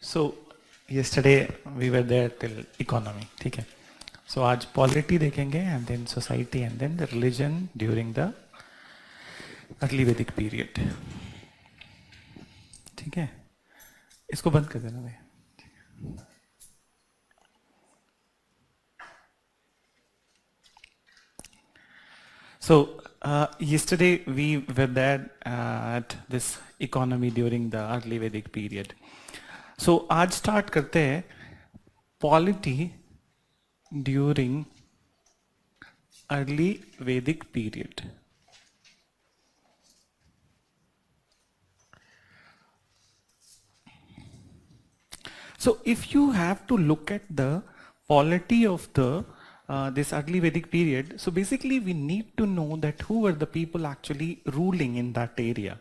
So yesterday we were there till economy, ठीक है? So आज polity देखेंगे and then society and then the religion during the early Vedic period, ठीक है? इसको बंद कर देना भाई. So yesterday we were there at this economy during the early Vedic period. So आज start करते हैं polity during early Vedic period. So if you have to look at the polity of the this early Vedic period, so basically we need to know that who were the people actually ruling in that area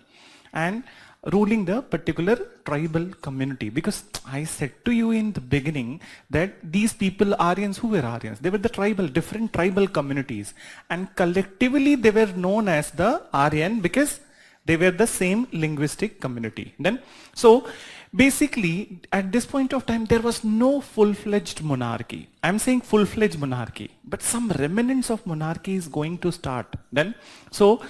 and ruling the particular tribal community, because I said to you in the beginning that these people, Aryans, who were Aryans? They were the different tribal communities, and collectively they were known as the Aryan because they were the same linguistic community. Then, so basically at this point of time there was no full-fledged monarchy. I'm saying full-fledged monarchy, but some remnants of monarchy is going to start. Then, so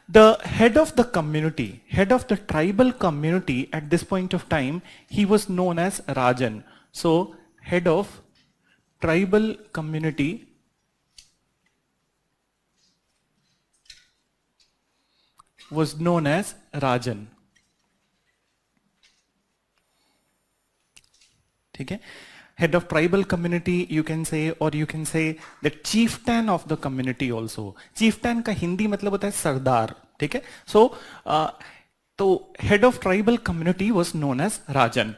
the head of the community, head of the tribal community at this point of time, he was known as Rajan. So head of tribal community was known as Rajan. Okay? Head of tribal community you can say, or you can say the chieftain of the community also. Chieftain का हिंदी मतलब होता है सरदार, ठीक है? So head of tribal community was known as Rajan.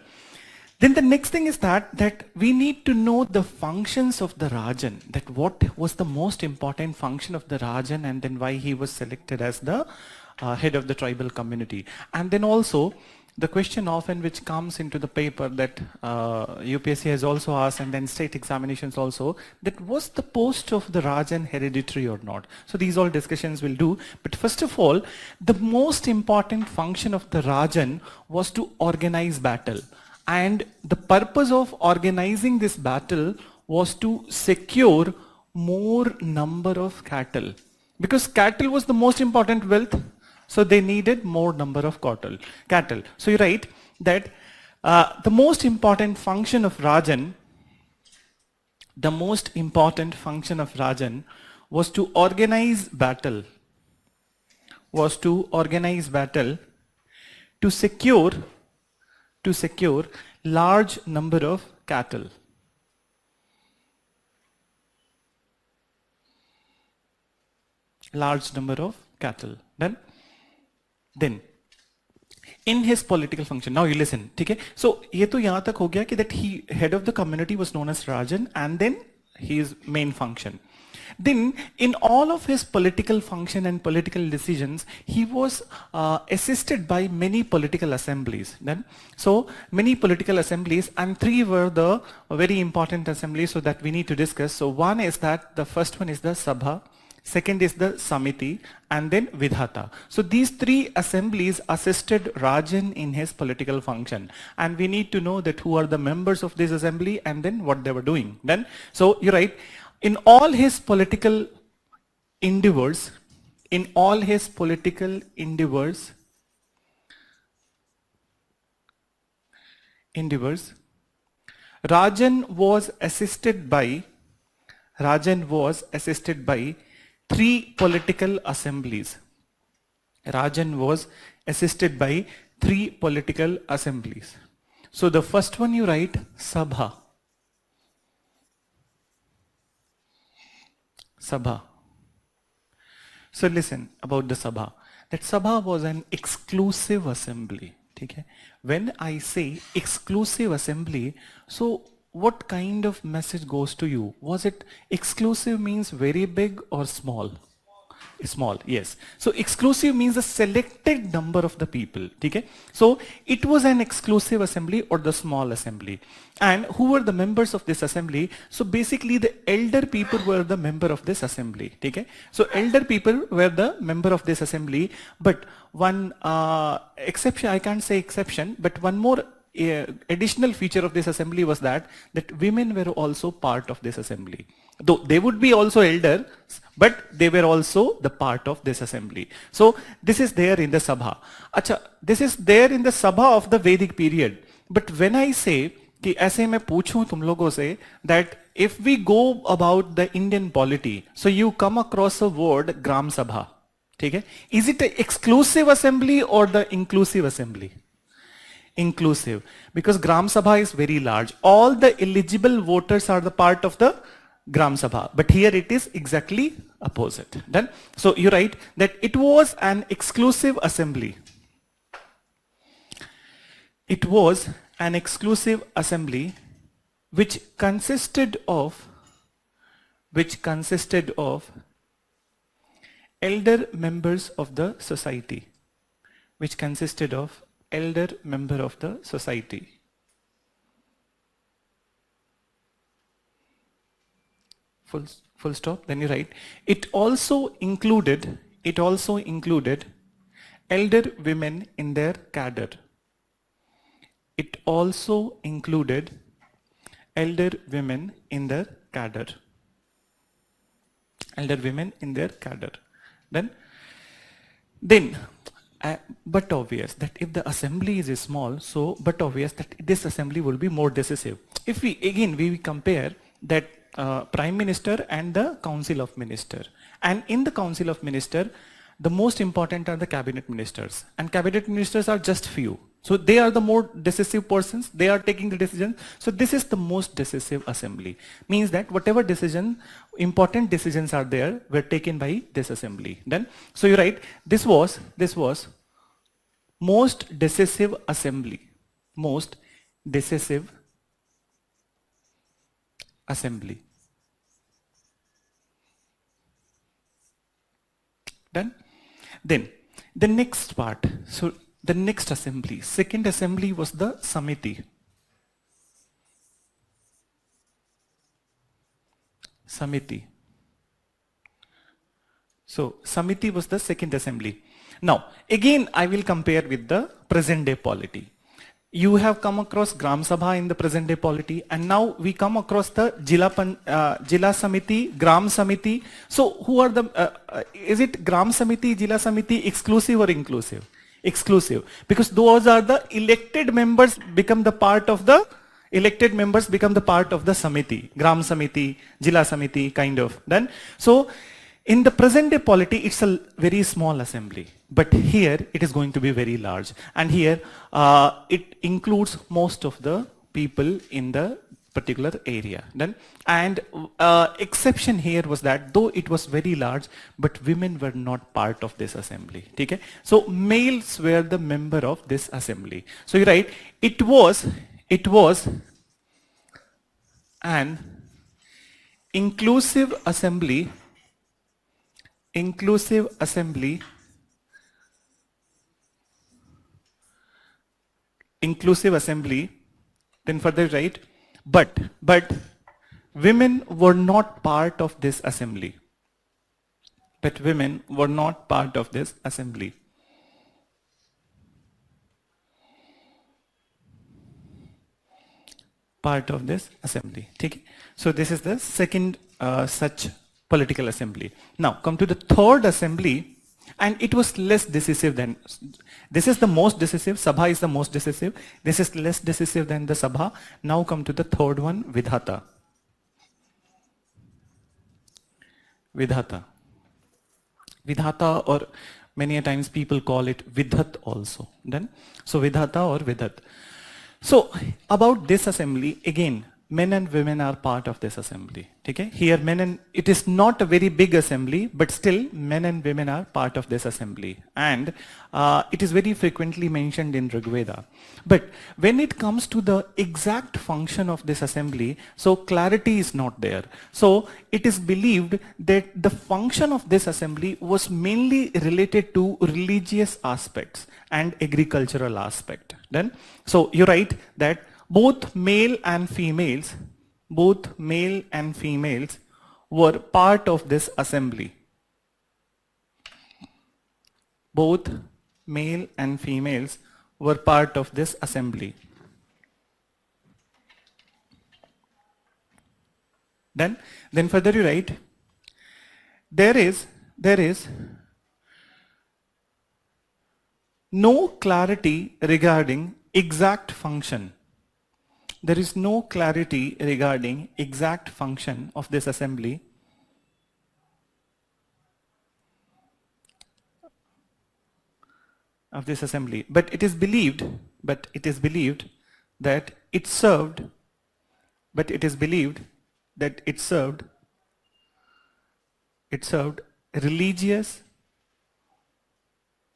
Then the next thing is that we need to know the functions of the Rajan, that what was the most important function of the Rajan and then why he was selected as the head of the tribal community. And then also the question often which comes into the paper that UPSC has also asked, and then state examinations also, that was the post of the Rajan hereditary or not? So these all discussions we'll do. But first of all, the most important function of the Rajan was to organize battle. And the purpose of organizing this battle was to secure more number of cattle. Because cattle was the most important wealth, so they needed more number of cattle. So you write that the most important function of Rajan, was to organize battle, to secure large number of cattle. Then in his political function, now you listen, ठीक है? So ये तो यहाँ तक हो गया कि that he head of the community was known as Rajan, and then his main function. Then in all of his political function and political decisions, he was assisted by many political assemblies. Then, so many political assemblies, and three were the very important assemblies so that we need to discuss. So one is that the first one is the Sabha, second is the Samiti, and then Vidhata. So these three assemblies assisted Rajan in his political function, and we need to know that who are the members of this assembly and then what they were doing. Then, so you write, in all his political endeavors, Rajan was assisted by three political assemblies. So the first one you write Sabha. So listen about the Sabha. That Sabha was an exclusive assembly. Okay? When I say exclusive assembly, so what kind of message goes to you? Was it exclusive means very big or small? Small, yes. So exclusive means a selected number of the people. Okay? So it was an exclusive assembly or the small assembly. And who were the members of this assembly? So basically the elder people were the member of this assembly. Okay? So elder people were the member of this assembly. But one exception, I can't say exception, but one more additional feature of this assembly was that women were also part of this assembly. Though they would be also elders, but they were also the part of this assembly. So this is there in the Sabha. Acha, this is there in the Sabha of the Vedic period. But when I say कि ऐसे मैं पूछूं तुम लोगों से that if we go about the Indian polity, so you come across a word Gram Sabha. ठीक है? Is it an exclusive assembly or the inclusive assembly? Inclusive, because Gram Sabha is very large. All the eligible voters are the part of the Gram Sabha, but here it is exactly opposite. Then, so you write that it was an exclusive assembly. It was an exclusive assembly which consisted of elder members of the society, which consisted of elder member of the society. Full stop, then you write, it also included elder women in their cadre. It also included elder women in their cadre. Elder women in their cadre. Then, but obvious that if the assembly is small, so but obvious that this assembly will be more decisive. If we compare that Prime Minister and the Council of Minister, and in the Council of Minister, the most important are the cabinet ministers, and cabinet ministers are just few. So they are the more decisive persons, they are taking the decision. So this is the most decisive assembly. Means that whatever important decisions are there, were taken by this assembly. Then, so you write, this was most decisive assembly. Most decisive assembly. Done? Then the next part, so the next assembly, second assembly was the Samiti. Samiti. So Samiti was the second assembly. Now again I will compare with the present day polity. You have come across Gram Sabha in the present day polity, and now we come across the Jila Samiti, Gram Samiti. So who are the, is it Gram Samiti, Jila Samiti exclusive or inclusive? Exclusive, because those are the elected members become the part of the Samiti, Gram Samiti, Jila Samiti kind of. Then, so in the present day polity, it's a very small assembly, but here it is going to be very large, and here it includes most of the people in the particular area. Then, and exception here was that though it was very large, but women were not part of this assembly. Okay? So males were the member of this assembly. So you write, it was an inclusive assembly. Inclusive assembly then further write, but women were not part of this assembly. But women were not part of this assembly. Part of this assembly. Okay? So this is the second such political assembly. Now come to the third assembly, and it was less decisive than, this is the most decisive, Sabha is the most decisive, this is less decisive than the Sabha. Now come to the third one, Vidhata. Vidhata, or many a times people call it Vidhat also. Then, so Vidhata or Vidhat. So about this assembly, again, men and women are part of this assembly. Okay? Here men and, it is not a very big assembly, but still men and women are part of this assembly. And it is very frequently mentioned in Rig Veda. But when it comes to the exact function of this assembly, so clarity is not there. So it is believed that the function of this assembly was mainly related to religious aspects and agricultural aspect. Then, so you write that both male and females were part of this assembly. Both male and females were part of this assembly. Then further you write, there is no clarity regarding exact function. There is no clarity regarding exact function of this assembly. But it is believed that it served religious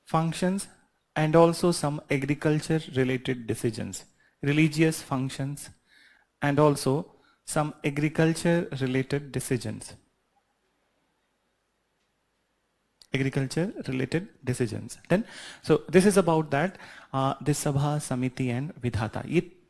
functions and also some agriculture related decisions. Religious functions and also some agriculture related decisions. Then, so this is about that, this Sabha, Samiti and Vidhata.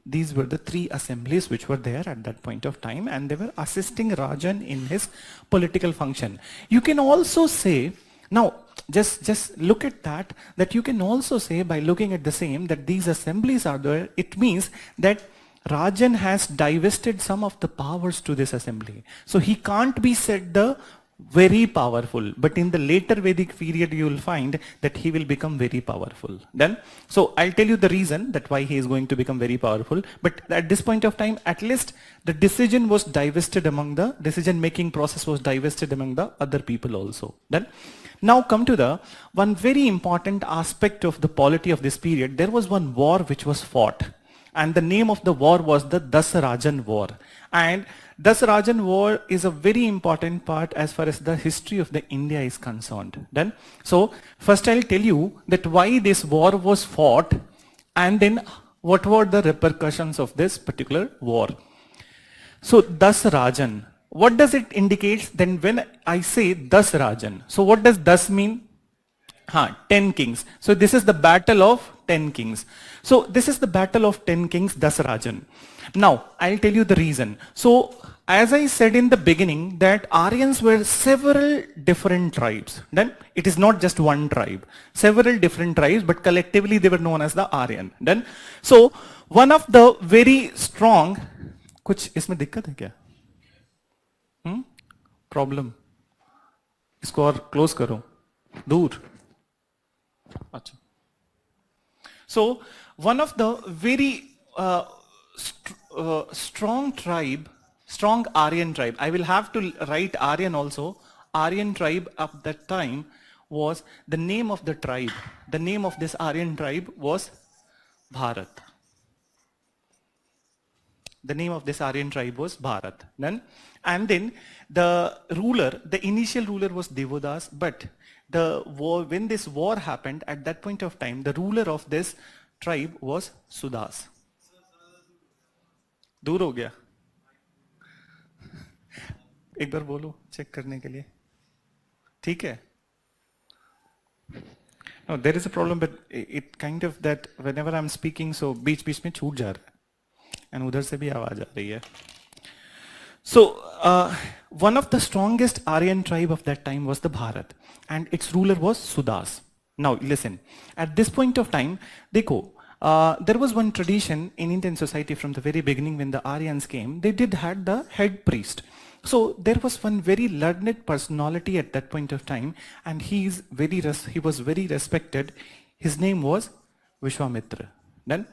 These were the three assemblies which were there at that point of time, and they were assisting Rajan in his political function. You can also say, now just look at that you can also say by looking at the same, that these assemblies are there. It means that Rajan has divested some of the powers to this assembly. So he can't be said the very powerful, but in the later Vedic period you will find that he will become very powerful. Then, so I'll tell you the reason that why he is going to become very powerful, but at this point of time, at least the decision was divested among the decision making process was divested among the other people also. Then, now come to the one very important aspect of the polity of this period. There was one war which was fought, and the name of the war was the Dasarajan War. And Dasarajan War is a very important part as far as the history of the India is concerned. Then, so first I'll tell you that why this war was fought, and then what were the repercussions of this particular war. So Dasarajan, what does it indicate? Then when I say Dasarajan, so what does Das mean? 10 kings. So this is the battle of 10 kings. So this is the battle of 10 kings, Dasarajan. Now I'll tell you the reason. So as I said in the beginning, that Aryans were several different tribes. Then it is not just one tribe, several different tribes, but collectively they were known as the Aryan. Then, so one of the very strong, कुछ इसमें दिक्कत है क्या? Problem, इसको और close करो, दूर. अच्छा. So one of the very strong tribe, strong Aryan tribe, I will have to write Aryan also. Aryan tribe of that time was the name of the tribe. The name of this Aryan tribe was Bharat. The name of this Aryan tribe was Bharat. Then, and then the ruler, the initial ruler was Devodas, but the war, when this war happened, at that point of time, the ruler of this tribe was Sudas. दूर हो गया? एक बार बोलो check करने के लिए. ठीक है? No, there is a problem, but it kind of that whenever I'm speaking, so बीच-बीच में छूट जा रहा है, and उधर से भी आवाज आ रही है. So one of the strongest Aryan tribe of that time was the Bharat, and its ruler was Sudas. Now listen, at this point of time, देखो, there was one tradition in Indian society from the very beginning when the Aryans came. They did had the head priest. So there was one very learned personality at that point of time, and he was very respected. His name was Vishwamitra. Then,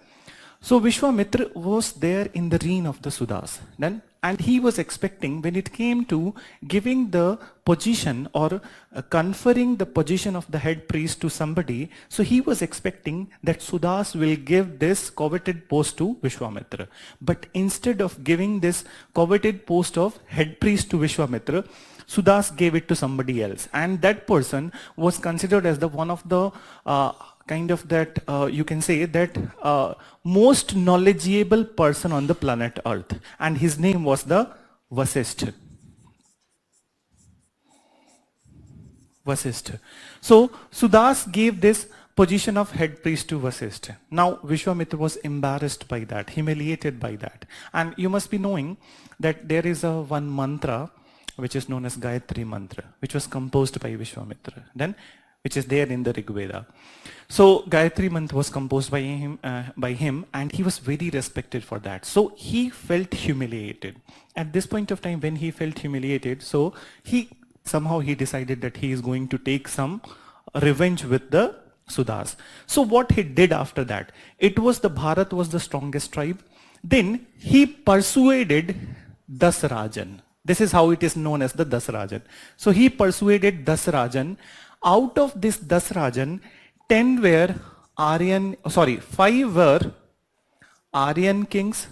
So Vishwamitra was there in the reign of the Sudas. Then, and he was expecting when it came to giving the position or conferring the position of the head priest to somebody, so he was expecting that Sudas will give this coveted post to Vishwamitra. But instead of giving this coveted post of head priest to Vishwamitra, Sudas gave it to somebody else, and that person was considered as the one of the kind of that you can say that most knowledgeable person on the planet Earth, and his name was the Vasishtha. Vasishtha. So Sudas gave this position of head priest to Vasishtha. Now Vishwamitra was embarrassed by that, humiliated by that, and you must be knowing that there is a one mantra which is known as Gayatri Mantra, which was composed by Vishwamitra, then which is there in the Rig Veda. So Gayatri Mantra was composed by him, and he was very respected for that. So he felt humiliated. At this point of time, when he felt humiliated, so he decided that he is going to take some revenge with the Sudas. So what he did after that, it was the Bharat was the strongest tribe. Then he persuaded Dasarajan. This is how it is known as the Dasarajan. So he persuaded Dasarajan. Out of this Dasarajan, 5 were Aryan kings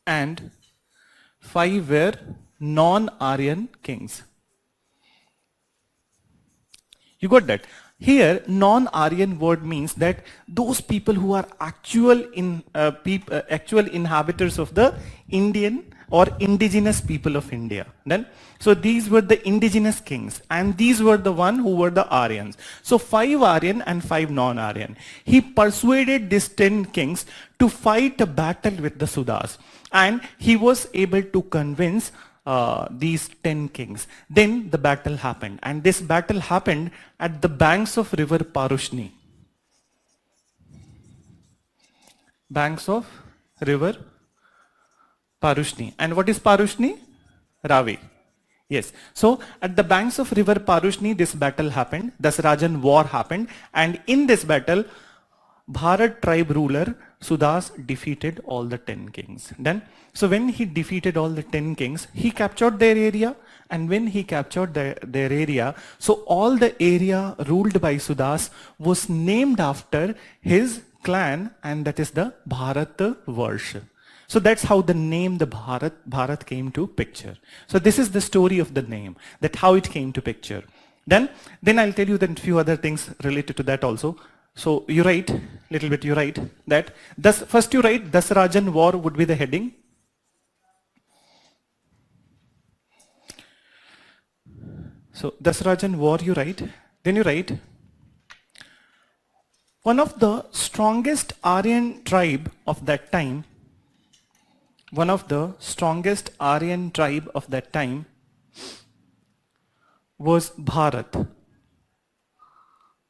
and 5 were non-Aryan kings. You got that? Here, non-Aryan word means that those people who are actual inhabitants of the Indian or indigenous people of India. Then, so these were the indigenous kings, and these were the one who were the Aryans. So 5 Aryan and 5 non-Aryan. He persuaded these 10 kings to fight a battle with the Sudas, and he was able to convince these 10 kings. Then the battle happened, and this battle happened at the banks of river Parushni. Banks of river Parushni. And what is Parushni? Ravi. Yes. So at the banks of river Parushni, this battle happened. Dasarajan war happened, and in this battle, Bharat tribe ruler Sudas defeated all the 10 kings. Then, so when he defeated all the 10 kings, he captured their area, and when he captured their area, so all the area ruled by Sudas was named after his clan, and that is the Bharat Varsha. So that's how the name the Bharat came to picture. So this is the story of the name, that how it came to picture. Then I'll tell you then few other things related to that also. So you write, little bit you write that, first you write Dasarajan war would be the heading. So Dasarajan war you write, then you write, one of the strongest Aryan tribe of that time, one of the strongest Aryan tribe of that time was Bharat.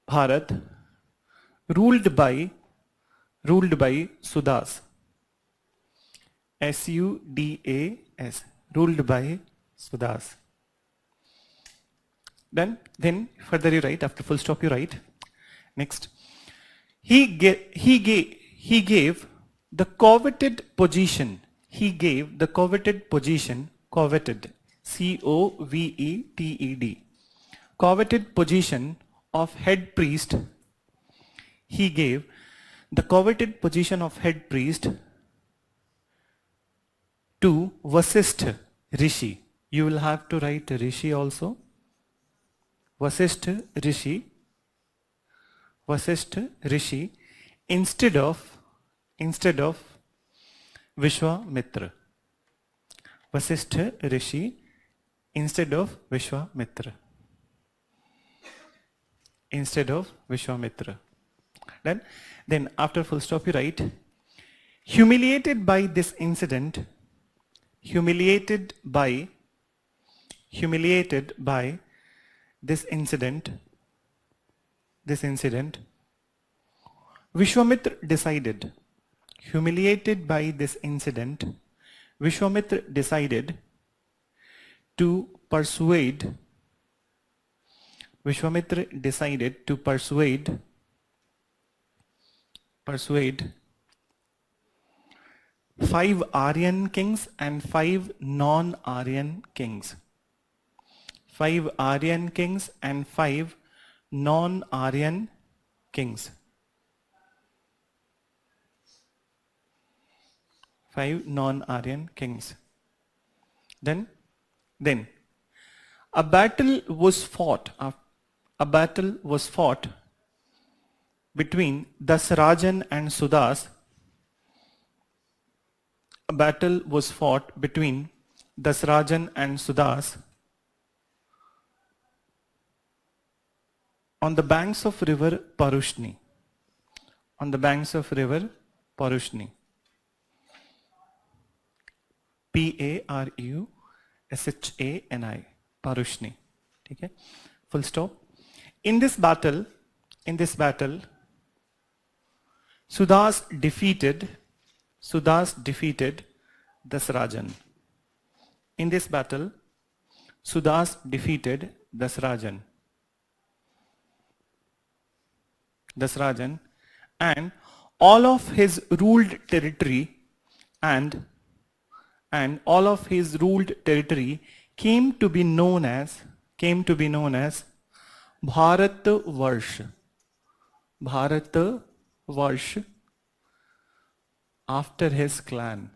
Bharat, ruled by Sudas. Sudas, ruled by Sudas. Then further you write, after full stop you write, next, he gave the coveted position. He gave the coveted position, coveted, C-O-V-E-T-E-D, coveted position of head priest. He gave the coveted position of head priest to Vasishtha Rishi. You will have to write Rishi also. Vasishtha Rishi. Vasishtha Rishi instead of Vishwamitra. Vasishtha Rishi instead of Vishwamitra. Instead of Vishwamitra. Then after full stop you write, humiliated by this incident, humiliated by this incident, Vishwamitra decided, humiliated by this incident, Vishwamitra decided to persuade 5 Aryan kings and 5 non-Aryan kings. 5 Aryan kings and 5 non-Aryan kings. 5 non-Aryan kings. Then a battle was fought. A battle was fought between Dasrajan and Sudas. A battle was fought between Dasrajan and Sudas on the banks of river Parushni. On the banks of river Parushni. Parushani. Parushni. Okay? Full stop. In this battle, Sudas defeated Dasrajan. In this battle, Sudas defeated Dasrajan, and all of his ruled territory came to be known as Bharatvarsh. Bharatvarsh after his clan.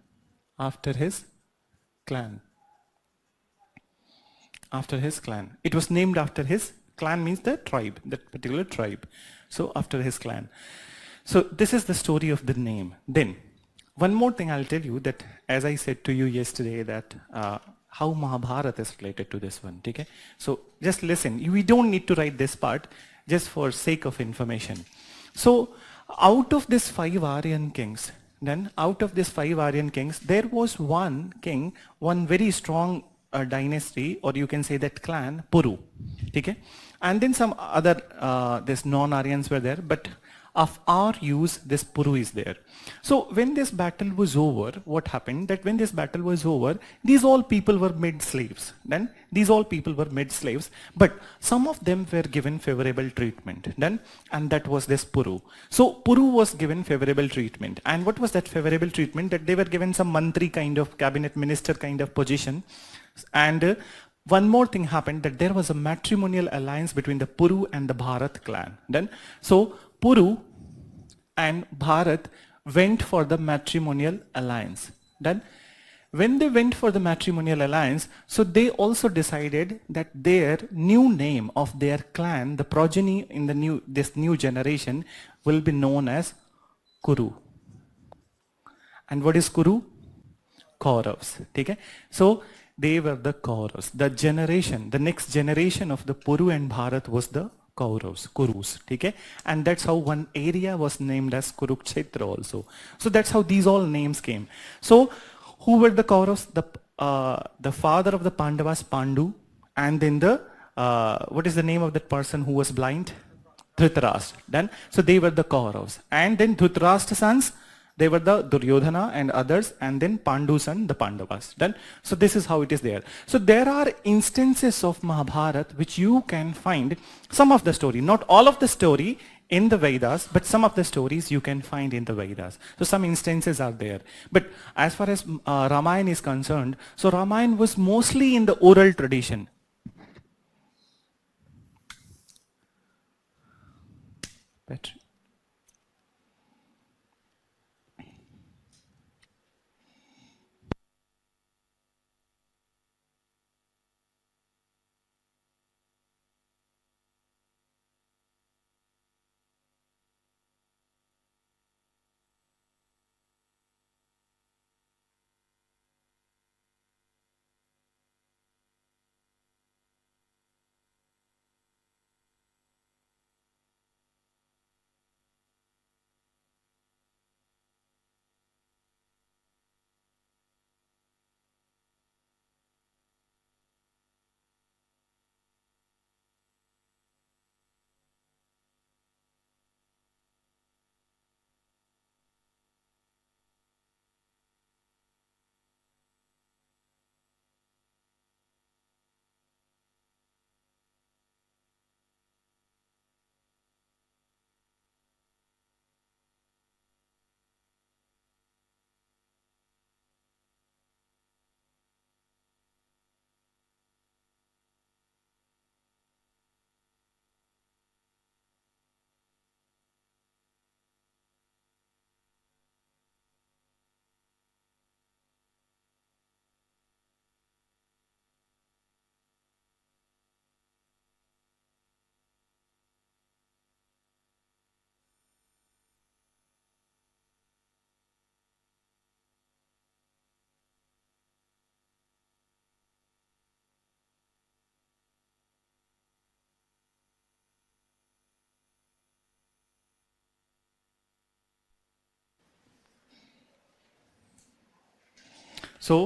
It was named after his clan, means the tribe, that particular tribe. So after his clan. So this is the story of the name. Then one more thing I'll tell you, that as I said to you yesterday, that how Mahabharata is related to this one. Okay? So just listen. We don't need to write this part, just for sake of information. So out of these 5 Aryan kings, there was one king, one very strong dynasty, or you can say that clan, Puru. Okay? And then some other this non-Aryans were there, but of our use, this Puru is there. So when this battle was over, what happened, that when this battle was over, these all people were made slaves. But some of them were given favorable treatment. And that was this Puru. So Puru was given favorable treatment. And what was that favorable treatment? That they were given some mantri kind of, cabinet minister kind of position. And one more thing happened, that there was a matrimonial alliance between the Puru and the Bharat clan. So Puru and Bharat went for the matrimonial alliance. When they went for the matrimonial alliance, so they also decided that their new name of their clan, the progeny in this new generation, will be known as Kuru. And what is Kuru? Kauravas. Okay? So they were the Kauravas. The next generation of the Puru and Bharat was the Kurus. Okay? And that's how one area was named as Kurukshetra also. So that's how these all names came. So who were the Kauravas? The father of the Pandavas, Pandu, and then what is the name of that person who was blind? Dhritarashtra. So they were the Kauravas. And then Dhritarashtra's sons, they were the Duryodhana and others, and then Pandu's son, the Pandavas. So this is how it is there. So there are instances of Mahabharata which you can find some of the story, not all of the story in the Vedas, but some of the stories you can find in the Vedas. So some instances are there. But as far as Ramayana is concerned, so Ramayana was mostly in the oral tradition. Better. So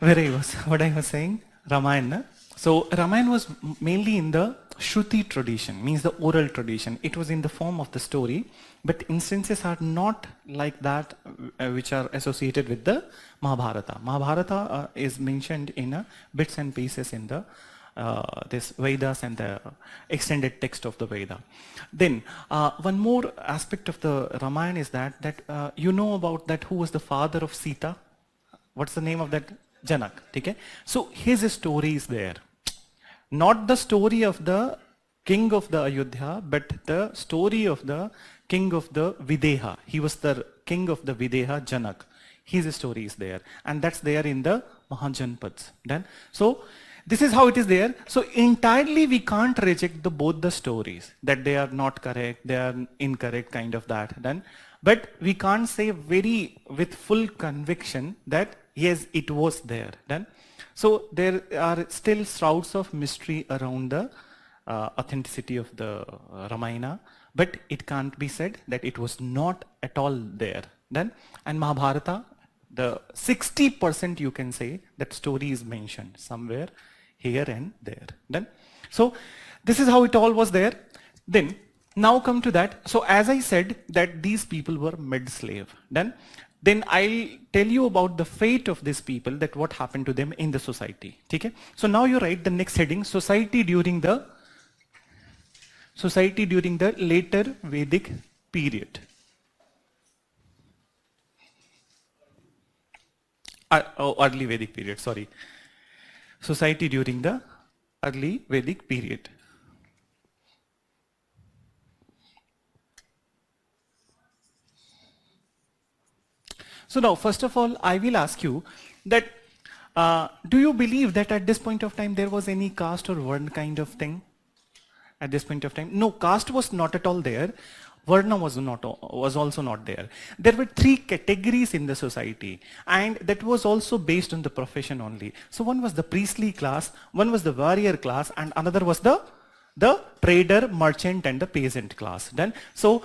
where I was, what I was saying, Ramayana. So Ramayana was mainly in the Shruti tradition, means the oral tradition. It was in the form of the story, but instances are not like that which are associated with the Mahabharata. Mahabharata is mentioned in bits and pieces in the this Vedas and the extended text of the Veda. Then one more aspect of the Ramayana is that you know about that who was the father of Sita. What's the name of that? Janak. Okay? So his story is there. Not the story of the king of the Ayodhya, but the story of the king of the Videha. He was the king of the Videha, Janak. His story is there. And that's there in the Mahajanpads. Then, so this is how it is there. So entirely we can't reject both the stories, that they are not correct, they are incorrect, kind of that. Then, but we can't say very with full conviction that yes, it was there. Then, so there are still shrouds of mystery around the authenticity of the Ramayana, but it can't be said that it was not at all there. Then, and Mahabharata, the 60% you can say that story is mentioned somewhere here and there. Then, so this is how it all was there. Then, now come to that. So as I said that these people were mid-slave. Then I'll tell you about the fate of these people, that what happened to them in the society. Okay? So now you write the next heading, society during the later Vedic period. Early Vedic period, sorry. Society during the early Vedic period. So now, first of all, I will ask you that, do you believe that at this point of time there was any caste or Varna kind of thing? At this point of time? No, caste was not at all there. Varna was also not there. There were three categories in the society, and that was also based on the profession only. So one was the priestly class, one was the warrior class, and another was the trader, merchant, and the peasant class. Then, so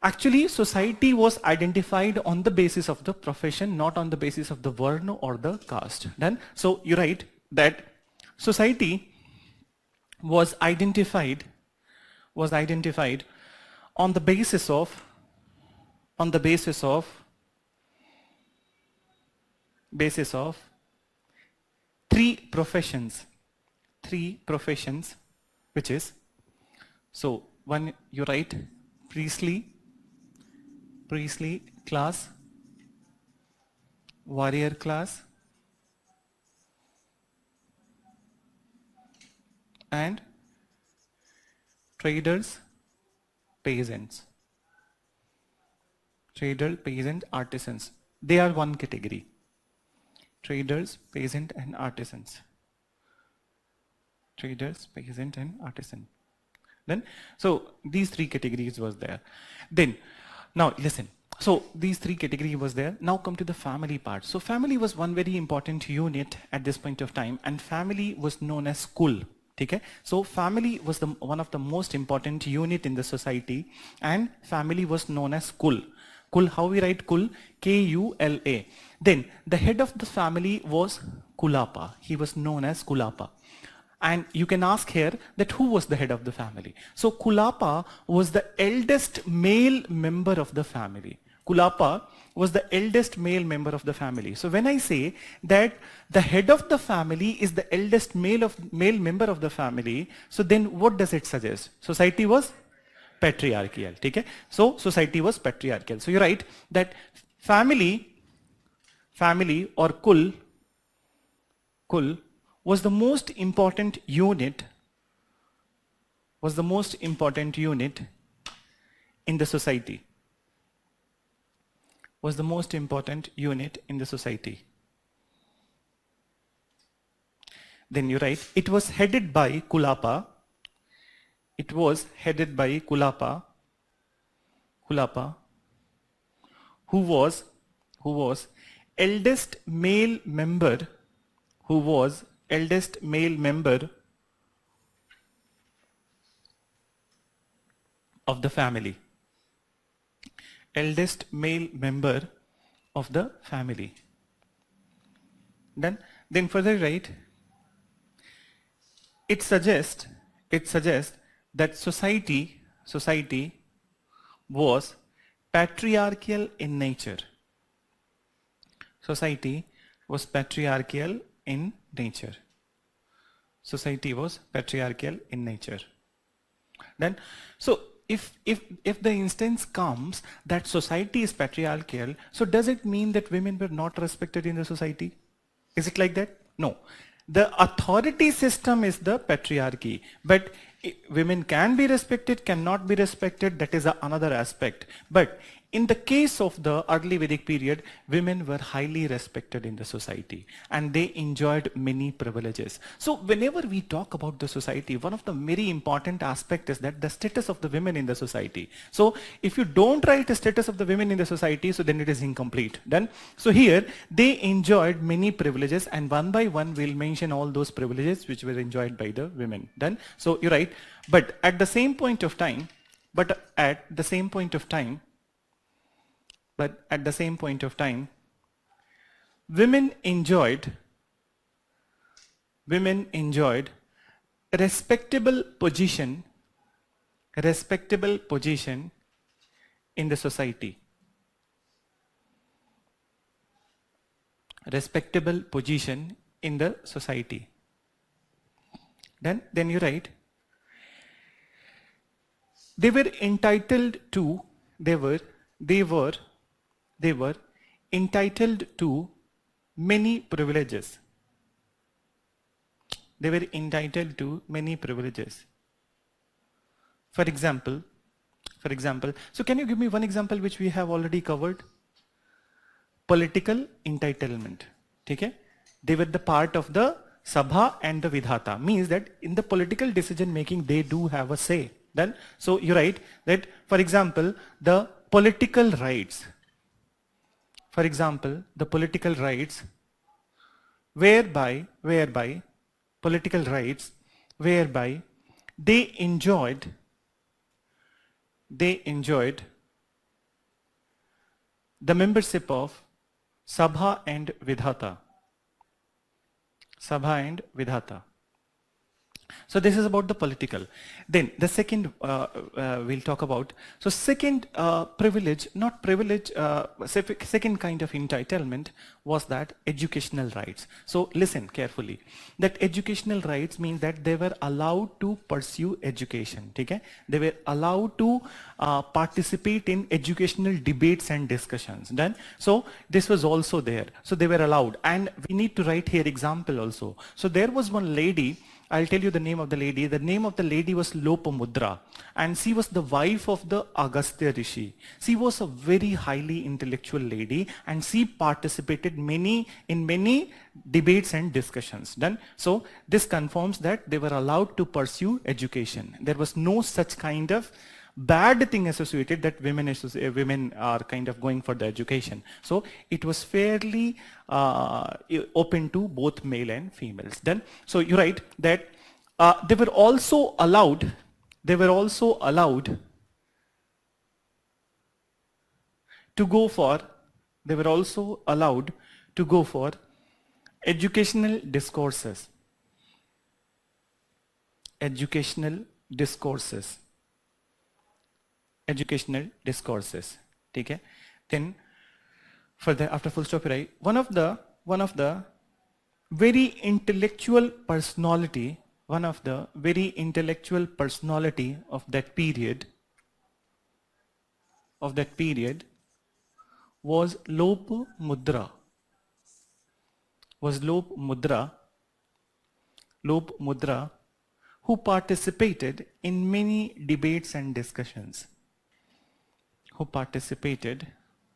actually, society was identified on the basis of the profession, not on the basis of the Varna or the caste. Then, so you write that society was identified on the basis of three professions, which is, so one you write priestly class, warrior class, and traders, peasants. Trader, peasant, artisans. They are one category. Traders, peasant, and artisans. Traders, peasant, and artisan. Then, so these three categories was there. Then, now listen. So these three categories was there. Now come to the family part. So family was one very important unit at this point of time, and family was known as Kul. Okay? So family was one of the most important unit in the society, and family was known as Kul. Kul, how we write Kul? K-U-L-A. Then the head of the family was Kulapa. He was known as Kulapa. And you can ask here that who was the head of the family. So Kulapa was the eldest male member of the family. Kulapa was the eldest male member of the family. So when I say that the head of the family is the eldest male member of the family, so then what does it suggest? Society was patriarchal. Okay? So society was patriarchal. So you write that family or Kul was the most important unit in the society. Was the most important unit in the society. Then you write, it was headed by Kulapa. It was headed by Kulapa, who was eldest male member, of the family. Eldest male member of the family. Done. Then further right, it suggests that society was patriarchal in nature. Society was patriarchal in nature. Society was patriarchal in nature. Then, so if the instance comes that society is patriarchal, so does it mean that women were not respected in the society? Is it like that? No. The authority system is the patriarchy, but women can be respected, cannot be respected, that is another aspect. But in the case of the early Vedic period, women were highly respected in the society and they enjoyed many privileges. So whenever we talk about the society, one of the very important aspects is that the status of the women in the society. So if you don't write the status of the women in the society, so then it is incomplete. Done. So here they enjoyed many privileges, and one by one we'll mention all those privileges which were enjoyed by the women. Done. So you're right. But at the same point of time, women enjoyed respectable position in the society. Respectable position in the society. Then you write, they were entitled to many privileges. They were entitled to many privileges. For example, so can you give me one example which we have already covered? Political entitlement. Okay? They were the part of the Sabha and the Vidhata. Means that in the political decision making they do have a say. Then, so you write that, for example, the political rights. For example, the political rights whereby they enjoyed the membership of Sabha and Vidhata. Sabha and Vidhata. So this is about the political. Then the second we'll talk about. So second privilege, not privilege, second kind of entitlement was that educational rights. So listen carefully. That educational rights means that they were allowed to pursue education. Okay? They were allowed to participate in educational debates and discussions. Then so this was also there. So they were allowed, and we need to write here example also. So there was one lady. I'll tell you the name of the lady. The name of the lady was Lopamudra, and she was the wife of the Agastya Rishi. She was a very highly intellectual lady, and she participated in many debates and discussions. Done. So this confirms that they were allowed to pursue education. There was no such kind of bad thing associated that women are kind of going for the education. So it was fairly open to both male and females. Then, so you write that they were also allowed to go for educational discourses. Educational discourses. Okay? Then further after full stop, right? One of the very intellectual personality of that period was Lopamudra. Lopamudra, who participated in many debates and discussions.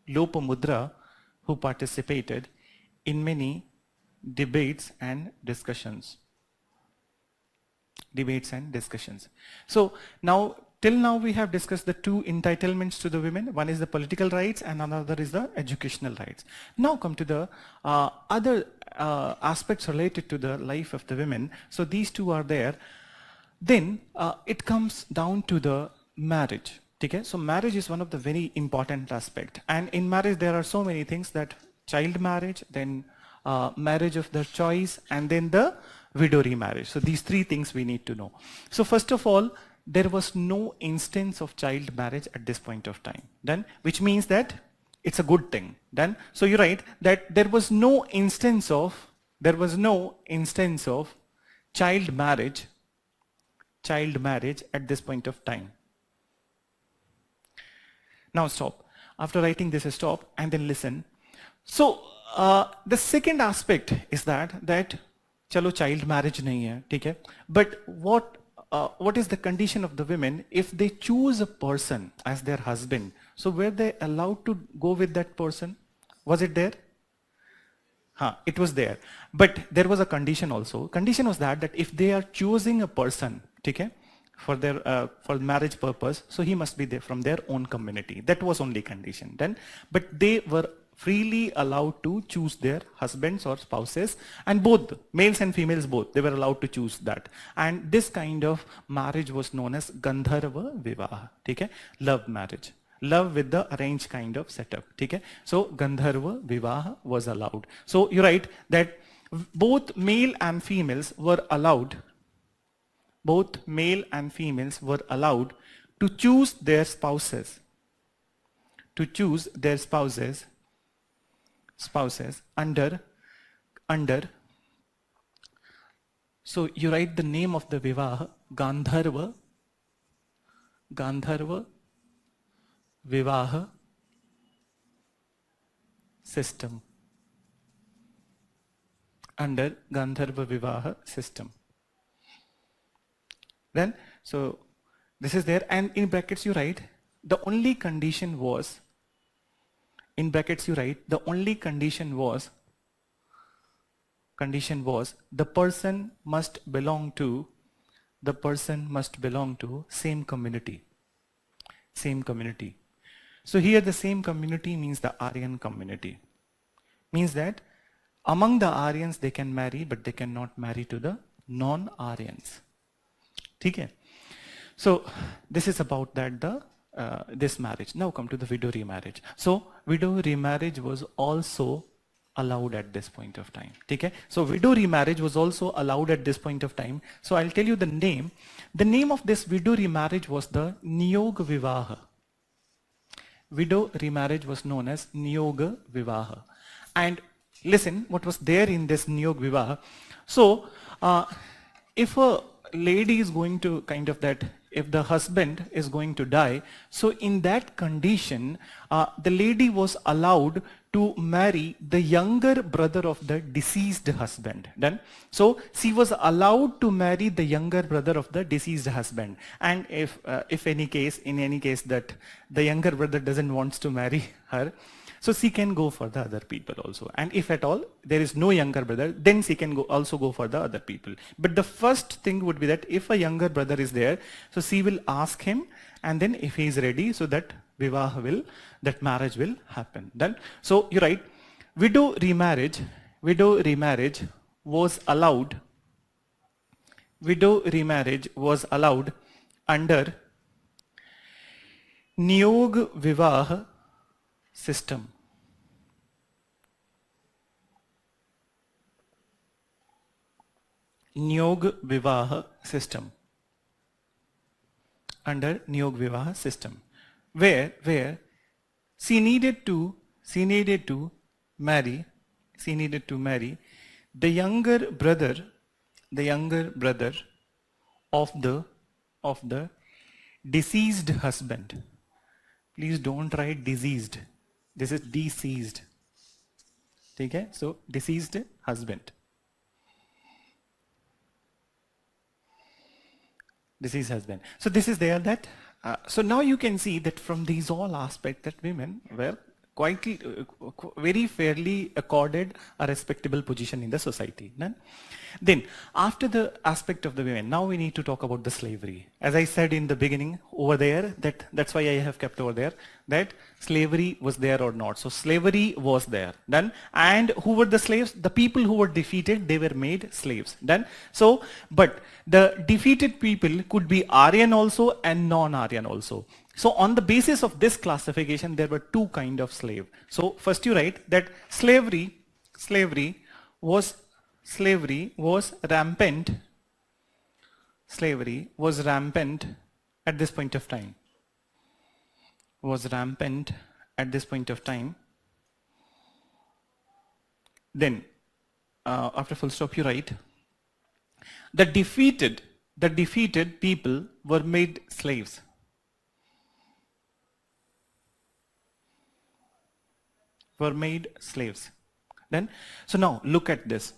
Lopamudra, who participated in many debates and discussions. So now, till now we have discussed the two entitlements to the women. One is the political rights and another is the educational rights. Now come to the other aspects related to the life of the women. So these two are there. Then it comes down to the marriage. Okay? So marriage is one of the very important aspect, and in marriage there are so many things, that child marriage, then marriage of their choice, and then the widow remarriage. So these three things we need to know. So first of all, there was no instance of child marriage at this point of time. Then, which means that it's a good thing. Then, so you write that there was no instance of child marriage at this point of time. Now stop. After writing this, stop and then listen. So the second aspect is that chalo child marriage nahi hai, theek hai? But what is the condition of the women if they choose a person as their husband? So were they allowed to go with that person? Was it there? It was there. But there was a condition also. Condition was that if they are choosing a person, okay, for their for marriage purpose, so he must be there from their own community. That was only condition. Then, but they were freely allowed to choose their husbands or spouses, and both males and females both, they were allowed to choose that. And this kind of marriage was known as Gandharva Vivaha, okay, love marriage. Love with the arranged kind of setup. Okay? So Gandharva Vivaha was allowed. So you write that both male and females were allowed to choose their spouses. Under. So you write the name of the Vivaha, Gandharva Vivaha system. Under Gandharva Vivaha system. Then, so this is there, and in brackets you write, the only condition was, the person must belong to same community. So here the same community means the Aryan community. Means that among the Aryans they can marry, but they cannot marry to the non-Aryans. Okay? So this is about that this marriage. Now come to the widow remarriage. So widow remarriage was also allowed at this point of time. Okay? So widow remarriage was also allowed at this point of time. So I'll tell you the name. The name of this widow remarriage was the Niyog Vivaha. Widow remarriage was known as Niyog Vivaha. And listen, what was there in this Niyog Vivaha. So if a lady is going to kind of that, if the husband is going to die, so in that condition, the lady was allowed to marry the younger brother of the deceased husband. Done. So she was allowed to marry the younger brother of the deceased husband. And if in any case that the younger brother doesn't want to marry her, so she can go for the other people also. And if at all there is no younger brother, then she can also go for the other people. But the first thing would be that if a younger brother is there, so she will ask him, and then if he is ready, so that that marriage will happen. Then, so you write, widow remarriage was allowed. Widow remarriage was allowed under Niyog Vivaha system. Niyog Vivaha system. Under Niyog Vivaha system, where she needed to marry the younger brother of the deceased husband. Please don't write diseased. This is deceased. Okay? So deceased husband. Deceased husband. So this is there that. So now you can see that from these all aspects that women were quite very fairly accorded a respectable position in the society. Then after the aspect of the women, now we need to talk about the slavery. As I said in the beginning over there, that's why I have kept over there, that slavery was there or not. So slavery was there. Done. And who were the slaves? The people who were defeated, they were made slaves. Done. So, but the defeated people could be Aryan also and non-Aryan also. So on the basis of this classification, there were two kinds of slave. So first you write that slavery was slavery was rampant. Slavery was rampant at this point of time. Was rampant at this point of time. Then, after full stop, you write, the defeated people were made slaves. Were made slaves. Then, so now look at this.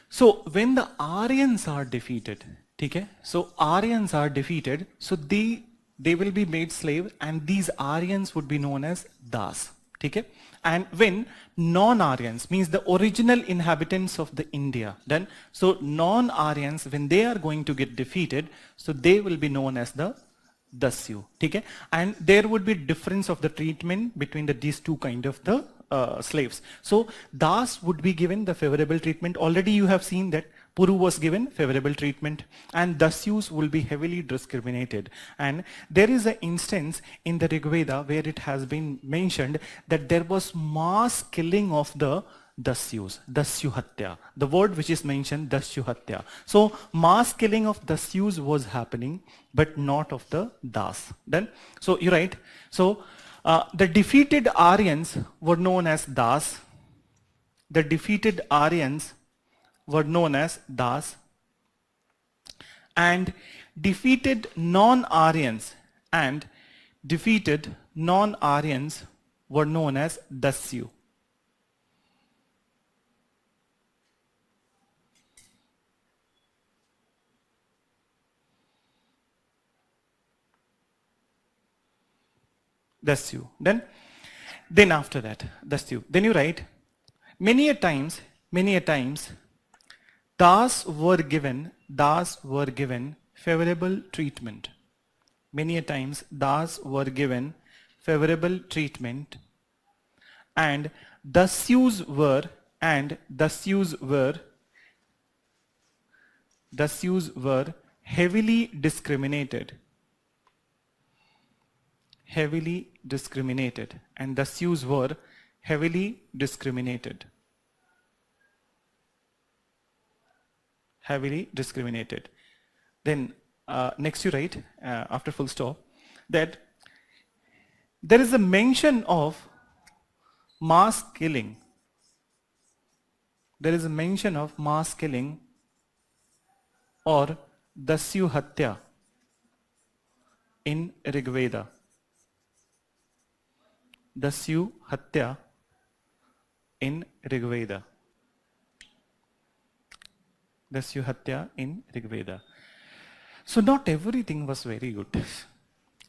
So when the Aryans are defeated, okay? So Aryans are defeated, so they will be made slave, and these Aryans would be known as Das. Okay? And when non-Aryans, means the original inhabitants of the India, then so non-Aryans, when they are going to get defeated, so they will be known as the Dasyu. Okay? And there would be difference of the treatment between these two kind of the slaves. So Das would be given the favorable treatment. Already you have seen that Puru was given favorable treatment, and Dasyus will be heavily discriminated. And there is an instance in the Rig Veda where it has been mentioned that there was mass killing of the Dasyus, Dasyuhatya. The word which is mentioned, Dasyuhatya. So mass killing of Dasyus was happening, but not of the Das. Then, so you write, so the defeated Aryans were known as Das. The defeated Aryans were known as Das, and defeated non-Aryans were known as Dasyu. Dasyu. Then after that, Dasyu. Then you write, many a times, Das were given favorable treatment. Many a times, Das were given favorable treatment, and Dasyus were heavily discriminated. And Dasyus were heavily discriminated. Then next you write, after full stop, that there is a mention of mass killing. There is a mention of mass killing or Dasyu Hatya in Rig Veda. Dasyu Hatya in Rig Veda. Dasyu Hatya in Rig Veda. So not everything was very good.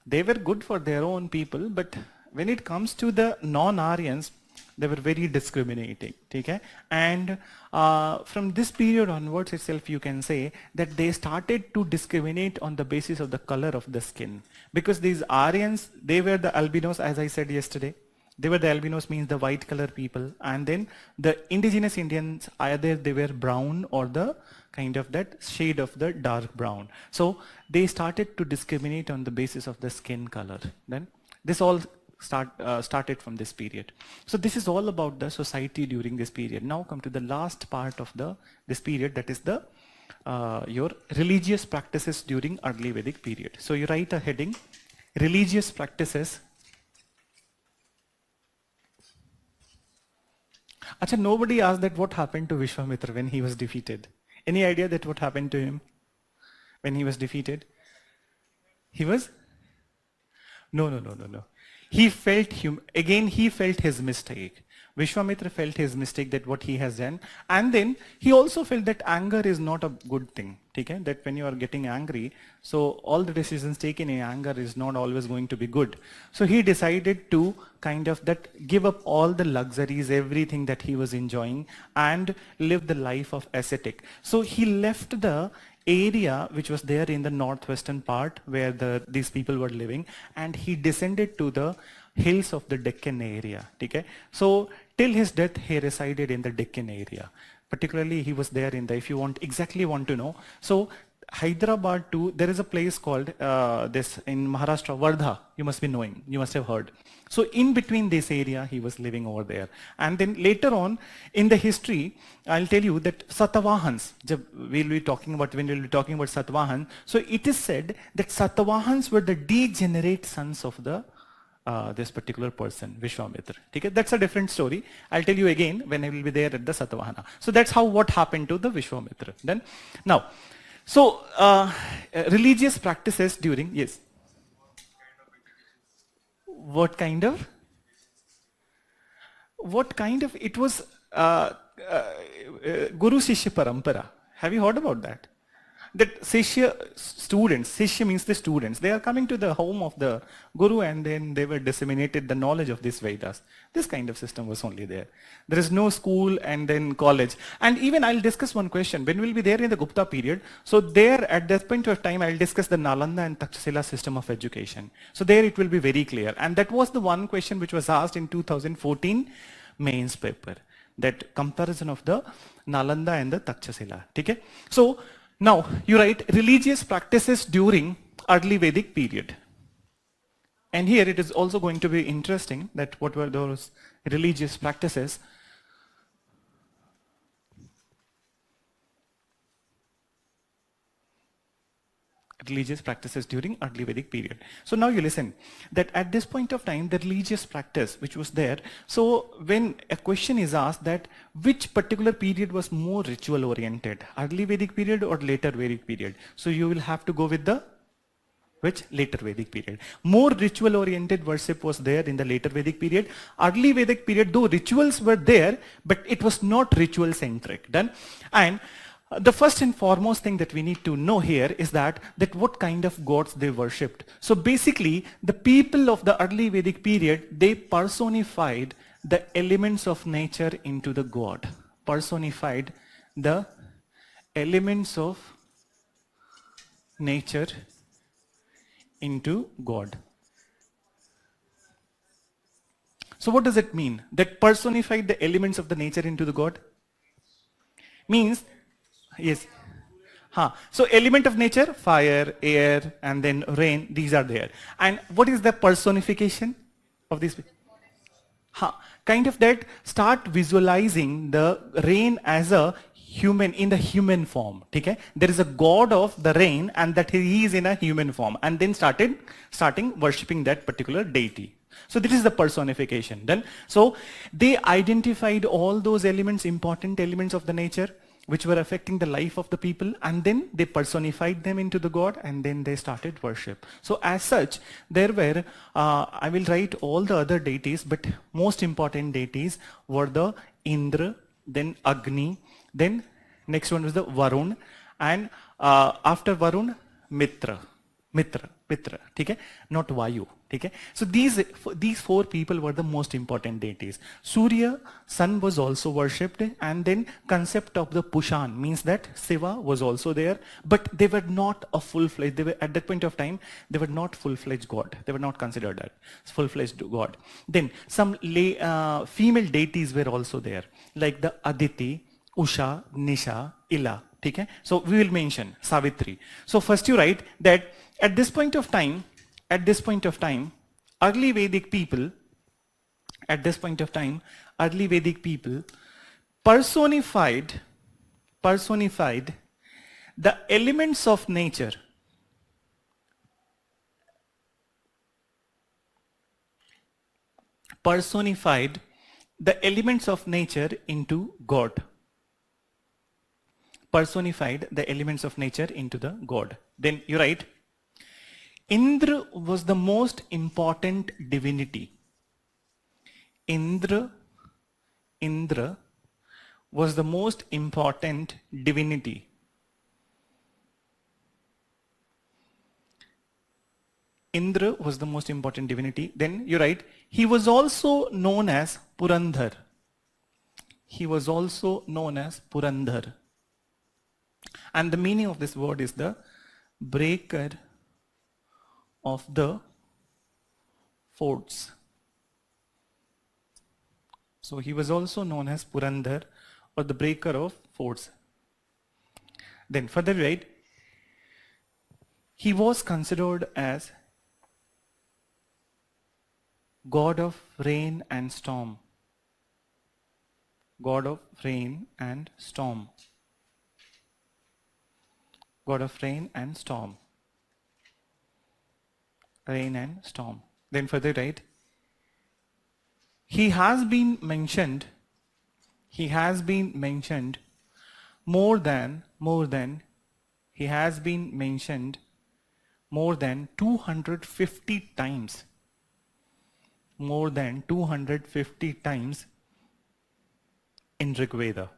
They were good for their own people, but when it comes to the non-Aryans, they were very discriminating. Okay? And from this period onwards itself, you can say that they started to discriminate on the basis of the color of the skin. Because these Aryans, they were the albinos, as I said yesterday. They were the albinos, means the white color people. And then the indigenous Indians, either they were brown or the kind of that shade of the dark brown. So they started to discriminate on the basis of the skin color. Then this all started from this period. So this is all about the society during this period. Now come to the last part of this period, that is the your religious practices during early Vedic period. So you write a heading, religious practices. Achha, nobody asked that what happened to Vishwamitra when he was defeated. Any idea that what happened to him when he was defeated? He was? No. He felt he felt his mistake. Vishwamitra felt his mistake, that what he has done, and then he also felt that anger is not a good thing. Okay? That when you are getting angry, so all the decisions taken in anger is not always going to be good. So he decided to kind of that give up all the luxuries, everything that he was enjoying, and live the life of ascetic. So he left the area which was there in the northwestern part where these people were living, and he descended to the hills of the Deccan area. Okay? So till his death he resided in the Deccan area. Particularly he was there in the, if you exactly want to know, so Hyderabad to, there is a place called this in Maharashtra, Wardha, you must be knowing, you must have heard. So in between this area, he was living over there. And then later on in the history, I'll tell you that Satavahans, we'll be talking about, when we'll be talking about Satavahan, so it is said that Satavahans were the degenerate sons of the this particular person, Vishwamitra. Okay? That's a different story. I'll tell you again when I will be there at the Satavahana. So that's how what happened to the Vishwamitra. Then, now, so religious practices during, yes. What kind of? What kind of? It was Guru Shishya Parampara. Have you heard about that? That Shishya students, Shishya means the students, they are coming to the home of the Guru and then they were disseminated the knowledge of these Vedas. This kind of system was only there. There is no school and then college. And even I'll discuss one question. When we'll be there in the Gupta period, so there at that point of time, I'll discuss the Nalanda and Takshashila system of education. So there it will be very clear. And that was the one question which was asked in 2014 mains paper. That comparison of the Nalanda and the Takshashila. Okay? So, now, you write religious practices during early Vedic period. And here it is also going to be interesting that what were those religious practices. Religious practices during early Vedic period. So now you listen, that at this point of time, the religious practice which was there, so when a question is asked that which particular period was more ritual oriented, early Vedic period or later Vedic period, so you will have to go with the which later Vedic period. More ritual oriented worship was there in the later Vedic period. Early Vedic period, though rituals were there, but it was not ritual centric. Done. And the first and foremost thing that we need to know here is that what kind of gods they worshipped. So basically, the people of the early Vedic period, they personified the elements of nature into the god. Personified the elements of nature into God. So what does it mean? That personified the elements of the nature into the God? Means, yes. So element of nature, fire, air, and then rain, these are there. And what is the personification of these? Kind of that, start visualizing the rain as a human, in the human form. Okay? There is a god of the rain and that he is in a human form, and then starting worshipping that particular deity. So this is the personification. Then, so they identified all those elements, important elements of the nature, which were affecting the life of the people, and then they personified them into the god, and then they started worship. So as such, there were, I will write all the other deities, but most important deities were the Indra, then Agni, then next one was the Varun, and after Varun, Mitra, okay? Not Vayu, okay? So these four people were the most important deities. Surya, sun was also worshipped, and then concept of the Pushan means that Shiva was also there, but they were not a full-fledged, they were at that point of time, they were not full-fledged god. They were not considered that full-fledged god. Then some female deities were also there, like the Aditi, Usha, Nisha, Ila. Okay? So we will mention Savitri. So first you write that at this point of time, early Vedic people personified the elements of nature. Personified the elements of nature into God. Personified the elements of nature into the god. Then you write, Indra was the most important divinity. Indra was the most important divinity. Indra was the most important divinity. Then you write, he was also known as Purandhar. He was also known as Purandhar. And the meaning of this word is the breaker of the forts. So he was also known as Purandhar, or the breaker of forts. Then further write, he was considered as god of rain and storm. God of rain and storm. God of rain and storm. Rain and storm. Then further right, he has been mentioned more than he has been mentioned more than 250 times. More than 250 times in Rig Veda.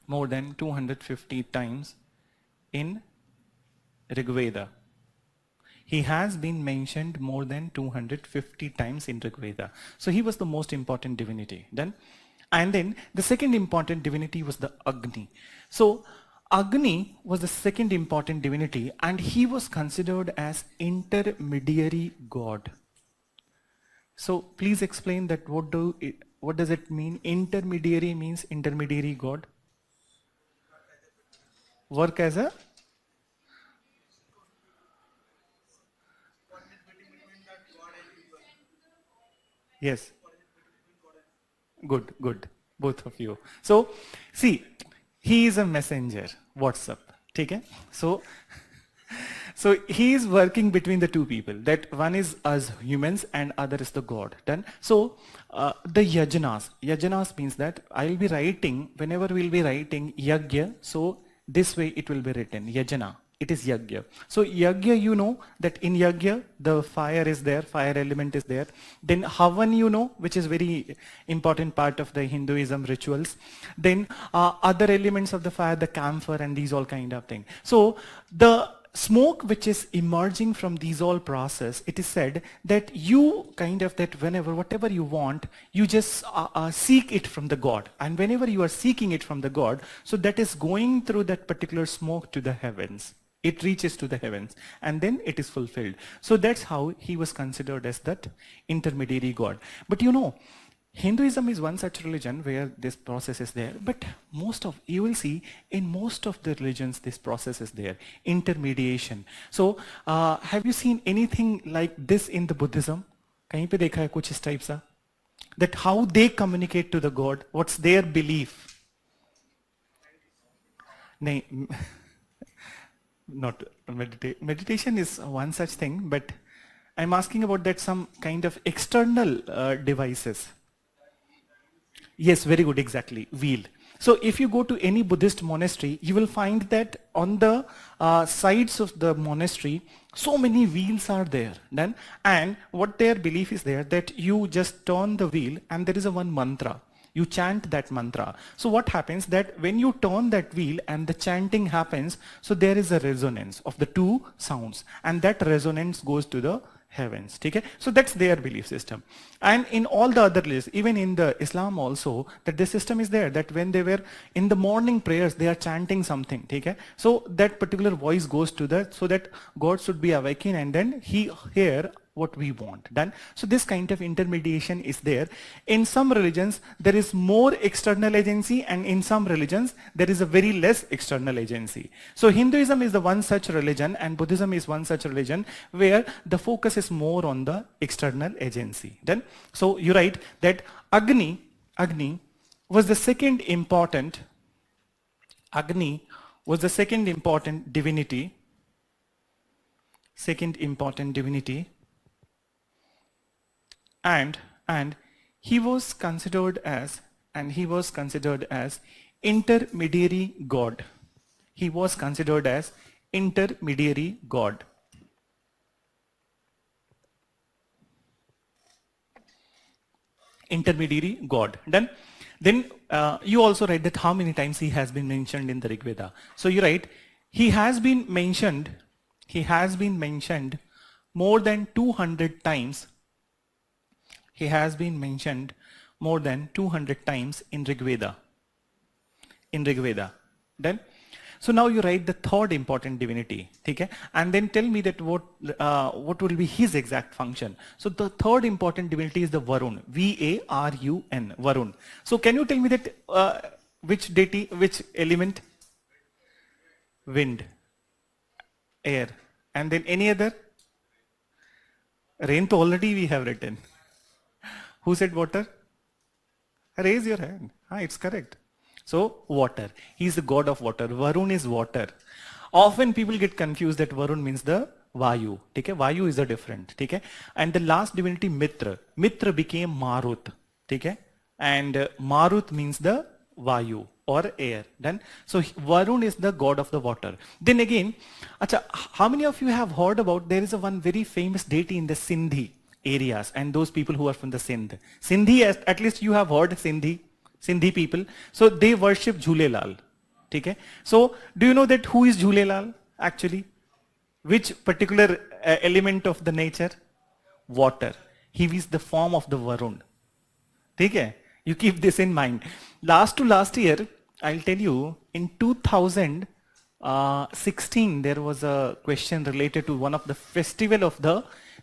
More than 250 times in Rig Veda. He has been mentioned more than 250 times in Rig Veda. So he was the most important divinity. And then the second important divinity was the Agni. So Agni was the second important divinity, and he was considered as intermediary god. So please explain that what does it mean? Intermediary means intermediary god. Work as a yes. Good, good. Both of you. So, see, he is a messenger. WhatsApp. Okay? So he is working between the two people. That one is us humans and other is the God. Done. So the yajanas means that I will be writing, whenever we will be writing yagya, so this way it will be written, yajana. It is yagya. So yagya, you know that in yagya the fire is there, fire element is there. Then havan, you know, which is very important part of the Hinduism rituals. Then other elements of the fire, the camphor and these all kind of thing. So the smoke which is emerging from these all process, it is said that you kind of that whenever, whatever you want, you just seek it from the God. And whenever you are seeking it from the God, so that is going through that particular smoke to the heavens. It reaches to the heavens and then it is fulfilled. So that's how he was considered as that intermediary God. But you know, Hinduism is one such religion where this process is there, but you will see in most of the religions this process is there, intermediation. So have you seen anything like this in the Buddhism? कहीं पे देखा है कुछ इस type सा? That how they communicate to the God, what's their belief? नहीं, not meditation is one such thing, but I'm asking about that some kind of external devices. Yes, very good, exactly, wheel. So if you go to any Buddhist monastery, you will find that on the sides of the monastery, so many wheels are there. And what their belief is there, that you just turn the wheel and there is a one mantra. You chant that mantra. So what happens that when you turn that wheel and the chanting happens, so there is a resonance of the two sounds and that resonance goes to the heavens. Okay? So that's their belief system. And in all the other religions, even in the Islam also, that the system is there, that when they were in the morning prayers, they are chanting something. Okay? So that particular voice goes to the, so that God should be awakened and then he hear what we want. Done. So this kind of intermediation is there. In some religions, there is more external agency, and in some religions, there is a very less external agency. So Hinduism is the one such religion, and Buddhism is one such religion where the focus is more on the external agency. Done. So you write that Agni was the second important divinity, and he was considered as intermediary god. He was considered as intermediary god. Intermediary god. Then you also write that how many times he has been mentioned in the Rig Veda. So you write he has been mentioned more than 200 times. He has been mentioned more than 200 times in Rig Veda. Then, so now you write the third important divinity, okay? And then tell me that what will be his exact function. So the third important divinity is the Varun, V-A-R-U-N, Varun. So can you tell me that which deity, which element? Wind, air, And then any other? Rain to already we have written. Who said water? Raise your hand. Ah, it's correct. So water. He is the god of water. Varun is water. Often people get confused that Varun means the Vayu. Okay? Vayu is a different. Okay? And the last divinity Mitra. Mitra became Marut. Okay? And Marut means the Vayu or air. Then so Varun is the god of the water. Then again, acha, how many of you have heard about there is a one very famous deity in the Sindhi areas and those people who are from the Sindh. Sindhi, at least you have heard Sindhi people. So they worship Jhulelal. Okay? So do you know that who is Jhulelal actually? Which particular element of the nature? Water. He is the form of the Varun. Okay? You keep this in mind. Last to last year, I'll tell you, in 2016, there was a question related to one of the festival of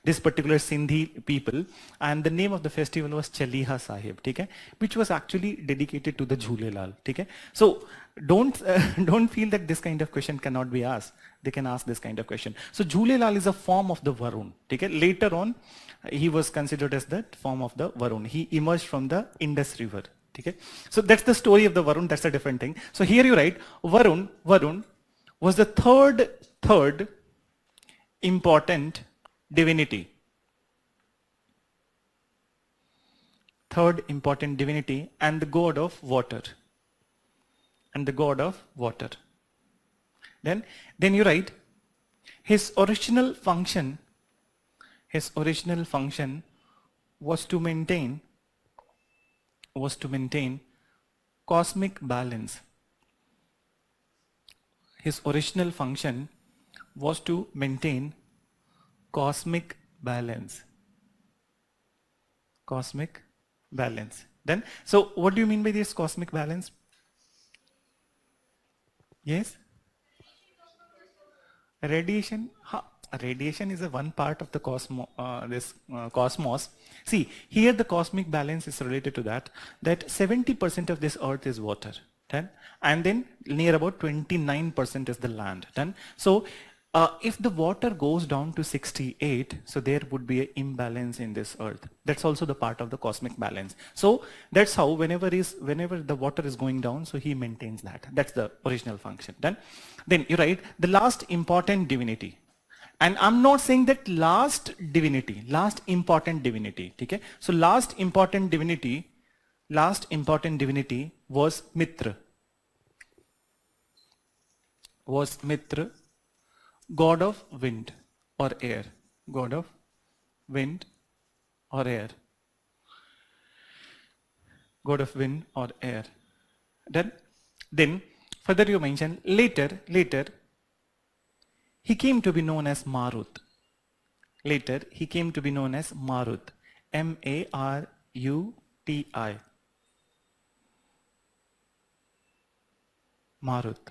this particular Sindhi people, and the name of the festival was Chaliha Sahib, okay, which was actually dedicated to the Jhulelal. Okay? So don't feel that this kind of question cannot be asked. They can ask this kind of question. So Jhulelal is a form of the Varun. Okay? Later on, he was considered as the form of the Varun. He emerged from the Indus River. Okay? So that's the story of the Varun. That's a different thing. So here you write Varun was the third important divinity. Third important divinity and the god of water. And the god of water. Then you write his original function was to maintain cosmic balance. His original function was to maintain cosmic balance. Cosmic balance. Then, so what do you mean by this cosmic balance? Yes? Radiation. Radiation is a one part of the cosmos. See, here the cosmic balance is related to that 70% of this earth is water. Done? And then near about 29% is the land. Done? So if the water goes down to 68, so there would be an imbalance in this earth. That's also the part of the cosmic balance. So that's how whenever the water is going down, so he maintains that. That's the original function. Done? Then you write the last important divinity. And I'm not saying that last important divinity. Okay? So last important divinity was Mitra. God of wind or air. God of wind or air. God of wind or air. Then further you mention later he came to be known as Marut. Later he came to be known as Marut. M-A-R-U-T-I. Marut.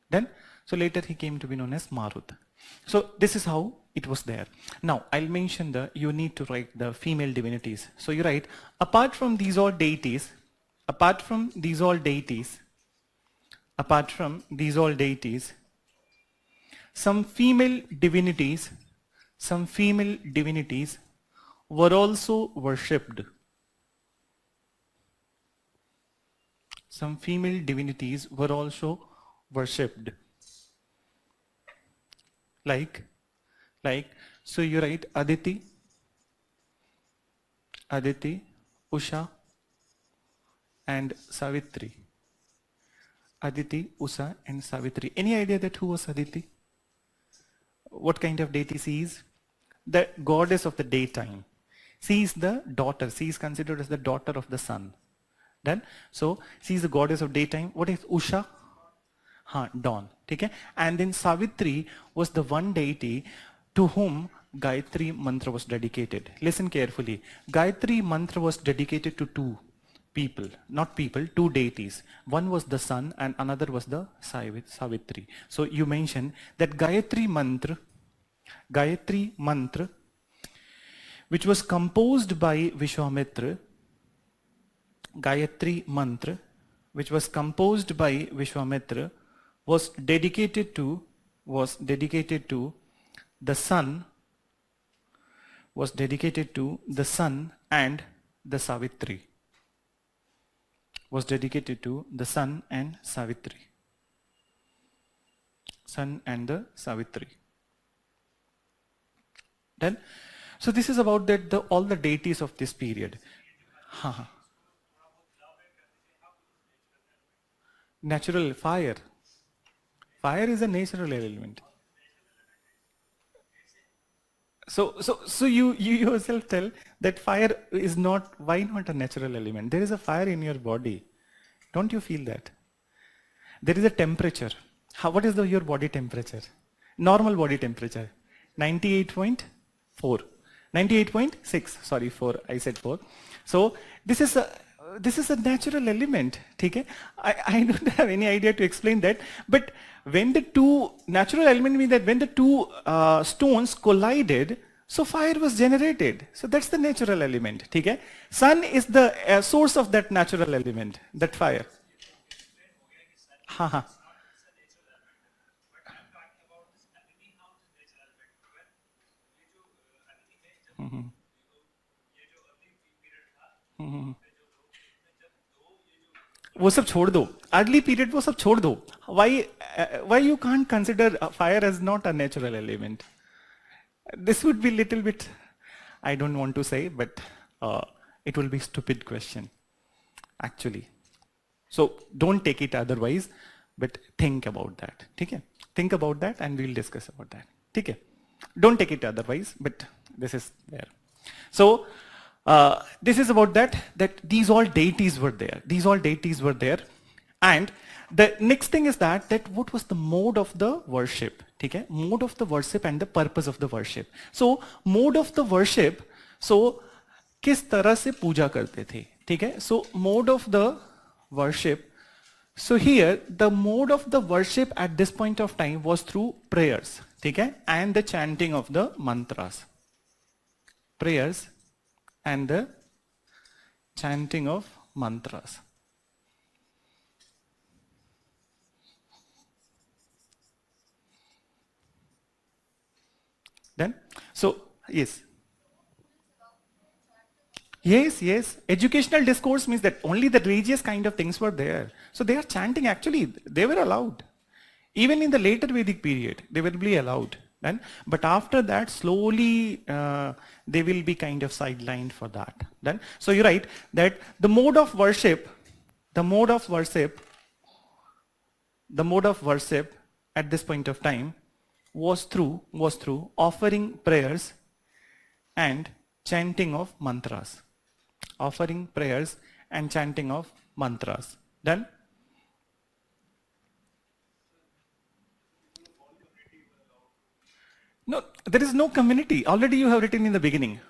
Then, so later he came to be known as Marut. So this is how it was there. Now I'll mention you need to write the female divinities. So you write, apart from these all deities, some female divinities were also worshipped. Some female divinities were also worshipped. Like, so you write Aditi, Usha, and Savitri. Aditi, Usha, and Savitri. Any idea that who was Aditi? What kind of deity she is? The goddess of the daytime. She is the daughter. She is considered as the daughter of the sun. Then, so she is the goddess of daytime. What is Usha? Dawn. Okay? And then Savitri was the one deity to whom Gayatri Mantra was dedicated. Listen carefully. Gayatri Mantra was dedicated to two deities. One was the sun and another was the Savitri. So you mention that Gayatri Mantra, which was composed by Vishwamitra, was dedicated to was dedicated to the sun, and the Savitri. Was dedicated to the sun and Savitri. Sun and the Savitri. Then, so this is about that all the deities of this period. Natural fire. Fire is a natural element. So you yourself tell that fire is not, why not a natural element? There is a fire in your body. Don't you feel that? There is a temperature. What is your body temperature? Normal body temperature. 98.4. 98.6. Sorry, 4. I said 4. So this is a natural element. Okay? I don't have any idea to explain that. But when the two natural element means that when the two stones collided, so fire was generated. So that's the natural element. Okay? Sun is the source of that natural element, that fire. Ha. वो सब छोड़ दो, early period वो सब छोड़ दो. Why you can't consider fire as not a natural element? This would be little bit, I don't want to say, but it will be stupid question actually. So don't take it otherwise, but think about that. Okay? Think about that and we'll discuss about that. Okay? Don't take it otherwise, but this is there. So this is about that these all deities were there. These all deities were there. And the next thing is that what was the mode of the worship? Okay? Mode of the worship and the purpose of the worship. So mode of the worship, so किस तरह से पूजा करते थे? ठीक है? So mode of the worship. So here the mode of the worship at this point of time was through prayers. ठीक है? And the chanting of the mantras. Prayers and the chanting of mantras. Then, so, yes. Yes. Educational discourse means that only the religious kind of things were there. So they are chanting, actually, they were allowed. Even in the later Vedic period, they will be allowed. Then, but after that, slowly, they will be kind of sidelined for that. Then, so you're right, that the mode of worship at this point of time was through offering prayers and chanting of mantras. Offering prayers and chanting of mantras. Then, no, there is no community. Already you have written in the beginning.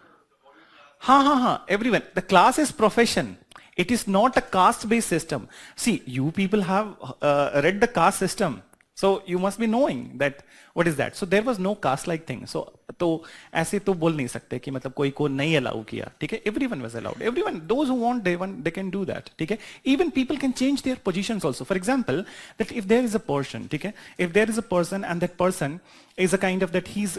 Everyone. The class is profession. It is not a caste-based system. See, you people have read the caste system. So you must be knowing that what is that. So there was no caste-like thing. So तो ऐसे तो बोल नहीं सकते कि मतलब कोई को नहीं allow किया. ठीक है? Everyone was allowed. Everyone, those who want, they can do that. ठीक है? Even people can change their positions also. For example, that if there is a person, ठीक है? If there is a person and that person is a kind of that he's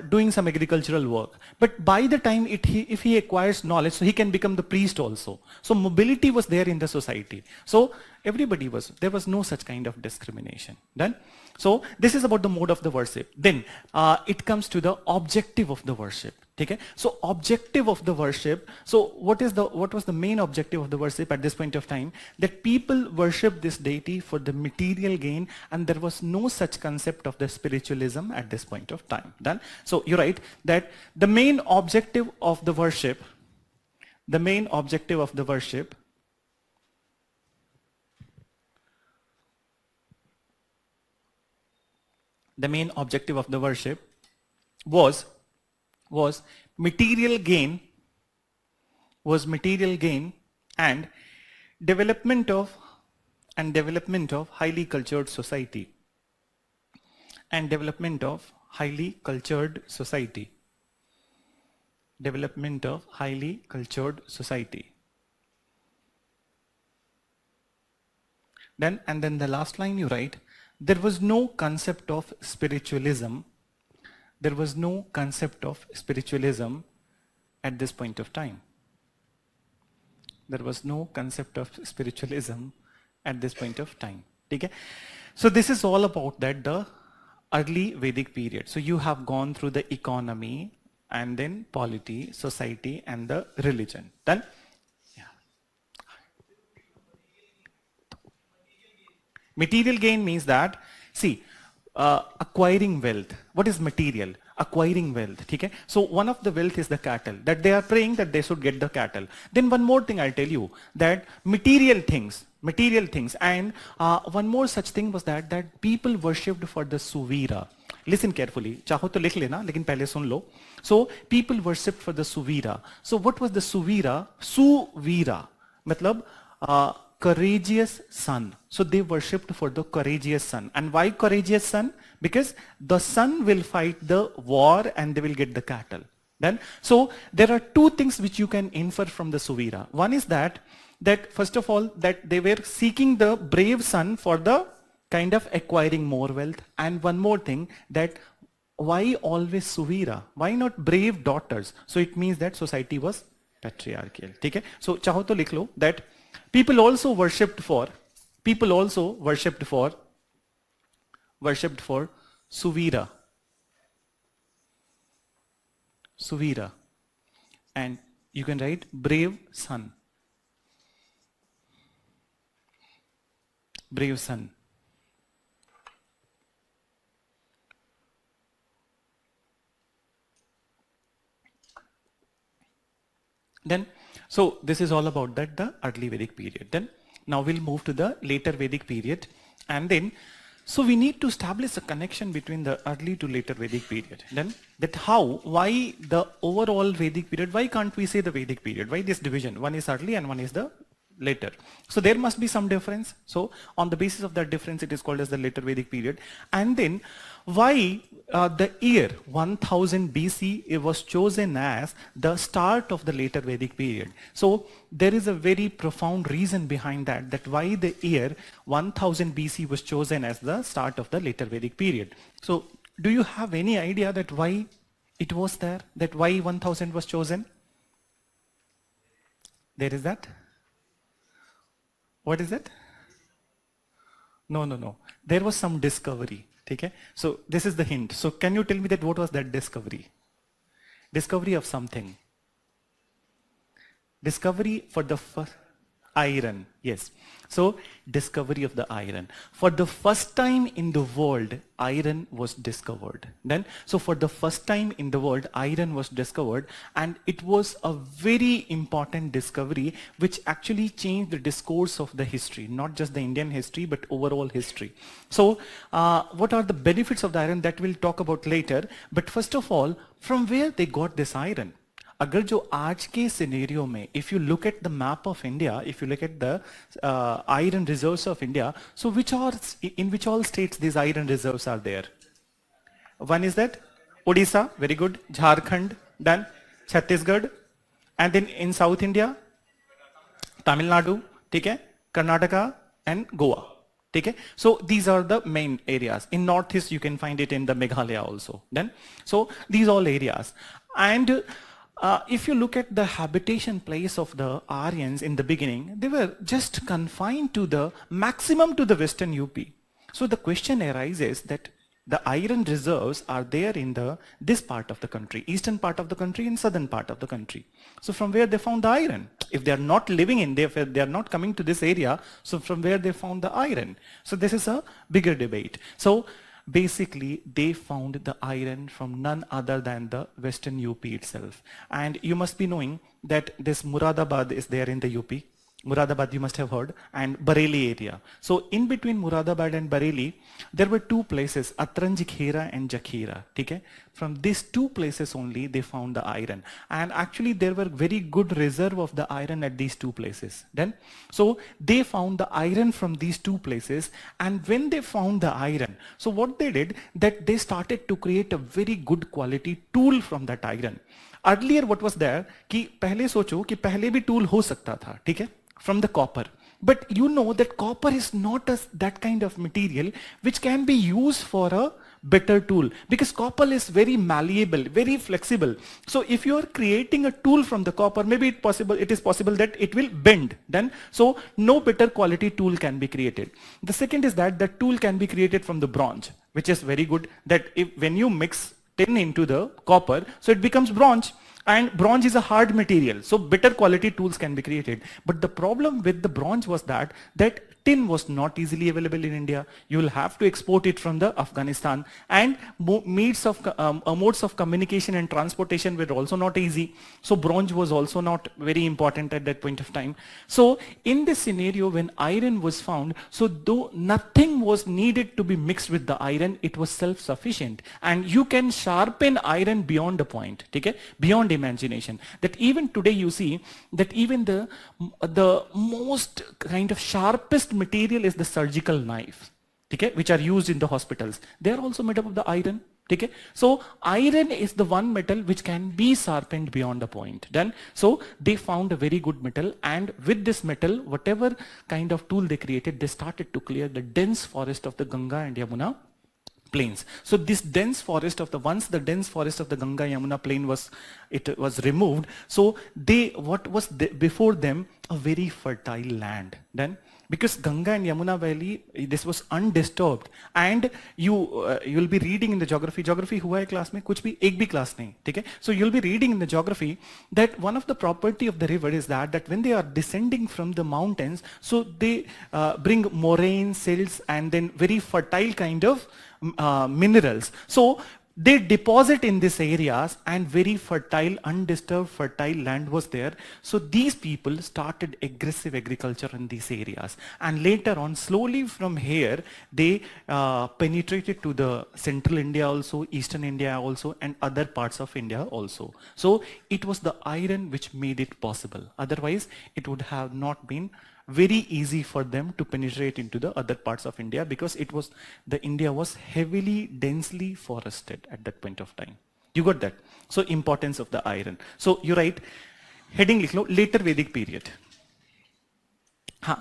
doing some agricultural work, but by the time if he acquires knowledge, so he can become the priest also. So mobility was there in the society. So there was no such kind of discrimination. Done? So this is about the mode of the worship. Then it comes to the objective of the worship. Okay? So objective of the worship. So what was the main objective of the worship at this point of time? That people worship this deity for the material gain, and there was no such concept of the spiritualism at this point of time. Done? So you're right that the main objective of the worship was material gain and development of highly cultured society. Then the last line you write there was no concept of spiritualism. There was no concept of spiritualism at this point of time. There was no concept of spiritualism at this point of time. Okay? So this is all about that, the early Vedic period. So you have gone through the economy and then polity, society and the religion. Done? Yeah. Material gain means that, see, acquiring wealth. What is material? Acquiring wealth. Okay? So one of the wealth is the cattle, that they are praying that they should get the cattle. Then one more thing I'll tell you, that material things, and one more such thing was that people worshipped for the Suvira. Listen carefully. चाहो तो लिख लेना, लेकिन पहले सुन लो. So people worshipped for the Suvira. So what was the Suvira? Suvira. मतलब courageous son. So they worshipped for the courageous son. And why courageous son? Because the son will fight the war and they will get the cattle. Then, so there are two things which you can infer from the Suvira. One is that first of all, that they were seeking the brave son for the kind of acquiring more wealth. And one more thing, that why always Suvira? Why not brave daughters? So it means that society was patriarchal. Okay? So चाहो तो लिख लो that people also worshipped for Suvira. Suvira. And you can write brave son. Brave son. Then, so this is all about that, the early Vedic period. Then, now we'll move to the later Vedic period. And then, so we need to establish a connection between the early to later Vedic period. Then, that how, why the overall Vedic period, why can't we say the Vedic period? Why this division? One is early and one is the later. So there must be some difference. So on the basis of that difference, it is called as the later Vedic period. And then why the year 1000 BC it was chosen as the start of the later Vedic period. So there is a very profound reason behind that why the year 1000 BC was chosen as the start of the later Vedic period. So do you have any idea that why it was there? That why 1000 was chosen? There is that? What is it? No. There was some discovery. Okay? So this is the hint. So can you tell me that what was that discovery? Discovery of something. Discovery for the first iron. Yes. So discovery of the iron. For the first time in the world, iron was discovered. Then, so for the first time in the world, iron was discovered, and it was a very important discovery which actually changed the discourse of the history, not just the Indian history, but overall history. So what are the benefits of the iron? That we'll talk about later. But first of all, from where they got this iron? अगर जो आज के scenario में, if you look at the map of India, if you look at the iron reserves of India, so in which all states these iron reserves are there? One is that Odisha, very good. Jharkhand, done. Chhattisgarh, and then in South India, Tamil Nadu, ठीक है, Karnataka and Goa. Okay? So these are the main areas. In Northeast, you can find it in the Meghalaya also. Then, so these all areas. And if you look at the habitation place of the Aryans in the beginning, they were just confined to the maximum to the western UP. So the question arises that the iron reserves are there in this part of the country, eastern part of the country and southern part of the country. So from where they found the iron? If they are not living in there, if they are not coming to this area, so from where they found the iron? So this is a bigger debate. So basically, they found the iron from none other than the western UP itself. And you must be knowing that this Muradabad is there in the UP. Muradabad you must have heard, and Bareilly area. So in between Muradabad and Bareilly, there were two places, Atranjikhera and Jakhira. Okay? From these two places only they found the iron. And actually there were very good reserve of the iron at these two places. Then, so they found the iron from these two places, and when they found the iron, so what they did, that they started to create a very good quality tool from that iron. Earlier what was there, कि पहले सोचो कि पहले भी tool हो सकता था, ठीक है? From the copper. But you know that copper is not that kind of material which can be used for a better tool, because copper is very malleable, very flexible. So if you are creating a tool from the copper, maybe it is possible that it will bend then, so no better quality tool can be created. The second is that the tool can be created from the bronze, which is very good, that if when you mix tin into the copper, so it becomes bronze, and bronze is a hard material, so better quality tools can be created. But the problem with the bronze was that tin was not easily available in India. You will have to export it from the Afghanistan, and modes of communication and transportation were also not easy. So bronze was also not very important at that point of time. So in this scenario, when iron was found, so though nothing was needed to be mixed with the iron, it was self-sufficient, and you can sharpen iron beyond a point, okay? Beyond imagination. That even today you see that even the most kind of sharpest material is the surgical knife, okay, which are used in the hospitals. They are also made up of the iron. Okay? So iron is the one metal which can be sharpened beyond a point. Then, so they found a very good metal, and with this metal, whatever kind of tool they created, they started to clear the dense forest of the Ganga and Yamuna plains. So this dense forest of the, once the dense forest of the Ganga Yamuna plain was removed, so before them a very fertile land. Then because Ganga and Yamuna Valley, this was undisturbed, and you will be reading in the geography हुआ है class में, कुछ भी एक भी class नहीं, ठीक है? So you'll be reading in the geography that one of the property of the river is that when they are descending from the mountains, so they bring moraine, silts, and then very fertile kind of minerals. So they deposit in these areas, and very fertile, undisturbed fertile land was there. So these people started aggressive agriculture in these areas, and later on slowly from here they penetrated to the central India also, eastern India also, and other parts of India also. So it was the iron which made it possible. Otherwise it would have not been very easy for them to penetrate into the other parts of India, because India was heavily, densely forested at that point of time. You got that? So importance of the iron. So you write, heading likh lo, later Vedic period.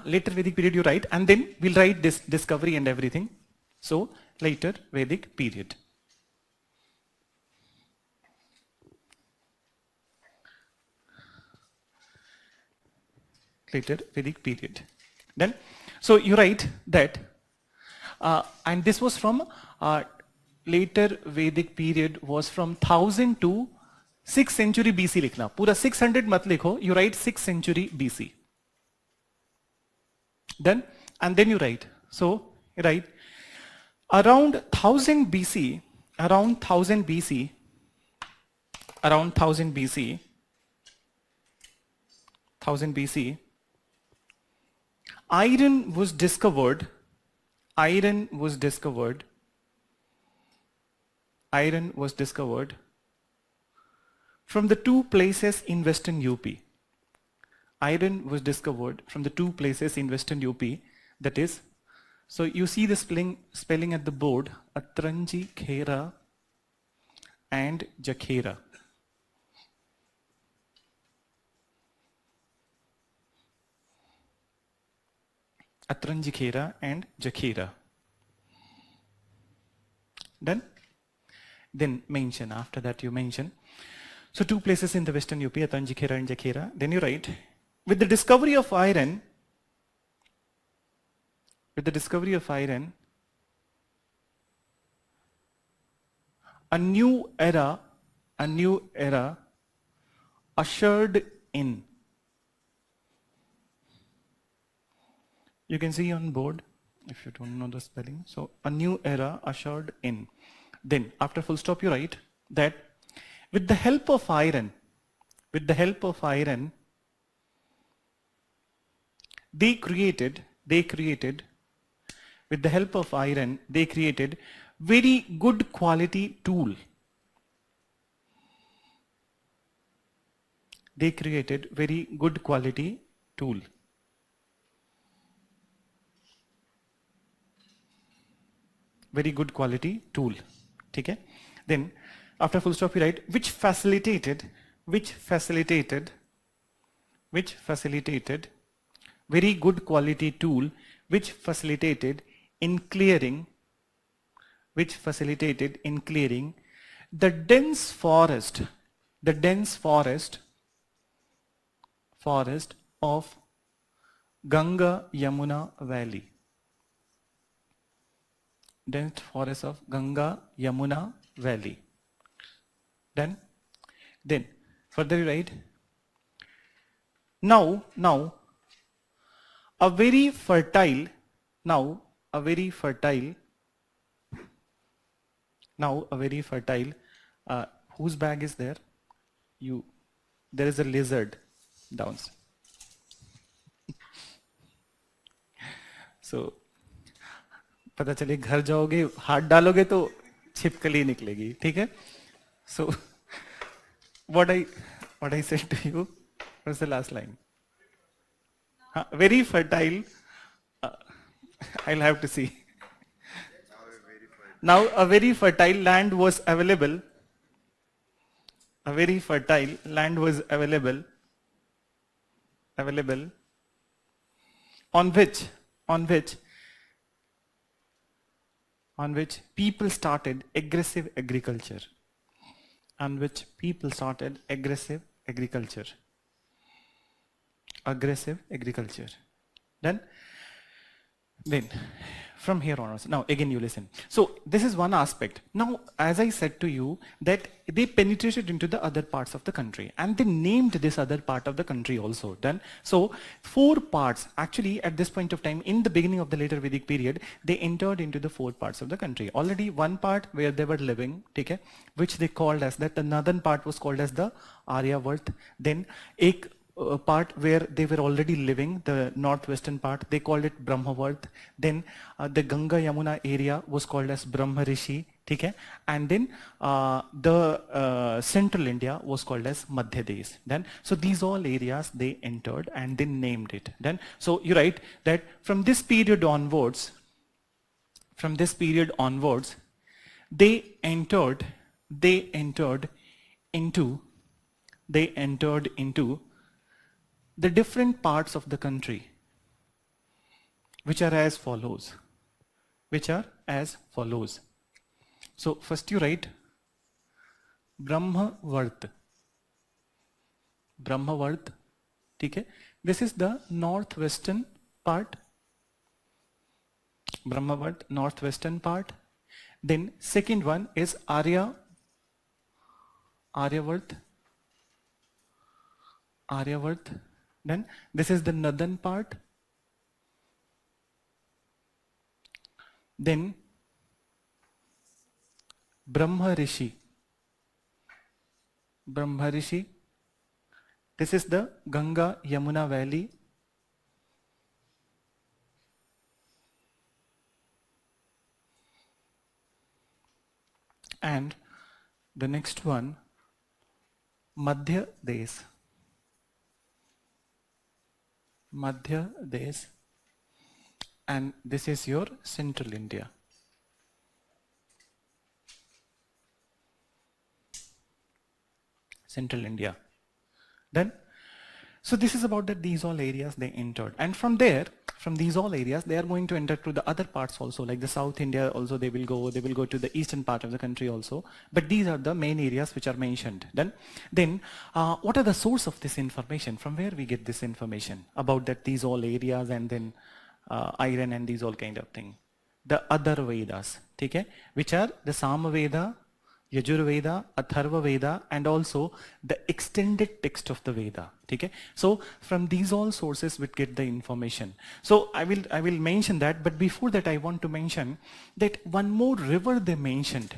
Later Vedic period you write, and then we'll write this discovery and everything. So later Vedic period. Later Vedic period. Then, so you write that, and this was from later Vedic period was from 1000 to 6th century BC लिखना. पूरा 600 मत लिखो. You write 6th century BC. Then, and then you write. So you write around 1000 BC. Around 1000 BC. Around 1000 BC. 1000 BC. Iron was discovered. Iron was discovered. Iron was discovered from the two places in western UP. Iron was discovered from the two places in western UP. That is, so you see the spelling at the board, Atranji Khera and Jakhera. Atranjikhera and Jakhera. Then mention, after that you mention. So two places in the western UP, Atranjikhera and Jakhera. Then you write, with the discovery of iron, a new era ushered in. You can see on board if you don't know the spelling. So a new era ushered in. Then after full stop you write that with the help of iron, they created very good quality tool. They created very good quality tool. Very good quality tool. Okay? Then after full stop you write, which facilitated very good quality tool which facilitated in clearing the dense forest of Ganga Yamuna Valley. Dense forest of Ganga Yamuna Valley. Then further you write, now a very fertile whose bag is there? There is a lizard downstairs. So पता चले घर जाओगे हाथ डालोगे तो छिपकली निकलेगी, ठीक है? So what I said to you was the last line. Very fertile. I'll have to see. Now a very fertile land was available. On which people started aggressive agriculture. Then from here onwards, now again you listen. So this is one aspect. Now as I said to you that they penetrated into the other parts of the country and they named this other part of the country also. Then so 4 parts actually at this point of time in the beginning of the later Vedic period they entered into the 4 parts of the country. Already one part where they were living, okay, which they called as that, the northern part was called as the Aryavart. Then part where they were already living, the northwestern part, they called it Brahmavart. Then the Ganga Yamuna area was called as Brahmarishi, okay? And then the central India was called as Madhya Desh. Then so these all areas they entered and they named it. Then so you write that from this period onwards they entered into the different parts of the country, which are as follows. So first you write Brahmavart, okay? This is the northwestern part. Brahmavart, northwestern part. Then second one is Aryavart. Then this is the northern part. Then Brahmarishi. This is the Ganga Yamuna Valley. And the next one, Madhya Desh. And this is your central India. Then so this is about that these all areas they entered, and from these all areas they are going to enter to the other parts also, like the South India also they will go to the eastern part of the country also, but these are the main areas which are mentioned. Then what are the source of this information? From where we get this information about that these all areas and then iron and these all kind of thing? The other Vedas, okay, which are the Samaveda, Yajurveda, Atharva Veda, and also the extended text of the Veda. Okay? So from these all sources we get the information. So I will mention that, but before that I want to mention that one more river they mentioned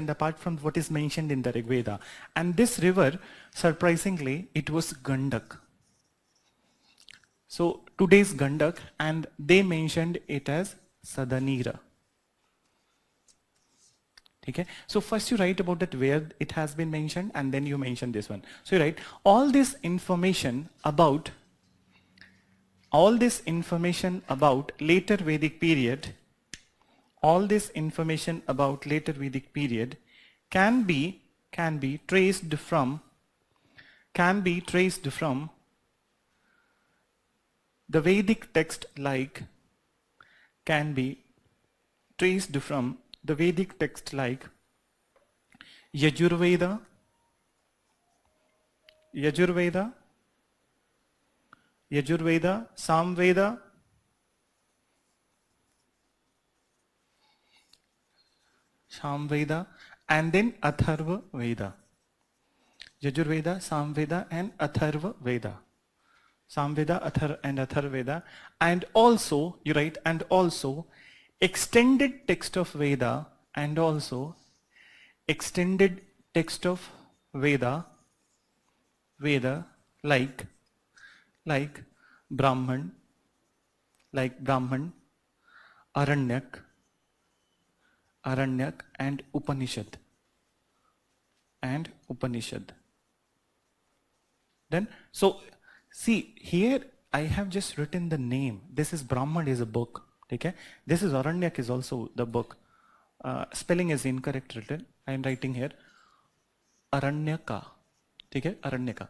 apart from what is mentioned in the Rig Veda. And this river, surprisingly, it was Gandak. So today's Gandak, and they mentioned it as Sadanira. Okay, so first you write about that where it has been mentioned, and then you mention this one. So you write all this information about later Vedic period. All this information about later Vedic period can be traced from the Vedic text like can be traced from the Vedic text like Yajurveda, Samveda, and then Atharva Veda. Yajurveda, Samveda and Atharva Veda. Samveda, and Atharva Veda. And also, you write, and also extended text of Veda, and also extended text of Veda like Brahman, Aranyak and Upanishad. Then, so see here I have just written the name. This is Brahman is a book. Okay? This is Aranyak is also the book. Spelling is incorrect written. I am writing here Aranyaka. Okay? Aranyaka.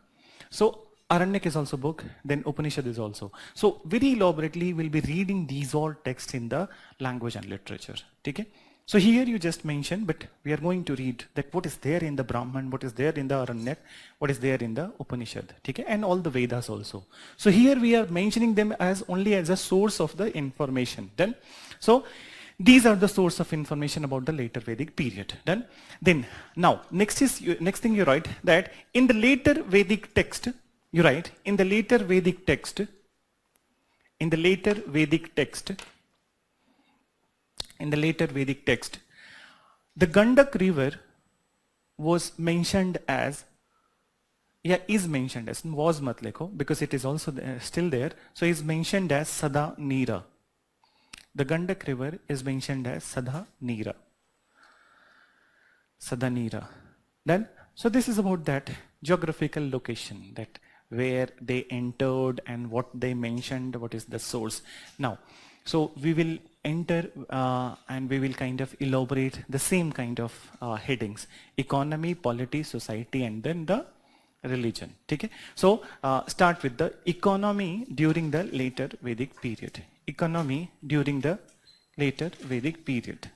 So Aranyak is also book, then Upanishad is also. So very elaborately we'll be reading these all texts in the language and literature. Okay? So here you just mentioned, but we are going to read that what is there in the Brahman, what is there in the Aranyak, what is there in the Upanishad, okay? And all the Vedas also. So here we are mentioning them as only as a source of the information. Then, so these are the source of information about the later Vedic period. Then now next thing you write that in the later Vedic text, you write in the later Vedic text, the Gandak river was mentioned as, is mentioned as, was mat lekho, because it is also still there, so is mentioned as Sada Nira. The Gandak river is mentioned as Sada Nira. Then, so this is about that geographical location, that where they entered and what they mentioned, what is the source. Now, so we will enter and we will kind of elaborate the same kind of headings: economy, polity, society, and then the religion. Okay? So start with the economy during the later Vedic period. Economy during the later Vedic period.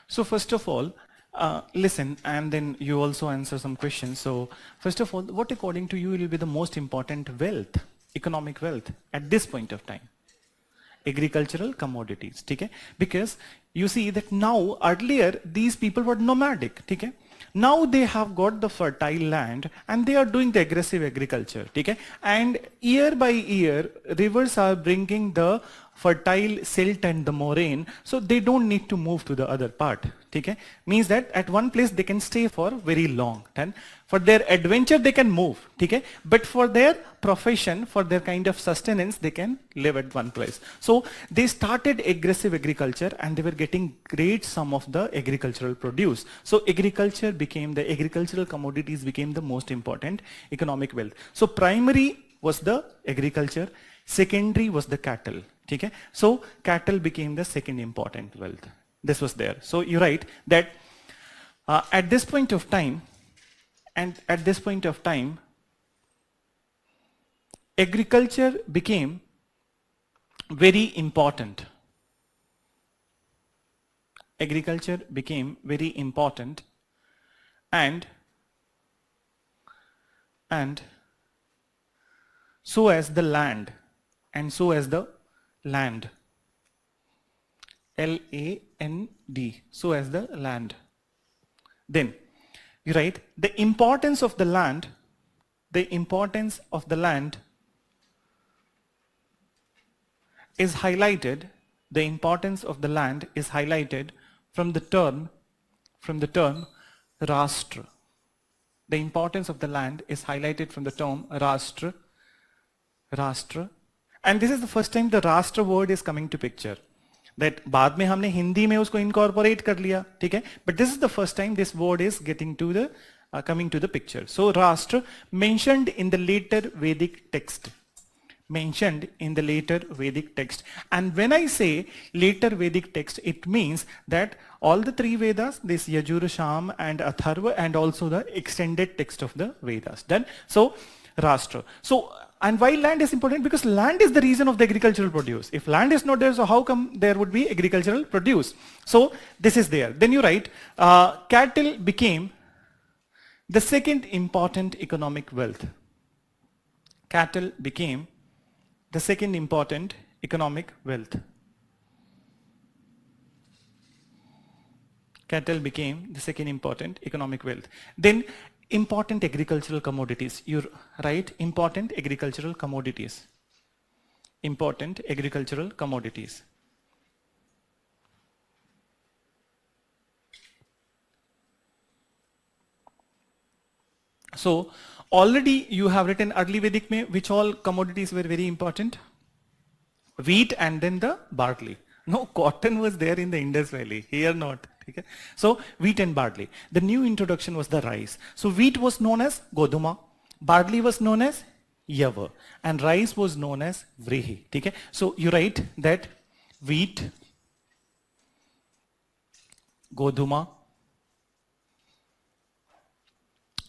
So first of all, listen, and then you also answer some questions. So first of all, what according to you will be the most important wealth, economic wealth at this point of time? Agricultural commodities, okay? Because you see that now, earlier these people were nomadic, okay? Now they have got the fertile land and they are doing the aggressive agriculture, okay? And year by year, rivers are bringing the fertile silt and the moraine, so they don't need to move to the other part. Okay? Means that at one place they can stay for very long. Then for their adventure they can move. Okay? But for their profession, for their kind of sustenance, they can live at one place. So they started aggressive agriculture and they were getting great sum of the agricultural produce. So agriculture became, the agricultural commodities became the most important economic wealth. So primary was the agriculture, secondary was the cattle. Okay? So cattle became the second important wealth. This was there. So you write that at this point of time, agriculture became very important. Agriculture became very important, and so as the land, L-A-N-D, so as the land. Then you write the importance of the land, is highlighted, from the term Rashtra. The importance of the land is highlighted from the term Rashtra. And this is the first time the Rashtra word is coming to picture. That बाद में हमने हिंदी में उसको incorporate कर लिया, ठीक है? But this is the first time this word is getting to the coming to the picture. So Rashtra mentioned in the later Vedic text. mentioned in the later Vedic text. And when I say later Vedic text, it means that all the three Vedas, this Yajur, Sham and Atharva, and also the extended text of the Vedas. Done. So Rashtra. So, and why land is important? Because land is the reason of the agricultural produce. If land is not there, so how come there would be agricultural produce? So this is there. Then you write, cattle became the second important economic wealth. Cattle became the second important economic wealth. Cattle became the second important economic wealth. Then important agricultural commodities. You write important agricultural commodities. Important agricultural commodities. So already you have written early Vedic mein which all commodities were very important? Wheat and then the barley. No, cotton was there in the Indus Valley. Here not. Okay? So wheat and barley. The new introduction was the rice. So wheat was known as Goduma. Barley was known as Yava. And rice was known as Vrihi. Okay? So you write that wheat, Goduma.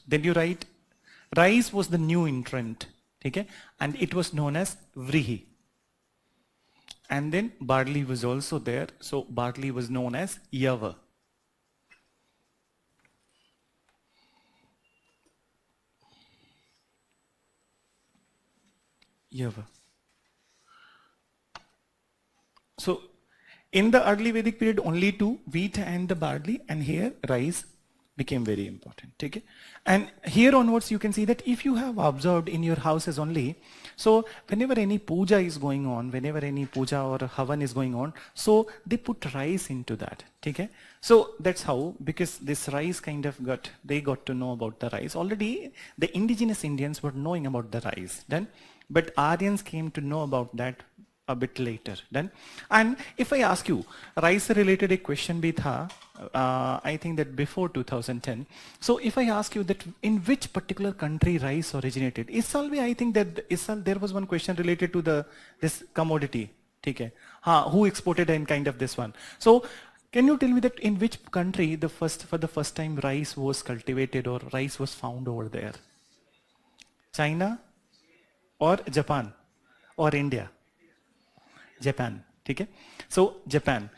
Then you write rice was the new entrant. Okay? And it was known as Vrihi. And then barley was also there. So barley was known as Yava. Yava. So in the early Vedic period, only two, wheat and the barley, and here rice became very important. Okay? And here onwards you can see that if you have observed in your houses only, so whenever any puja is going on, whenever any puja or havan is going on, so they put rice into that. Okay? So that's how, because this rice kind of they got to know about the rice. Already the indigenous Indians were knowing about the rice then, but Aryans came to know about that a bit later. Then, and if I ask you, rice related a question bhi tha, I think that before 2010. So if I ask you that in which particular country rice originated, Isalvi, I think that there was one question related to this commodity. Okay? Who exported and kind of this one. So can you tell me that in which country for the first time rice was cultivated or rice was found over there? China or Japan or India? Japan. Okay? So Japan.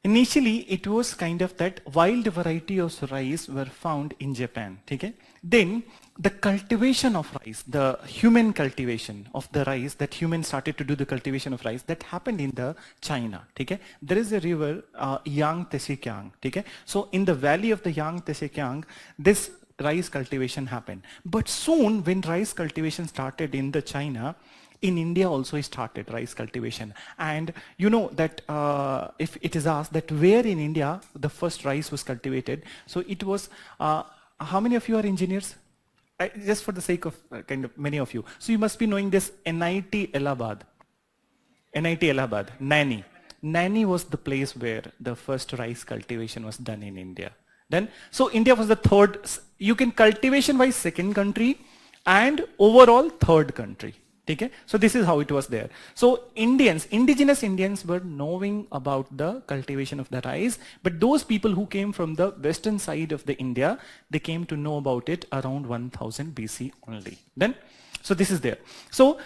Initially it was kind of that wild variety of rice were found in Japan. Okay? Then the cultivation of rice, the human cultivation of the rice, that humans started to do the cultivation of rice, that happened in the China. Okay? There is a river Yangtze Kiang. Okay? So in the valley of the Yangtze Kiang, this rice cultivation happened. But soon when rice cultivation started in the China, in India also started rice cultivation. And you know that if it is asked that where in India the first rice was cultivated, so it was, how many of you are engineers? Just for the sake of kind of many of you. So you must be knowing this NIT Allahabad. NIT Allahabad, Nani. Nani was the place where the first rice cultivation was done in India. Then, so India was the third, you can cultivation wise second country and overall third country. Okay? So this is how it was there. So indigenous Indians were knowing about the cultivation of the rice, but those people who came from the western side of the India, they came to know about it around 1000 BC only. Then, so this is there. So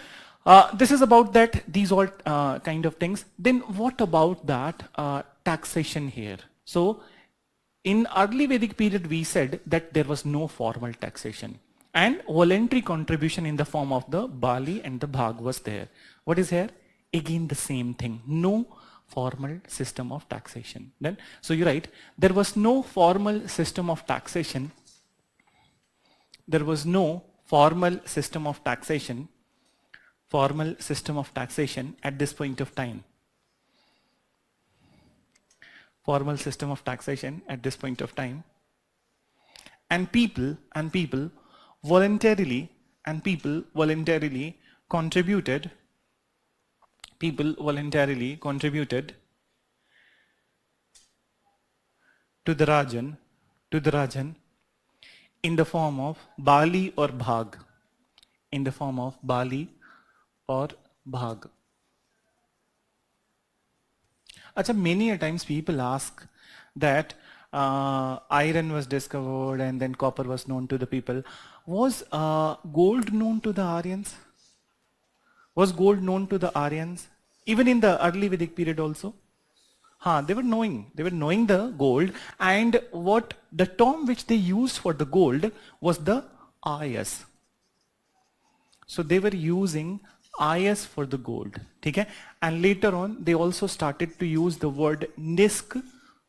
this is about that, these all kind of things. Then what about that taxation here? So in early Vedic period, we said that there was no formal taxation. And voluntary contribution in the form of the Bali and the Bhag was there. What is here? Again the same thing. No formal system of taxation. Then, so you write, there was no formal system of taxation. There was no formal system of taxation. Formal system of taxation at this point of time. Formal system of taxation at this point of time. And people voluntarily contributed to the Rajan in the form of Bali or Bhag, in the form of Bali or Bhag. Acha, many a times people ask that iron was discovered and then copper was known to the people. Was gold known to the Aryans? Was gold known to the Aryans? Even in the early Vedic period also? They were knowing the gold, and what the term which they used for the gold was the ayas. So they were using ayas for the gold, okay? And later on they also started to use the word nisk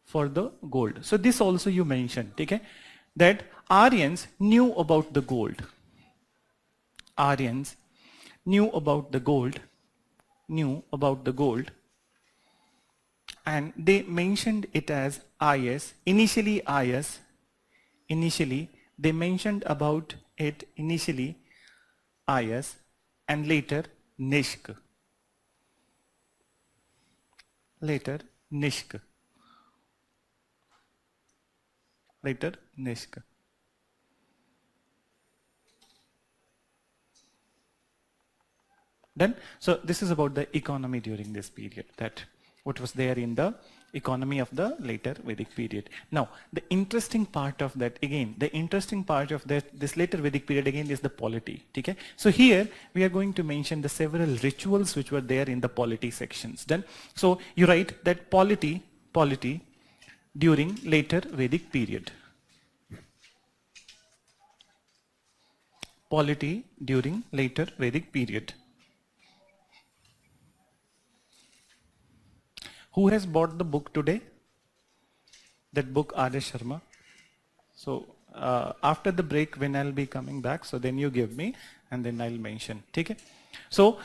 for the gold. So this also you mentioned, okay? That Aryans knew about the gold. Aryans knew about the gold, and they mentioned it as ayas. Initially they mentioned about it initially ayas, and later nishk. Later nishk. Done. So this is about the economy during this period, that what was there in the economy of the later Vedic period. Now, the interesting part of that, again, this later Vedic period again is the polity. Okay? So here we are going to mention the several rituals which were there in the polity sections. Done. So you write that polity during later Vedic period. Polity during later Vedic period. Who has bought the book today? That book, Adesh Sharma. So after the break, when I'll be coming back, so then you give me, and then I'll mention. Okay? So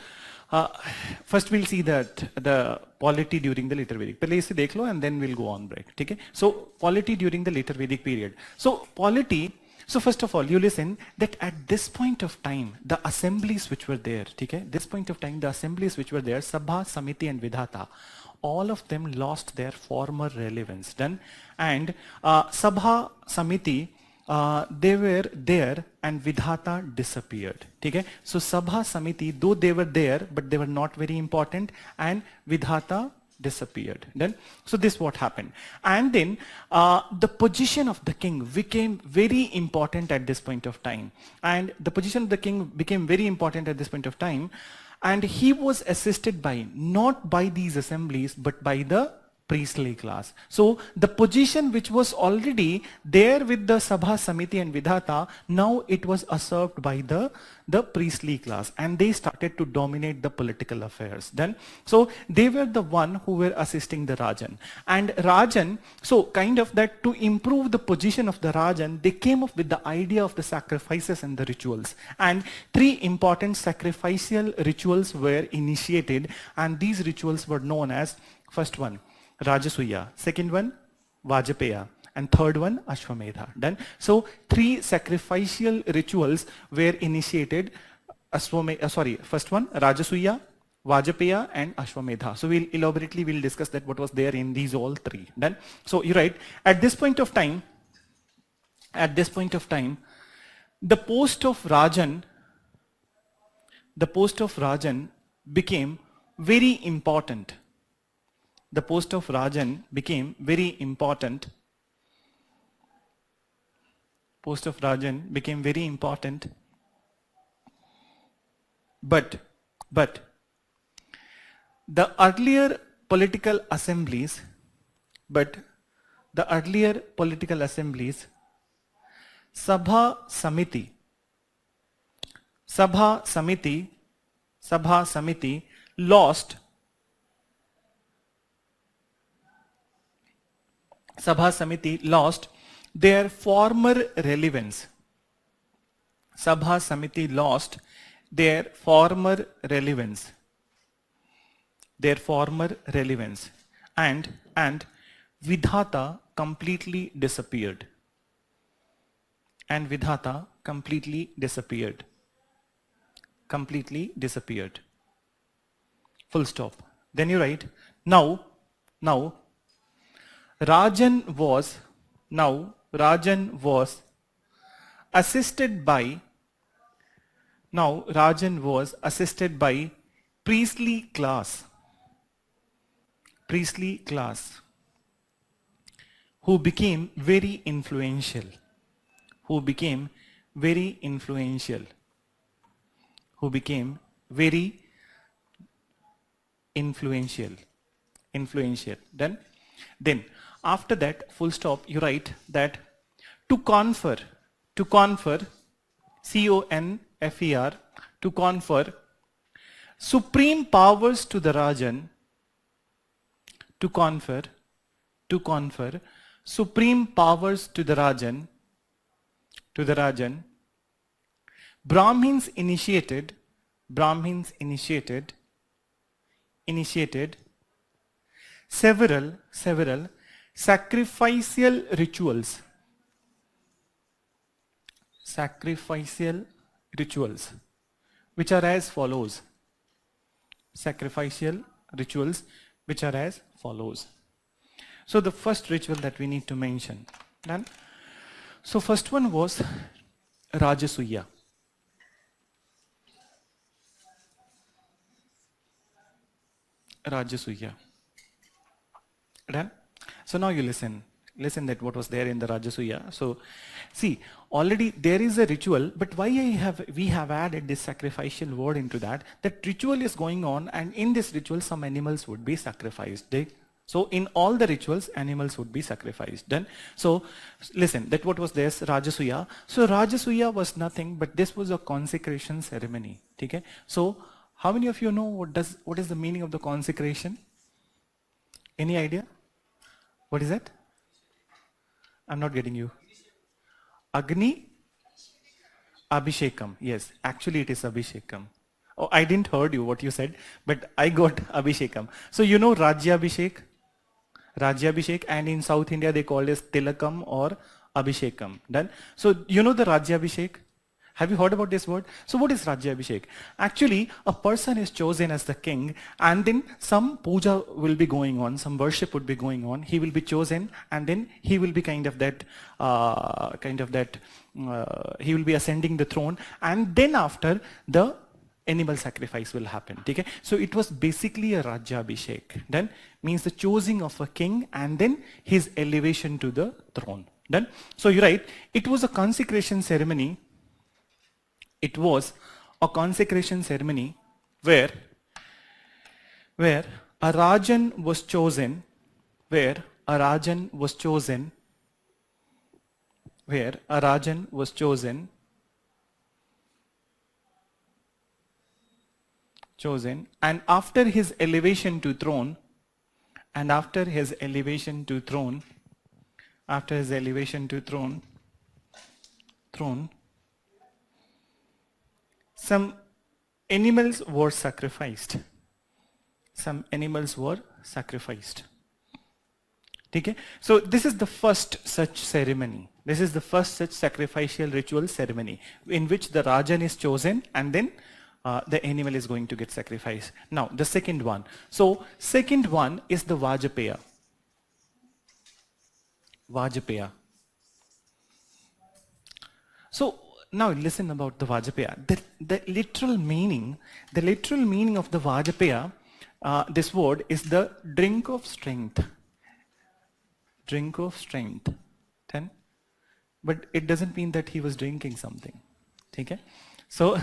first we'll see that the polity during the later Vedic. Pehle ise dekh lo, and then we'll go on break. Okay? So polity during the later Vedic period. So polity. So first of all, you listen that at this point of time, the assemblies which were there, okay? This point of time, the assemblies which were there, Sabha, Samiti and Vidhata, all of them lost their former relevance. Done. And Sabha, Samiti, they were there and Vidhata disappeared. Okay? So Sabha, Samiti, though they were there, but they were not very important, and Vidhata disappeared. Then, so this what happened. And then the position of the king became very important at this point of time. And the position of the king became very important at this point of time. And he was assisted by, not by these assemblies, but by the priestly class. So the position which was already there with the Sabha, Samiti and Vidhata, now it was usurped by the priestly class, and they started to dominate the political affairs. Then, so they were the one who were assisting the Rajan. And Rajan, so kind of that to improve the position of the Rajan, they came up with the idea of the sacrifices and the rituals. And 3 important sacrificial rituals were initiated, and these rituals were known as, first one, Rajasuya, second one, Vajapeya, and third one, Ashwamedha. Done. So 3 sacrificial rituals were initiated. First one, Rajasuya, Vajapeya, and Ashwamedha. So we'll elaborately discuss that what was there in these all 3. Done. So you're right. At this point of time, the post of Rajan became very important. The post of Rajan became very important. Post of Rajan became very important. But the earlier political assemblies, Sabha Samiti lost. Sabha Samiti lost their former relevance. Sabha Samiti lost their former relevance. And Vidhata completely disappeared. Completely disappeared. Full stop. Then you write, now Rajan was assisted by priestly class who became very influential, who became very influential, who became very influential, influential. Then after that, full stop, you write that to confer, C-O-N-F-E-R, to confer supreme powers to the Rajan, to confer supreme powers to the Rajan, Brahmins initiated several sacrificial rituals, which are as follows. Sacrificial rituals which are as follows. So the first ritual that we need to mention. Done. So first one was Rajasuya. Done. So now you listen that what was there in the Rajasuya. So see, already there is a ritual, but why we have added this sacrificial word into that ritual is going on, and in this ritual some animals would be sacrificed. So in all the rituals, animals would be sacrificed. Then, so listen, that what was this Rajasuya. So Rajasuya was nothing, but this was a consecration ceremony. Okay? So how many of you know what is the meaning of the consecration? Any idea? What is it? I'm not getting you. Agni Abhishekam. Yes, actually it is Abhishekam. Oh, I didn't heard you what you said, but I got Abhishekam. So you know Rajyabhishek? Rajyabhishek, and in South India they call it as Tilakam or Abhishekam. Done. So you know the Rajyabhishek? Have you heard about this word? So what is Rajyabhishek? Actually, a person is chosen as the king, and then some puja will be going on, some worship would be going on. He will be chosen, and then he will be he will be ascending the throne, and then after the animal sacrifice will happen. Okay? So it was basically a Rajyabhishek. Then means the choosing of a king and then his elevation to the throne. Then, so you write, it was a consecration ceremony. It was a consecration ceremony where a Rajan was chosen, and after his elevation to throne, some animals were sacrificed. Okay? So this is the first such ceremony. This is the first such sacrificial ritual ceremony in which the Rajan is chosen and then the animal is going to get sacrificed. Now the second one. So second one is the Vajapaya. So now listen about the Vajapaya. The literal meaning of the Vajapaya, this word is the drink of strength. Then, but it doesn't mean that he was drinking something. Okay? So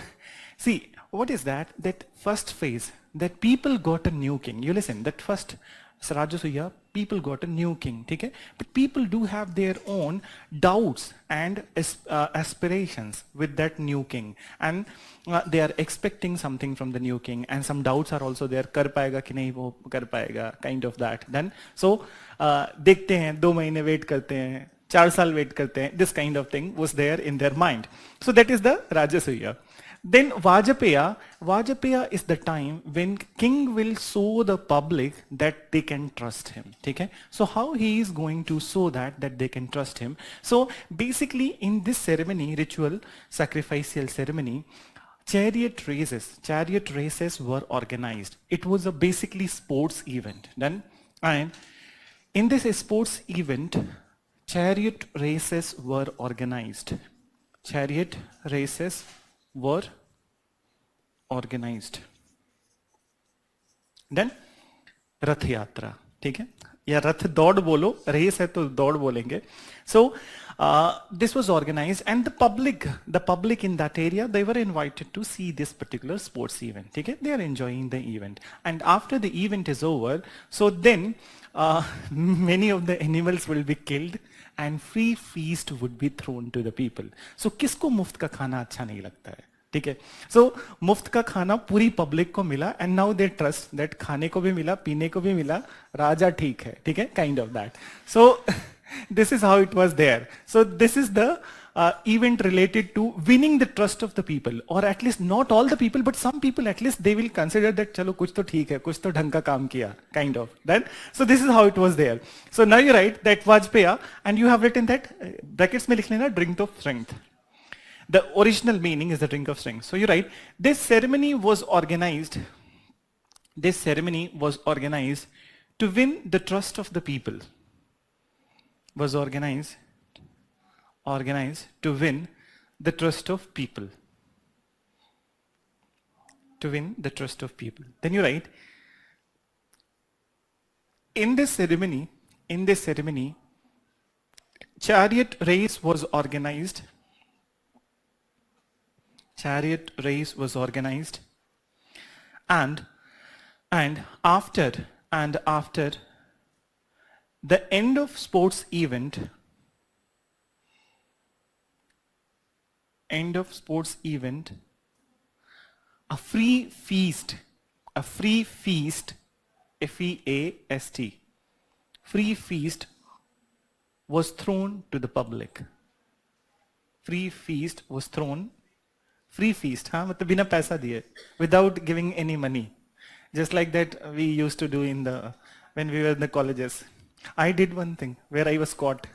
see, what is that? That first phase, that people got a new king. You listen, that first Rajasuya, people got a new king. Okay? But people do have their own doubts and aspirations with that new king. And they are expecting something from the new king. And some doubts are also there. Kar payega ki nahi wo kar payega, kind of that. Then, so, dekhte hain, 2 mahine wait karte hain, 4 saal wait karte hain. This kind of thing was there in their mind. So that is the Rajasuya. Then Vajapaya is the time when king will show the public that they can trust him. Okay? So how he is going to show that they can trust him? So basically in this ceremony, ritual, sacrificial ceremony, chariot races were organized. It was a basically sports event. Then, and in this sports event, chariot races were organized. Then Rath Yatra, ठीक है, या रथ दौड़ बोलो, race है तो दौड़ बोलेंगे. So this was organized and the public in that area, they were invited to see this particular sports event. ठीक है, they are enjoying the event and after the event is over, so then many of the animals will be killed and free feast would be thrown to the people. So किसको मुफ्त का खाना अच्छा नहीं लगता है, ठीक है. सो मुफ्त का खाना पूरी पब्लिक को मिला and now they trust that खाने को भी मिला, पीने को भी मिला, राजा ठीक है, ठीक है, kind of that. So this is how it was there. So this is the event related to winning the trust of the people, or at least not all the people, but some people at least they will consider that चलो कुछ तो ठीक है, कुछ तो ढंग का काम किया, kind of. Then so this is how it was there. So now you write that Vajpaya and you have written that brackets में लिख लेना drink of strength. The original meaning is the drink of strength. So you write this ceremony was organized. This ceremony was organized to win the trust of the people. Was organized to win the trust of people. To win the trust of people. Then you write, in this ceremony, chariot race was organized. Chariot race was organized, and after the end of sports event, a free feast, F-E-A-S-T, free feast was thrown to the public. Free feast was thrown. Free feast, हाँ, मतलब बिना पैसा दिए, without giving any money. Just like that we used to do when we were in the colleges. I did one thing where I was caught.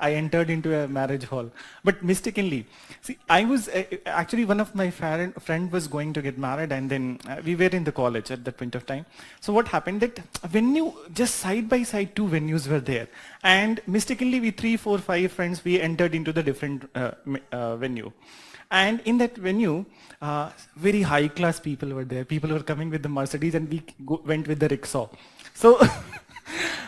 I entered into a marriage hall, but mistakenly. See, I was actually one of my friend was going to get married, and then we were in the college at that point of time. So what happened that venue, just side by side, two venues were there, and mistakenly we 3, 4, 5 friends, we entered into the different venue. And in that venue, very high class people were there. People were coming with the Mercedes and we went with the rickshaw. So,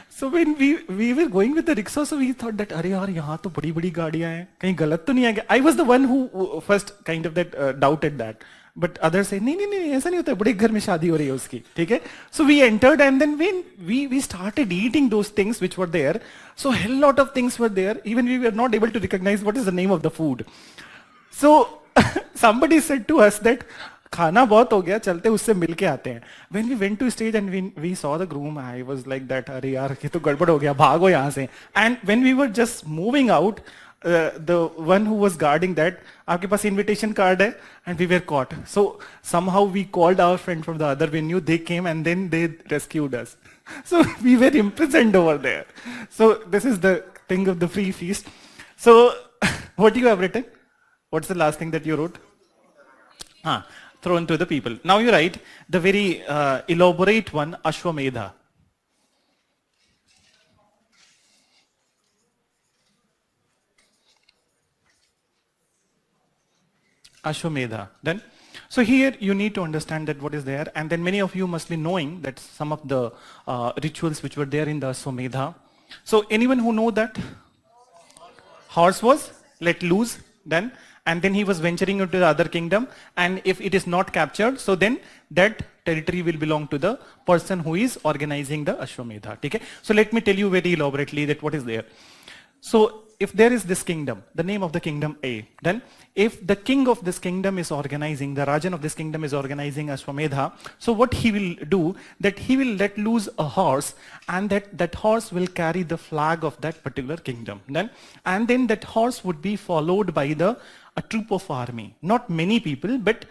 so when we were going with the rickshaw, so we thought that, अरे यार यहाँ तो बड़ी बड़ी गाड़ियाँ हैं, कहीं गलत तो नहीं आएगा. I was the one who first kind of that doubted that. But others say, नहीं नहीं नहीं ऐसा नहीं होता है, बड़े घर में शादी हो रही है उसकी, ठीक है. So we entered and then when we started eating those things which were there, so hell lot of things were there. Even we were not able to recognize what is the name of the food. So somebody said to us that खाना बहुत हो गया, चलते उससे मिल के आते हैं. When we went to stage and we saw the groom, I was like that, अरे यार ये तो गड़बड़ हो गया, भागो यहाँ से. And when we were just moving out, the one who was guarding that, आपके पास invitation card है, and we were caught. So somehow we called our friend from the other venue, they came and then they rescued us. So we were imprisoned over there. So this is the thing of the free feast. So what you have written? What's the last thing that you wrote? Thrown to the people. Now you write the very elaborate one, Ashwamedha. Ashwamedha. Then, so here you need to understand that what is there, and then many of you must be knowing that some of the rituals which were there in the Ashwamedha. So anyone who know that? Horse was let loose, then, and then he was venturing into the other kingdom, and if it is not captured, so then that territory will belong to the person who is organizing the Ashwamedha. Okay? So let me tell you very elaborately that what is there. So if there is this kingdom, the name of the kingdom A, then if the king of this kingdom is organizing, the Rajan of this kingdom is organizing Ashwamedha, so what he will do, that he will let loose a horse, and that horse will carry the flag of that particular kingdom. And then that horse would be followed by a troop of army, not many people, but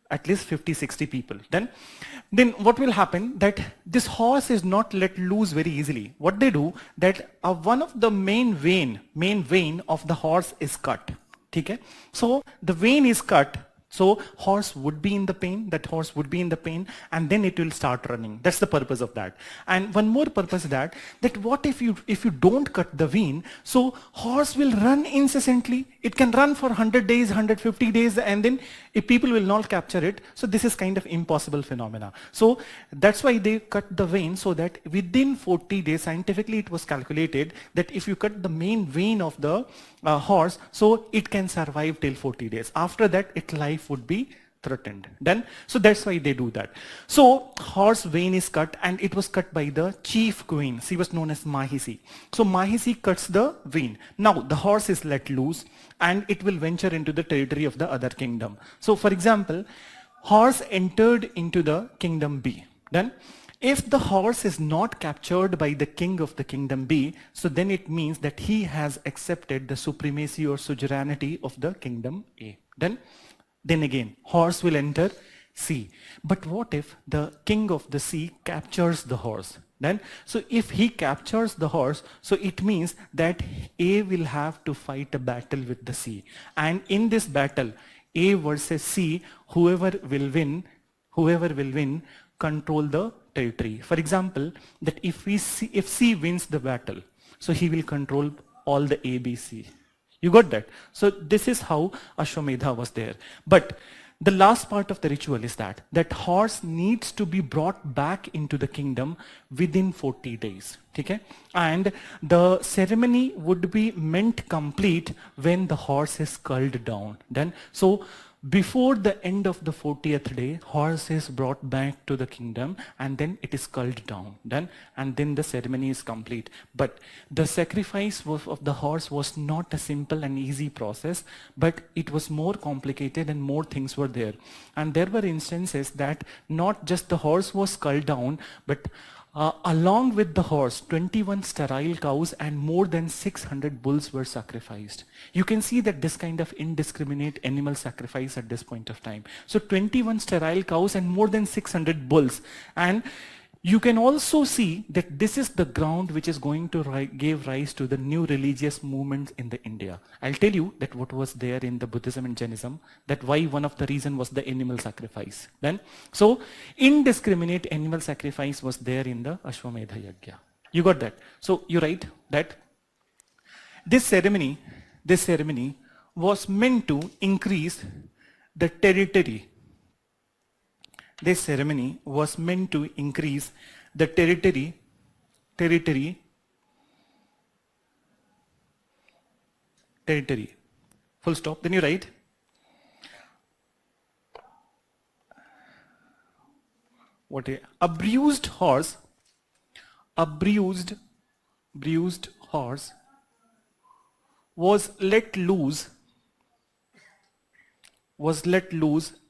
at least 50, 60 people. Then what will happen, that this horse is not let loose very easily. What they do, that one of the main vein of the horse is cut. Okay? So the vein is cut. So horse would be in the pain, that horse would be in the pain, and then it will start running. That's the purpose of that. And one more purpose that what if you don't cut the vein, so horse will run incessantly. It can run for 100 days, 150 days, and then if people will not capture it, so this is kind of impossible phenomena. So that's why they cut the vein, so that within 40 days, scientifically it was calculated that if you cut the main vein of the horse, so it can survive till 40 days. After that, its life would be threatened. Then, so that's why they do that. So horse vein is cut, and it was cut by the chief queen. She was known as Mahisi. So Mahisi cuts the vein. Now the horse is let loose, and it will venture into the territory of the other kingdom. So for example, horse entered into the kingdom B. Then if the horse is not captured by the king of the kingdom B, so then it means that he has accepted the supremacy or suzerainty of the kingdom A. Then again, horse will enter C. But what if the king of the C captures the horse? So if he captures the horse, so it means that A will have to fight a battle with the C. And in this battle, A versus C, whoever will win, control the territory. For example, that if C wins the battle, so he will control all the ABC. You got that? So this is how Ashwamedha was there. But the last part of the ritual is that horse needs to be brought back into the kingdom within 40 days. Okay? And the ceremony would be meant complete when the horse is culled down. So before the end of the 40th day, horse is brought back to the kingdom, and then it is culled down. And then the ceremony is complete. But the sacrifice of the horse was not a simple and easy process, but it was more complicated and more things were there. And there were instances that not just the horse was culled down, but along with the horse, 21 sterile cows and more than 600 bulls were sacrificed. You can see that this kind of indiscriminate animal sacrifice at this point of time. So 21 sterile cows and more than 600 bulls. And you can also see that this is the ground which is going to give rise to the new religious movements in the India. I'll tell you that what was there in the Buddhism and Jainism, that why one of the reason was the animal sacrifice. So indiscriminate animal sacrifice was there in the Ashwamedha Yajna. You got that? So you write that this ceremony was meant to increase the territory. This ceremony was meant to increase the territory, full stop. Then you write, a bruised horse was let loose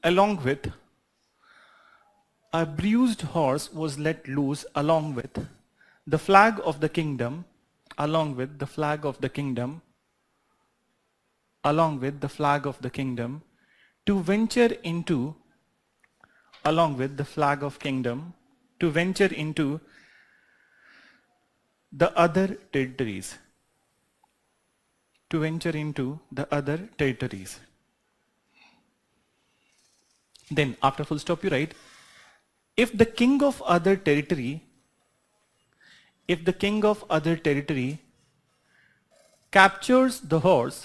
along with a bruised horse was let loose along with the flag of the kingdom, to venture into the other territories. Then after full stop you write, if the king of other territory captures the horse,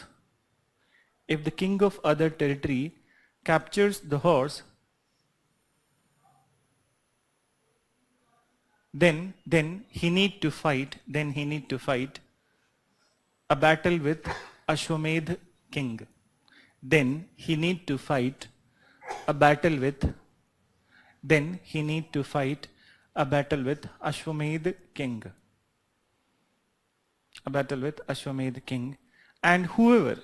then he need to fight a battle with Ashwamedh king. Then he need to fight a battle with Ashwamedh king. And whoever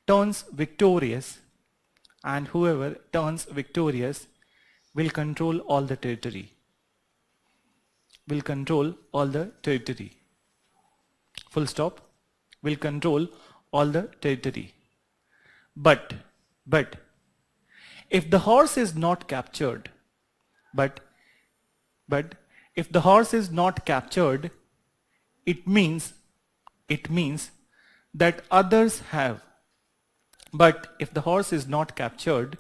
turns victorious will control all the territory. Full stop. Will control all the territory. But if the horse is not captured, it means that others have. But if the horse is not captured,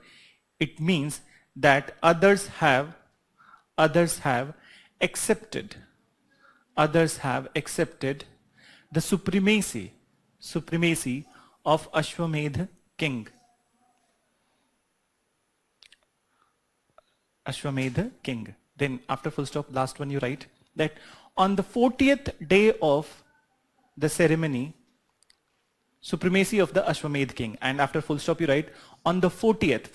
it means that others have accepted the supremacy of Ashwamedh king. Ashwamedh king. Then after full stop, last one you write that on the 40th day of the ceremony, supremacy of the Ashwamedh king. And after full stop you write on the 40th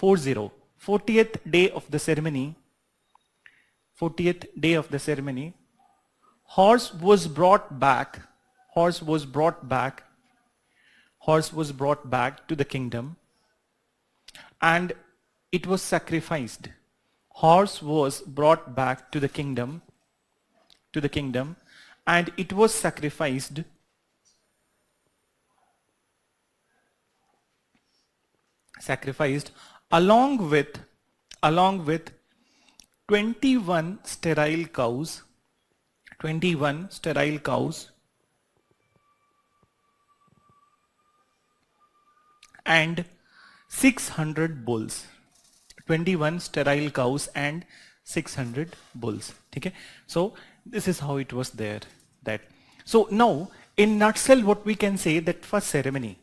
day of the ceremony, 40th day of the ceremony, horse was brought back to the kingdom, and it was sacrificed. Horse was brought back to the kingdom, and it was sacrificed along with 21 sterile cows, and 600 bulls. 21 sterile cows and 600 bulls. Okay? So this is how it was there. So now in nutshell what we can say, that first ceremony,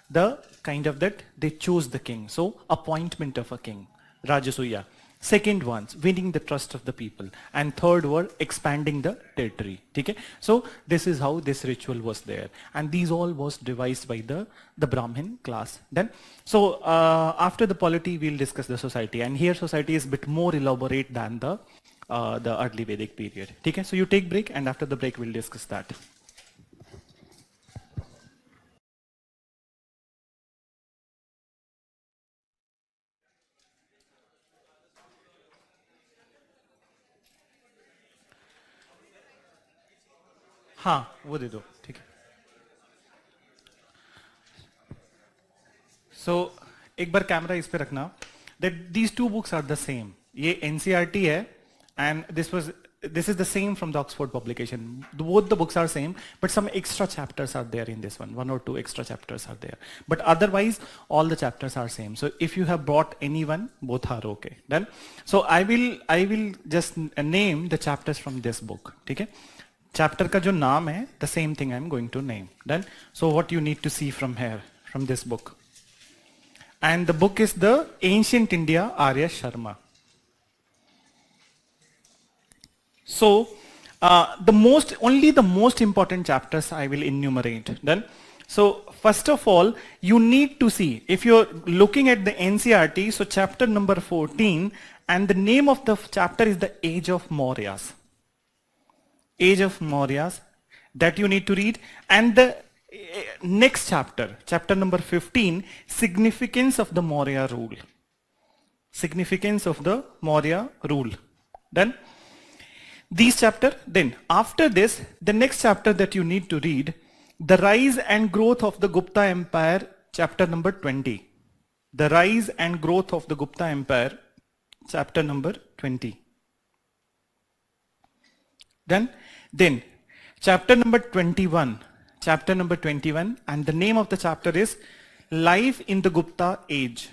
the kind of that they chose the king. So appointment of a king, Rajasuya. Second ones, winning the trust of the people. And third were expanding the territory. Okay? So this is how this ritual was there. And these all was devised by the Brahmin class. Then, so after the polity, we'll discuss the society. And here society is a bit more elaborate than the early Vedic period. Okay? So you take break, and after the break, we'll discuss that. हाँ वो दे दो ठीक है. So एक बार camera इस पे रखना. That these two books are the same. ये NCERT है, and this is the same from the Oxford publication. Both the books are same, but some extra chapters are there in this one. 1 or 2 extra chapters are there. But otherwise, all the chapters are same. So if you have brought any one, both are okay. Then, so I will just name the chapters from this book. Okay? Chapter का जो नाम है, the same thing I am going to name. Then, so what you need to see from here, from this book. And the book is the Ancient India, Arya Sharma. So, only the most important chapters I will enumerate. Then, so first of all, you need to see, if you're looking at the NCERT, so chapter number 14, and the name of the chapter is the Age of Mauryas. Age of Mauryas, that you need to read. And the next chapter, chapter number 15, Significance of the Maurya Rule. Significance of the Maurya Rule. Then, these chapter, then after this, the next chapter that you need to read, The Rise and Growth of the Gupta Empire, chapter number 20. The Rise and Growth of the Gupta Empire, chapter number 20. Then chapter number 21, and the name of the chapter is Life in the Gupta Age.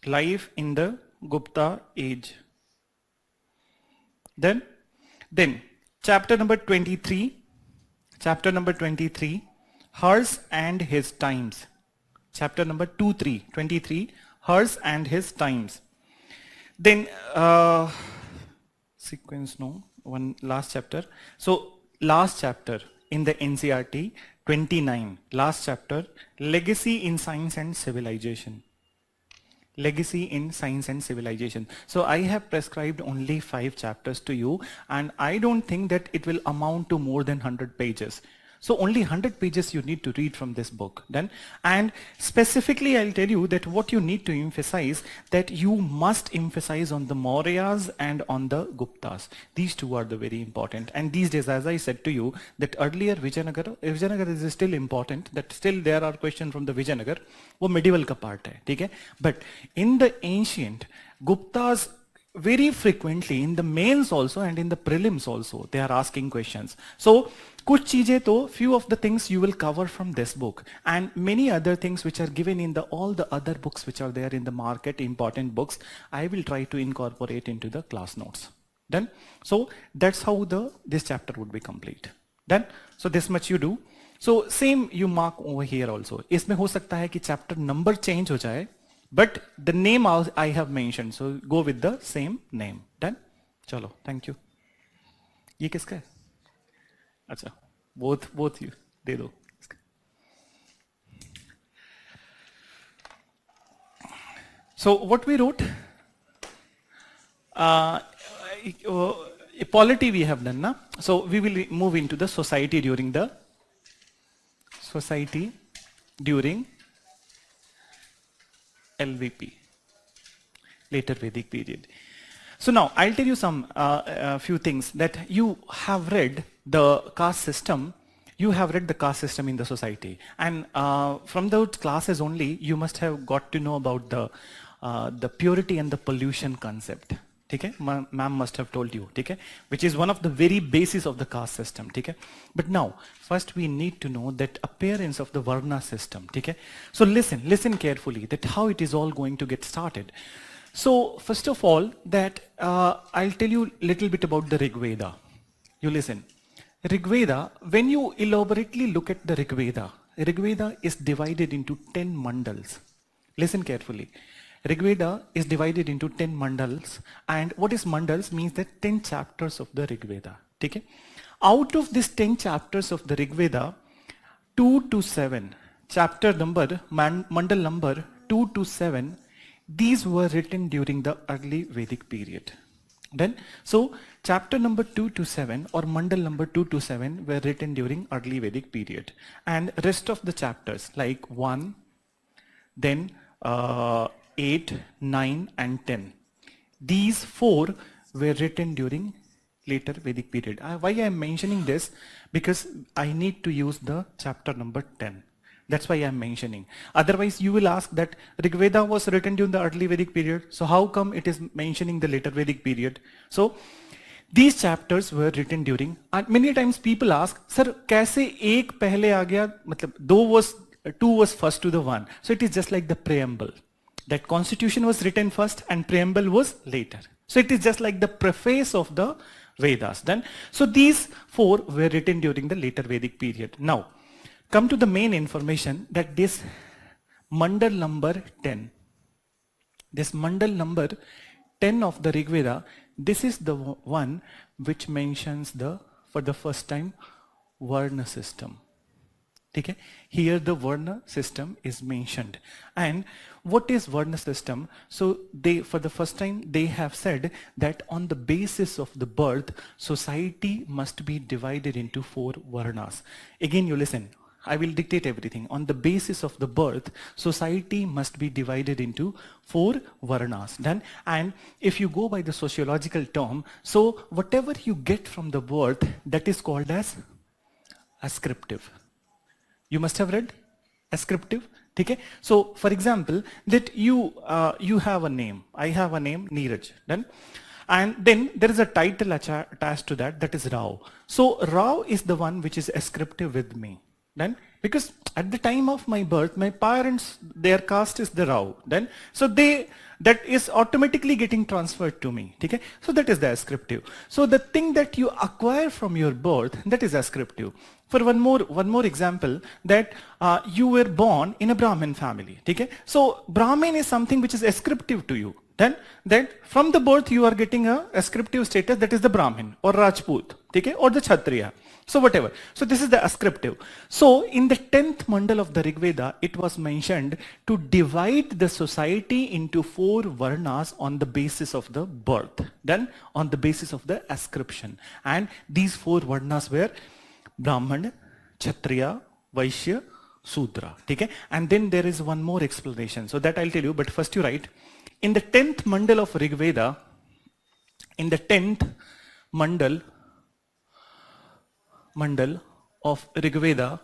Life in the Gupta Age. Then chapter number 23, Hers and His Times. Chapter number 23, Hers and His Times. Then sequence, no, one last chapter. So last chapter in the NCERT, 29, last chapter, Legacy in Science and Civilization. Legacy in Science and Civilization. So I have prescribed only 5 chapters to you, and I don't think that it will amount to more than 100 pages. So only 100 pages you need to read from this book. Then, and specifically I'll tell you that what you need to emphasize, that you must emphasize on the Mauryas and on the Guptas. These two are the very important. And these days, as I said to you, that earlier Vijayanagar is still important, that still there are questions from the Vijayanagar, वो medieval का part है, ठीक है? But in the ancient, Guptas very frequently in the mains also and in the prelims also, they are asking questions. So कुछ चीजें तो few of the things you will cover from this book, and many other things which are given in the all the other books which are there in the market, important books, I will try to incorporate into the class notes. Done? So that's how this chapter would be complete. Done? So this much you do. So same you mark over here also. इसमें हो सकता है कि chapter number change हो जाए, but the name I have mentioned, so go with the same name. Done? चलो, thank you. ये किसका है? अच्छा, both you दे दो. So what we wrote, polity we have done, na? So we will move into the society during LVP, later Vedic period. So now I'll tell you some few things that you have read the caste system. You have read the caste system in the society, and from those classes only you must have got to know about the purity and the pollution concept. Okay, ma'am must have told you. Okay, which is one of the very basis of the caste system. Okay, but now first we need to know that appearance of the Varna system. Okay, so listen carefully that how it is all going to get started. So first of all, that I'll tell you a little bit about the Rig Veda. You listen. Rig Veda, when you elaborately look at the Rig Veda is divided into 10 mandals. Listen carefully. Rig Veda is divided into 10 mandals, and what is mandals means that 10 chapters of the Rig Veda. Okay? Out of these 10 chapters of the Rig Veda, 2 to 7, chapter number, mandal number 2 to 7, these were written during the early Vedic period. Then, so chapter number 2 to 7 or mandal number 2 to 7 were written during early Vedic period, and rest of the chapters like 1, then 8, 9 and 10. These 4 were written during later Vedic period. Why I am mentioning this? Because I need to use the chapter number 10. That's why I am mentioning. Otherwise you will ask that Rig Veda was written during the early Vedic period, so how come it is mentioning the later Vedic period? So these chapters were written during, and many times people ask, sir, कैसे एक पहले आ गया, मतलब 2 was first to the 1. So it is just like the preamble. That constitution was written first and preamble was later. So it is just like the preface of the Vedas. Then, so these 4 were written during the later Vedic period. Now, come to the main information that this mandal number 10, this mandal number 10 of the Rig Veda, this is the one which mentions for the first time, Varna system. Okay? Here the Varna system is mentioned. And what is Varna system? So for the first time they have said that on the basis of the birth, society must be divided into 4 Varnas. Again you listen. I will dictate everything. On the basis of the birth, society must be divided into 4 Varnas. Done? And if you go by the sociological term, so whatever you get from the birth, that is called as ascriptive. You must have read ascriptive. Okay? So for example, that you have a name. I have a name, Neeraj. Done? And then there is a title attached to that, that is Rao. So Rao is the one which is ascriptive with me. Then, because at the time of my birth, my parents, their caste is the Rao. Then, so that is automatically getting transferred to me. Okay? So that is the ascriptive. So the thing that you acquire from your birth, that is ascriptive. For one more example, that you were born in a Brahmin family. Okay? So Brahmin is something which is ascriptive to you. Then from the birth you are getting a ascriptive status, that is the Brahmin or Rajput, okay, or the Kshatriya. So whatever. So this is the ascriptive. So in the 10th mandal of the Rig Veda, it was mentioned to divide the society into 4 Varnas on the basis of the birth. Then on the basis of the ascription. And these 4 Varnas were Brahman, Kshatriya, Vaishya, Sudra. Okay? And then there is one more explanation. So that I'll tell you, but first you write. In the 10th mandal of Rig Veda, in the 10th mandal of Rig Veda,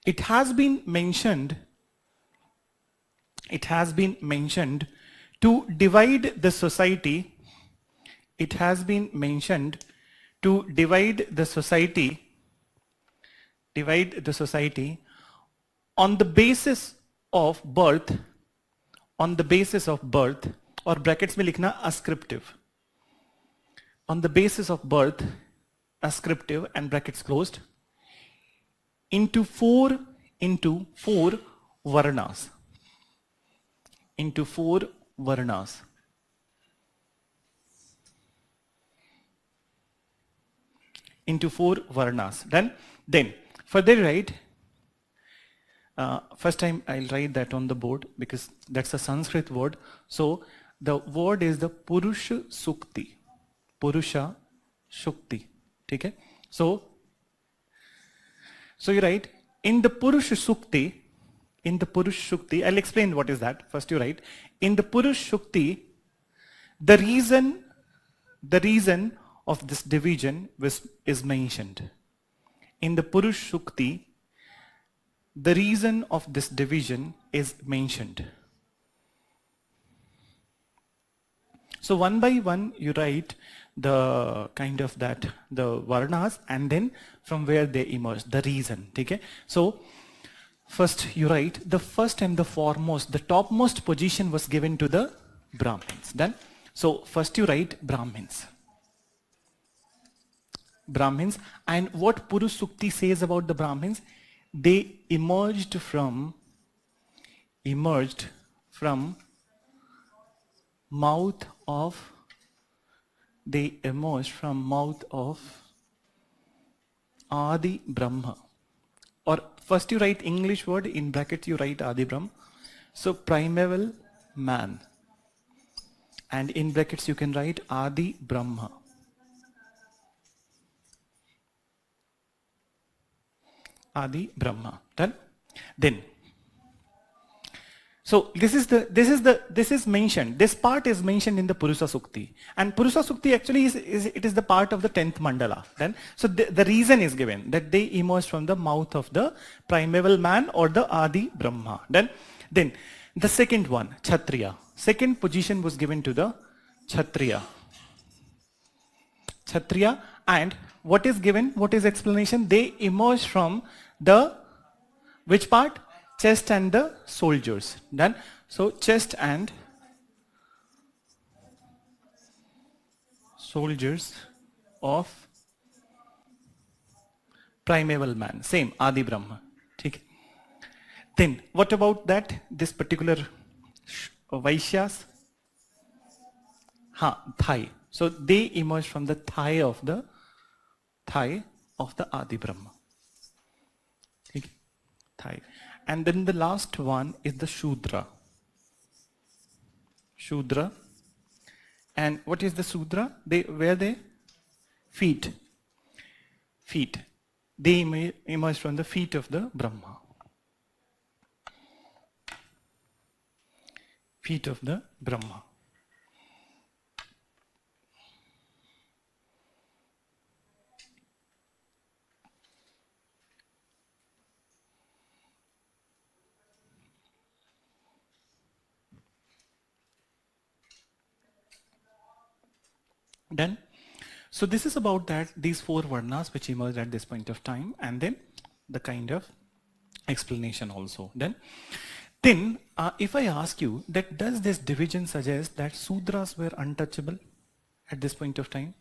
it has been mentioned to divide the society. It has been mentioned to divide the society on the basis of birth, और brackets में लिखना ascriptive, on the basis of birth, ascriptive and brackets closed, into four varnas, into four varnas. Then further write, first time I'll write that on the board because that's a Sanskrit word. So the word is the Purusha Sukti. Purusha Shukti. Okay? So you write in the Purusha Sukti, I'll explain what is that. First you write, in the Purusha Shukti, the reason of this division is mentioned. In the Purusha Shukti, the reason of this division is mentioned. So one by one you write the kind of that, the varnas, and then from where they emerge, the reason. Okay? So first you write the first and the foremost, the topmost position was given to the Brahmins. Done? So first you write Brahmins. And what Purusha Sukti says about the Brahmins, they emerged from mouth of Adi Brahma. Or first you write English word, in brackets you write Adi Brahma. So primeval man. And in brackets you can write Adi Brahma. Adi Brahma. Done? Then, so this is mentioned. This part is mentioned in the Purusha Sukti, and Purusha Sukti actually is the part of the 10th mandala. Then, so the reason is given that they emerged from the mouth of the primeval man or the Adi Brahma. Then the second one, Kshatriya. Second position was given to the Kshatriya. And what is given? What is explanation? They emerged from the which part? Chest and the soldiers. Done? So chest and soldiers of primeval man. Same, Adi Brahma. Okay. Then what about that? This particular Vaishyas? Thigh. So they emerge from the thigh of the Adi Brahma. Okay. Thigh. And then the last one is the Shudra. And what is the Shudra? Where they? Feet. They emerge from the feet of the Brahma. Feet of the Brahma. Done? So this is about that, these four varnas which emerged at this point of time, and then the kind of explanation also. Then if I ask you that does this division suggest that Sudras were untouchable at this point of time?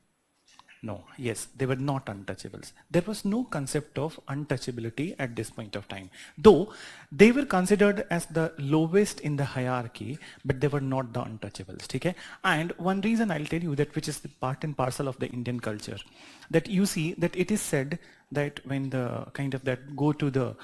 No. Yes, they were not untouchables. There was no concept of untouchability at this point of time. Though they were considered as the lowest in the hierarchy, but they were not the untouchables. Okay? And one reason I'll tell you that, which is the part and parcel of the Indian culture, that you see that it is said that when the kind of that go to the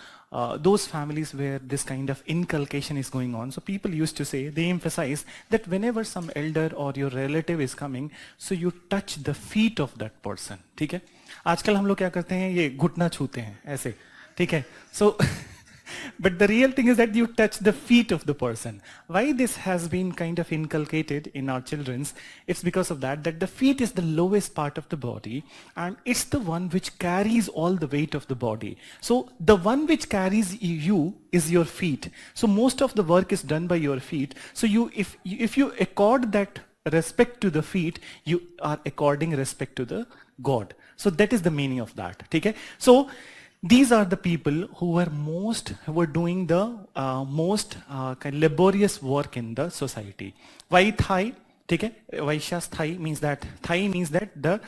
those families where this kind of inculcation is going on, so people used to say, they emphasize that whenever some elder or your relative is coming, so you touch the feet of that person. ठीक है? आजकल हम लोग क्या करते हैं, ये घुटना छूते हैं ऐसे, ठीक है? So but the real thing is that you touch the feet of the person. Why this has been kind of inculcated in our children's? It's because of that the feet is the lowest part of the body, and it's the one which carries all the weight of the body. So the one which carries you is your feet. So most of the work is done by your feet. So if you accord that respect to the feet, you are according respect to the God. So that is the meaning of that. Okay? So these are the people who were doing the most laborious work in the society. Why Thai? Okay? Vaishya's Thai means that the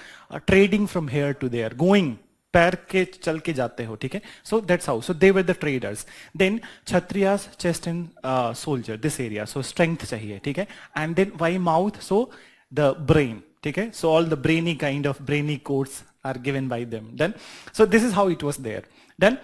trading from here to there, going पैर के चल के जाते हो, ठीक है? So that's how. So they were the traders. Then Kshatriyas, chest and soldier, this area. So strength चाहिए, ठीक है? And then why mouth? So the brain, ठीक है? So all the brainy quotes are given by them. Then, so this is how it was there. Then,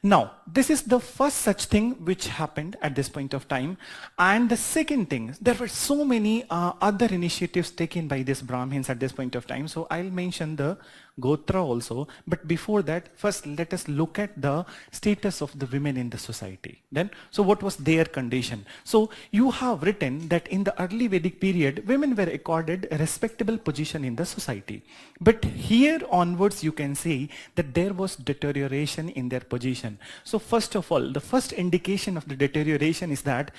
now, this is the first such thing which happened at this point of time. And the second thing, there were so many other initiatives taken by these Brahmins at this point of time. So I'll mention the Gotra also. But before that, first let us look at the status of the women in the society. Then, so what was their condition? So you have written that in the early Vedic period, women were accorded a respectable position in the society. But here onwards, you can see that there was deterioration in their position. So first of all, the first indication of the deterioration is that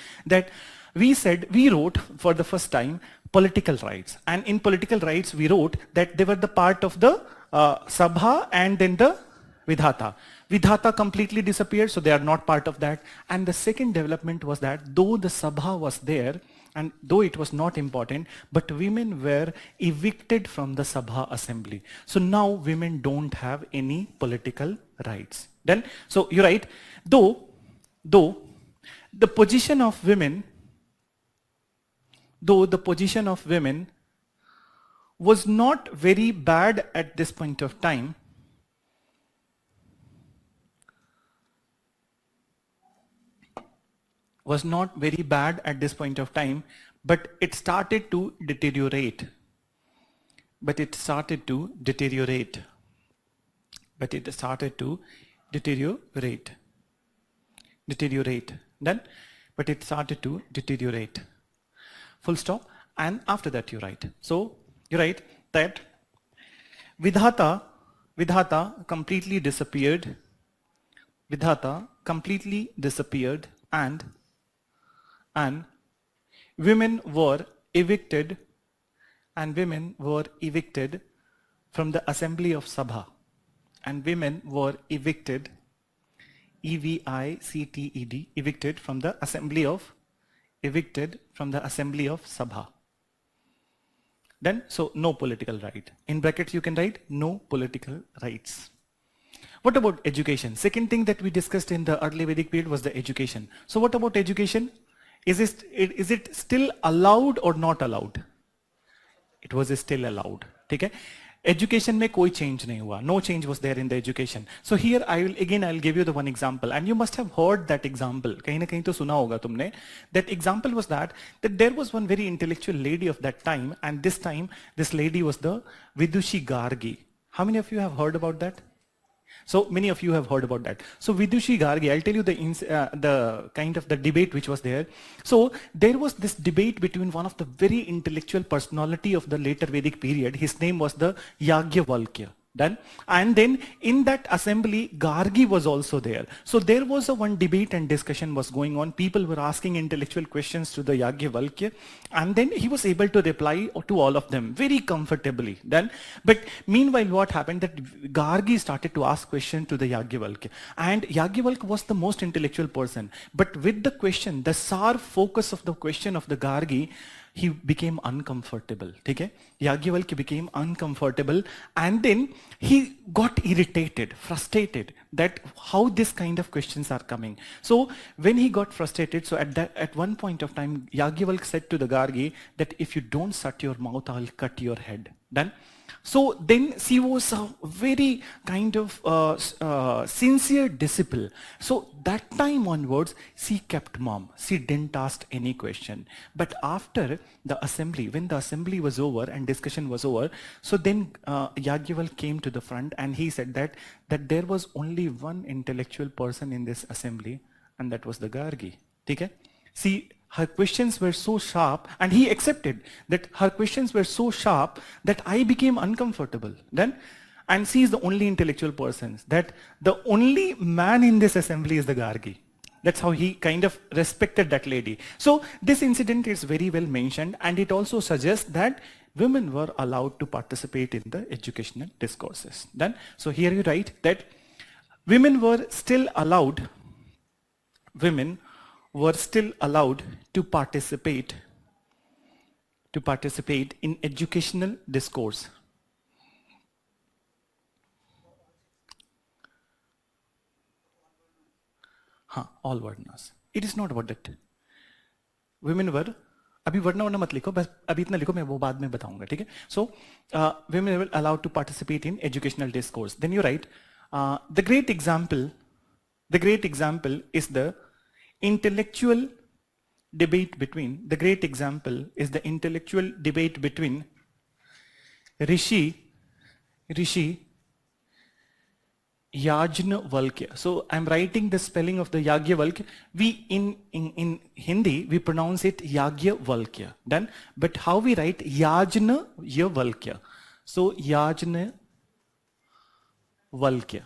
we wrote for the first time political rights. And in political rights, we wrote that they were the part of the Sabha and then the Vidhata. Vidhata completely disappeared, so they are not part of that. And the second development was that though the Sabha was there, and though it was not important, but women were evicted from the Sabha assembly. So now women don't have any political rights. Then, so you write, though the position of women was not very bad at this point of time, but it started to deteriorate. Full stop. And after that you write. So you write that Vidhata completely disappeared. And women were evicted from the assembly of Sabha. And women were evicted, evicted, evicted from the assembly of Sabha. Then, so no political right. In brackets you can write no political rights. What about education? Second thing that we discussed in the early Vedic period was the education. So what about education? Is it still allowed or not allowed? It was still allowed. Okay? Education में कोई change नहीं हुआ. No change was there in the education. So here I'll give you the one example, and you must have heard that example. कहीं ना कहीं तो सुना होगा तुमने. That example was that there was one very intellectual lady of that time, and this time this lady was the Vidushi Gargi. How many of you have heard about that? So many of you have heard about that. So Vidushi Gargi, I'll tell you the kind of the debate which was there. So there was this debate between one of the very intellectual personality of the later Vedic period. His name was the Yagyavalkya. Done. And then in that assembly, Gargi was also there. So there was one debate and discussion was going on. People were asking intellectual questions to the Yagyavalkya, and then he was able to reply to all of them very comfortably. Then, but meanwhile, what happened that Gargi started to ask questions to the Yagyavalkya, and Yagyavalkya was the most intellectual person. But with the question, the sar focus of the question of the Gargi, he became uncomfortable. Okay? Yagyavalkya became uncomfortable, and then he got irritated, frustrated that how this kind of questions are coming. So when he got frustrated, so at one point of time, Yagyavalkya said to the Gargi that if you don't shut your mouth, I'll cut your head. Done? So then she was a very kind of sincere disciple. So that time onwards, she kept mum. She didn't ask any question. But after the assembly, when the assembly was over and discussion was over, so then Yagyavalkya came to the front and he said that there was only one intellectual person in this assembly, and that was the Gargi. Okay? See, her questions were so sharp, and he accepted that her questions were so sharp that I became uncomfortable. Then, and she is the only intellectual person, that the only man in this assembly is the Gargi. That's how he kind of respected that lady. So this incident is very well mentioned, and it also suggests that women were allowed to participate in the educational discourses. Then, so here you write that women were still allowed to participate in educational discourse. All varnas. It is not about that. Women were, अभी वरना वरना मत लिखो, बस अभी इतना लिखो, मैं वो बाद में बताऊंगा, ठीक है? So women were allowed to participate in educational discourse. Then you write the great example is the intellectual debate between Rishi Yajnavalkya. So I'm writing the spelling of the Yagyavalkya. We in Hindi we pronounce it Yagyavalkya. Then, but how we write Yajnavalkya? So Yajnavalkya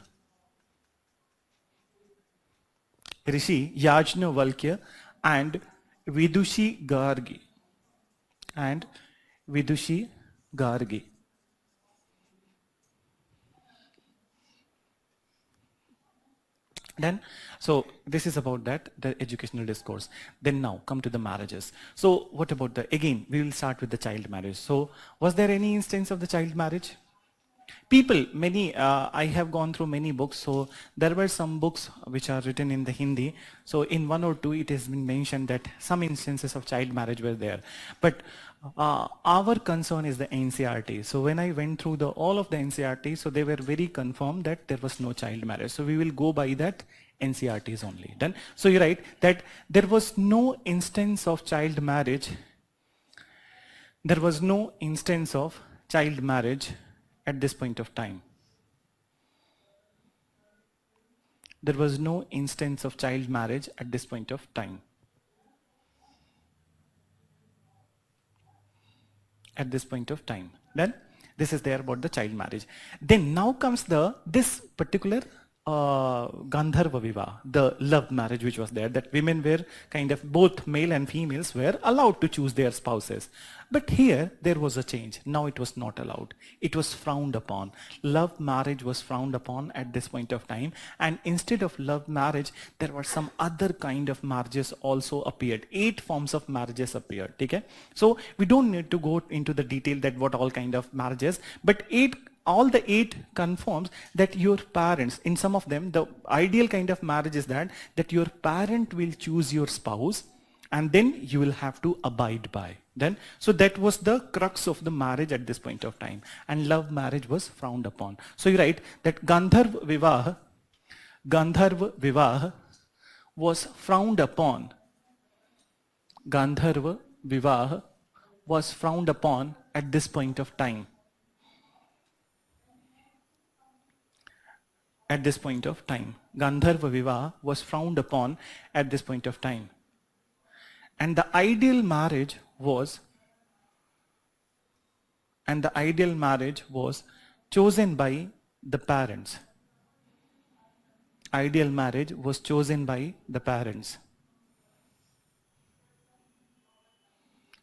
Rishi Yajnavalkya and Vidushi Gargi. Then, so this is about that, the educational discourse. Then now come to the marriages. So what about again, we will start with the child marriage. So was there any instance of the child marriage? People, many, I have gone through many books, so there were some books which are written in the Hindi. So in one or two, it has been mentioned that some instances of child marriage were there. But our concern is the NCERT. So when I went through all of the NCERT, so they were very confirmed that there was no child marriage. So we will go by that NCERTs only. Then, so you write that there was no instance of child marriage. There was no instance of child marriage at this point of time. There was no instance of child marriage at this point of time. At this point of time. Then this is there about the child marriage. Then now comes this particular Gandharva Vivaha, the love marriage which was there, that women were kind of, both male and females were allowed to choose their spouses. But here there was a change. Now it was not allowed. It was frowned upon. Love marriage was frowned upon at this point of time. And instead of love marriage, there were some other kind of marriages also appeared. 8 forms of marriages appeared. Okay? So we don't need to go into the detail that what all kind of marriages, but all the 8 confirms that your parents, in some of them, the ideal kind of marriage is that your parent will choose your spouse and then you will have to abide by. Then, so that was the crux of the marriage at this point of time, and love marriage was frowned upon. So you write that Gandharva Vivaha was frowned upon. Gandharva Vivaha was frowned upon at this point of time. At this point of time, Gandharva Vivaha was frowned upon at this point of time. And the ideal marriage was chosen by the parents. Ideal marriage was chosen by the parents.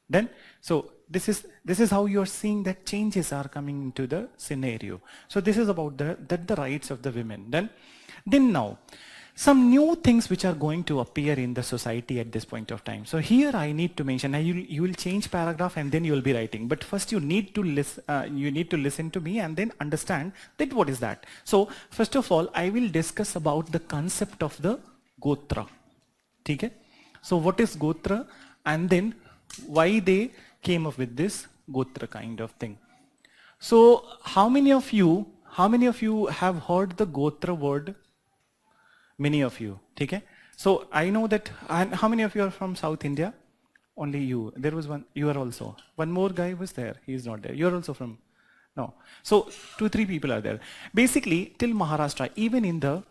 Then, so this is how you are seeing that changes are coming into the scenario. So this is about the rights of the women. Then now, some new things which are going to appear in the society at this point of time. So here I need to mention, you will change paragraph and then you will be writing. But first you need to listen to me and then understand that what is that. So first of all, I will discuss about the concept of the Gotra. Okay? So what is Gotra, and then why they came up with this Gotra kind of thing. So how many of you have heard the Gotra word? Many of you. Okay? So I know that, and how many of you are from South India? Only you. There was one, you are also. One more guy was there. He is not there. You are also from, no. So 2-3 people are there. Basically till Maharashtra, even in the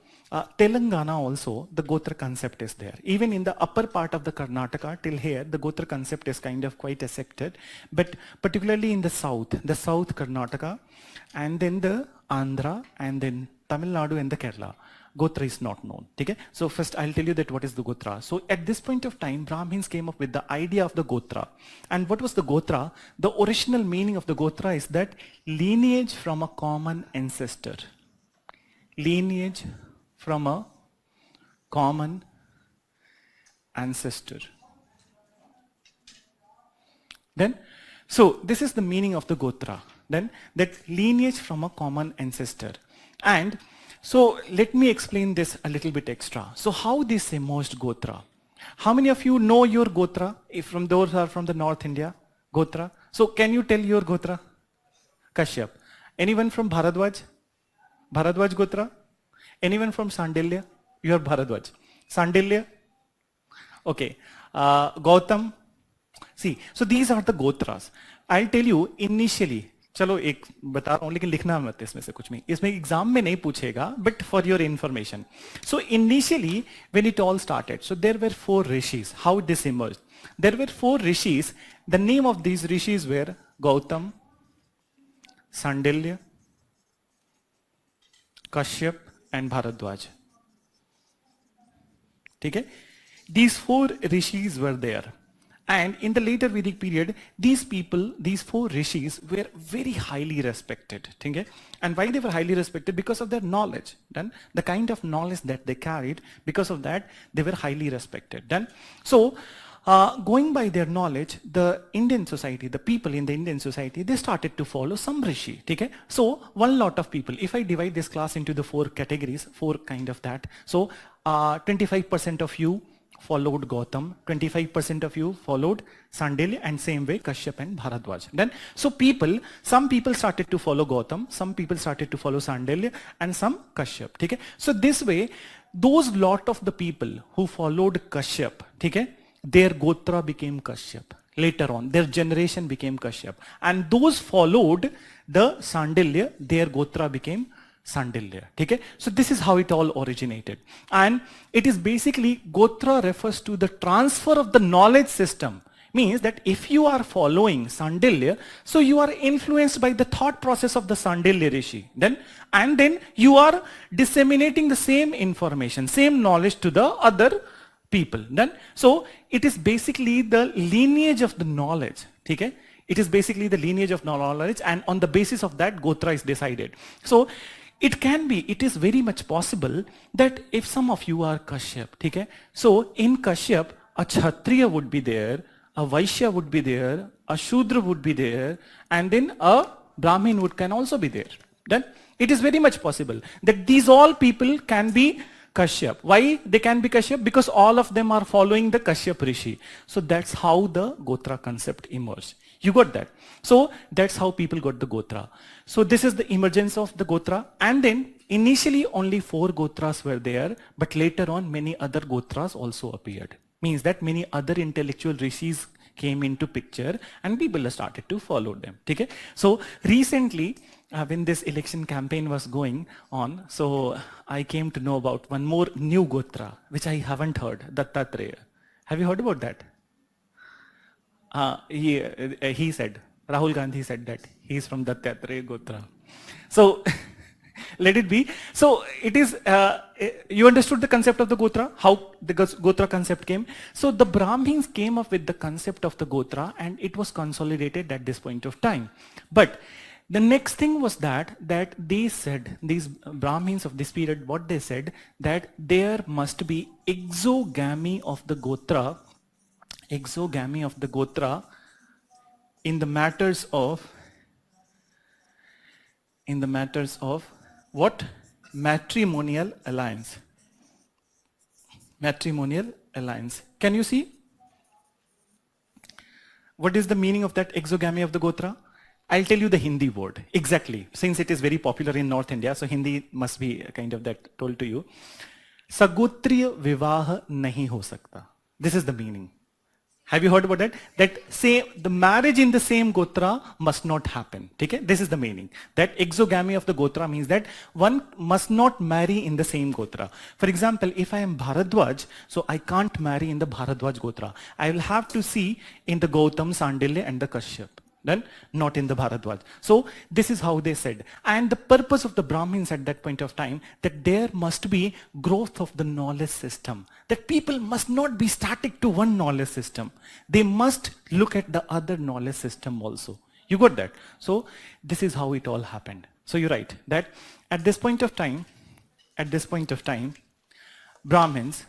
Telangana also, the Gotra concept is there. Even in the upper part of the Karnataka, till here, the Gotra concept is kind of quite accepted. But particularly in the south Karnataka, and then the Andhra, and then Tamil Nadu and the Kerala. Gotra is not known. Okay? So first I'll tell you that what is the Gotra. So at this point of time, Brahmins came up with the idea of the Gotra. And what was the Gotra? The original meaning of the Gotra is that lineage from a common ancestor. Lineage from a common ancestor. Then, so this is the meaning of the Gotra. Then that lineage from a common ancestor. And so let me explain this a little bit extra. So how this emerged Gotra? How many of you know your Gotra? If from those are from the North India, Gotra. So can you tell your Gotra? Kashyap. Anyone from Bharadwaj? Bharadwaj Gotra? Anyone from Sandilya? You are Bharadwaj. Sandilya? Okay. Gautam? See, so these are the Gotras. I'll tell you initially, चलो एक बता रहा हूँ लेकिन लिखना मत इसमें से कुछ भी, इसमें एग्जाम में नहीं पूछेगा, but for your information. So initially when it all started, so there were 4 rishis. How this emerged? There were 4 rishis. The name of these rishis were Gautam, Sandilya, Kashyap and Bharadwaj. ठीक है? These 4 rishis were there. And in the later Vedic period, these people, these 4 rishis were very highly respected. Okay? And why they were highly respected? Because of their knowledge. Then the kind of knowledge that they carried, because of that, they were highly respected. Then, so going by their knowledge, the Indian society, the people in the Indian society, they started to follow some rishi. Okay? So one lot of people, if I divide this class into the 4 categories, 4 kind of that. So 25% of you followed Gautam, 25% of you followed Sandilya, and same way Kashyap and Bharadwaj. Then, so some people started to follow Gautam, some people started to follow Sandilya, and some Kashyap. Okay? So this way, those lot of the people who followed Kashyap, okay, their Gotra became Kashyap. Later on, their generation became Kashyap. And those followed the Sandilya, their Gotra became Sandilya. Okay? So this is how it all originated. And it is basically, Gotra refers to the transfer of the knowledge system. Means that if you are following Sandilya, so you are influenced by the thought process of the Sandilya Rishi. And then you are disseminating the same information, same knowledge to the other people. So it is basically the lineage of the knowledge. Okay? It is basically the lineage of knowledge, and on the basis of that, Gotra is decided. So it is very much possible that if some of you are Kashyap, okay? So in Kashyap, a Kshatriya would be there, a Vaishya would be there, a Shudra would be there, and then a Brahmin can also be there. Then it is very much possible that these all people can be Kashyap. Why they can be Kashyap? Because all of them are following the Kashyap Rishi. So that's how the Gotra concept emerged. You got that? So that's how people got the Gotra. So this is the emergence of the Gotra. And then initially only 4 Gotras were there, but later on many other Gotras also appeared. Means that many other intellectual rishis came into picture and people started to follow them. Okay? So recently, when this election campaign was going on, so I came to know about one more new Gotra, which I haven't heard, Dattatreya. Have you heard about that? He said, Rahul Gandhi said that he is from Dattatreya Gotra. So let it be. So it is, you understood the concept of the Gotra, how the Gotra concept came. So the Brahmins came up with the concept of the Gotra and it was consolidated at this point of time. But the next thing was that they said, these Brahmins of this period, what they said, that there must be exogamy of the Gotra in the matters of what? Matrimonial alliance. Matrimonial alliance. Can you see? What is the meaning of that exogamy of the Gotra? I'll tell you the Hindi word. Exactly. Since it is very popular in North India, so Hindi must be kind of that told to you. Sagotriya vivaha nahi ho sakta. This is the meaning. Have you heard about that? That the marriage in the same Gotra must not happen. Okay? This is the meaning. That exogamy of the Gotra means that one must not marry in the same Gotra. For example, if I am Bharadwaj, so I can't marry in the Bharadwaj Gotra. I will have to see in the Gautam, Sandilya and the Kashyap. Then not in the Bharadwaj. So this is how they said. And the purpose of the Brahmins at that point of time, that there must be growth of the knowledge system. That people must not be static to one knowledge system. They must look at the other knowledge system also. You got that? So this is how it all happened. So you're right, that at this point of time, Brahmins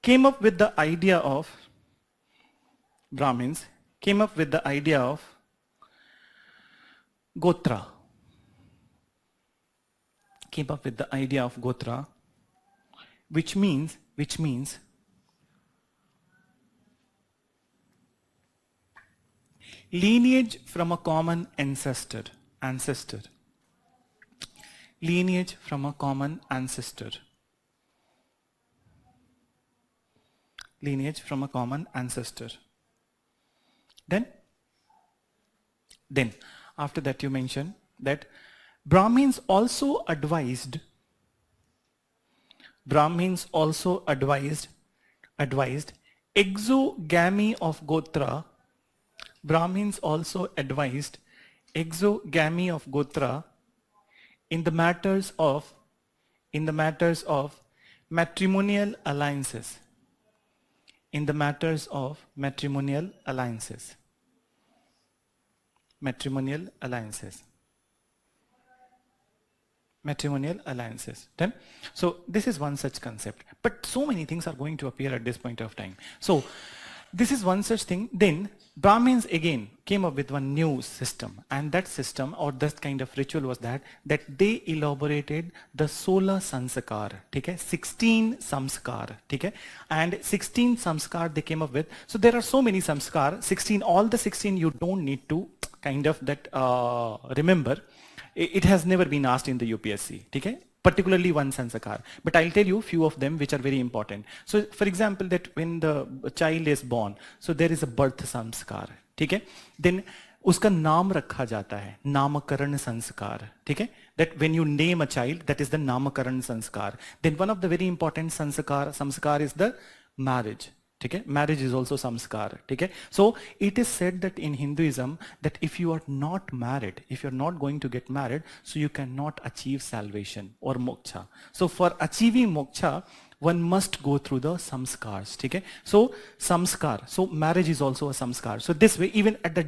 came up with the idea of Gotra. Which means lineage from a common ancestor. Lineage from a common ancestor. Lineage from a common ancestor. Then after that you mention that Brahmins also advised exogamy of Gotra. Brahmins also advised exogamy of Gotra in the matters of matrimonial alliances. Matrimonial alliances. Then, so this is one such concept. But so many things are going to appear at this point of time. So this is one such thing. Then Brahmins again came up with one new system, and that system or that kind of ritual was that they elaborated the 16 sanskar, okay? 16 samskar, okay? And 16 samskar they came up with. So there are so many samskar, 16, all the 16 you don't need to kind of that remember. It has never been asked in the UPSC, okay? Particularly one sanskar. But I'll tell you few of them which are very important. So for example, that when the child is born, so there is a birth samskar, okay? Then uska naam rakha jata hai, namakaran sanskar, okay? That when you name a child, that is the namakaran sanskar. Then one of the very important samskar is the marriage. Okay? Marriage is also samskar. Okay? So it is said that in Hinduism that if you are not married, if you're not going to get married, so you cannot achieve salvation or moksha. So for achieving moksha, one must go through the samskars. Okay? So samskar. So marriage is also a samskar. So this way, even at the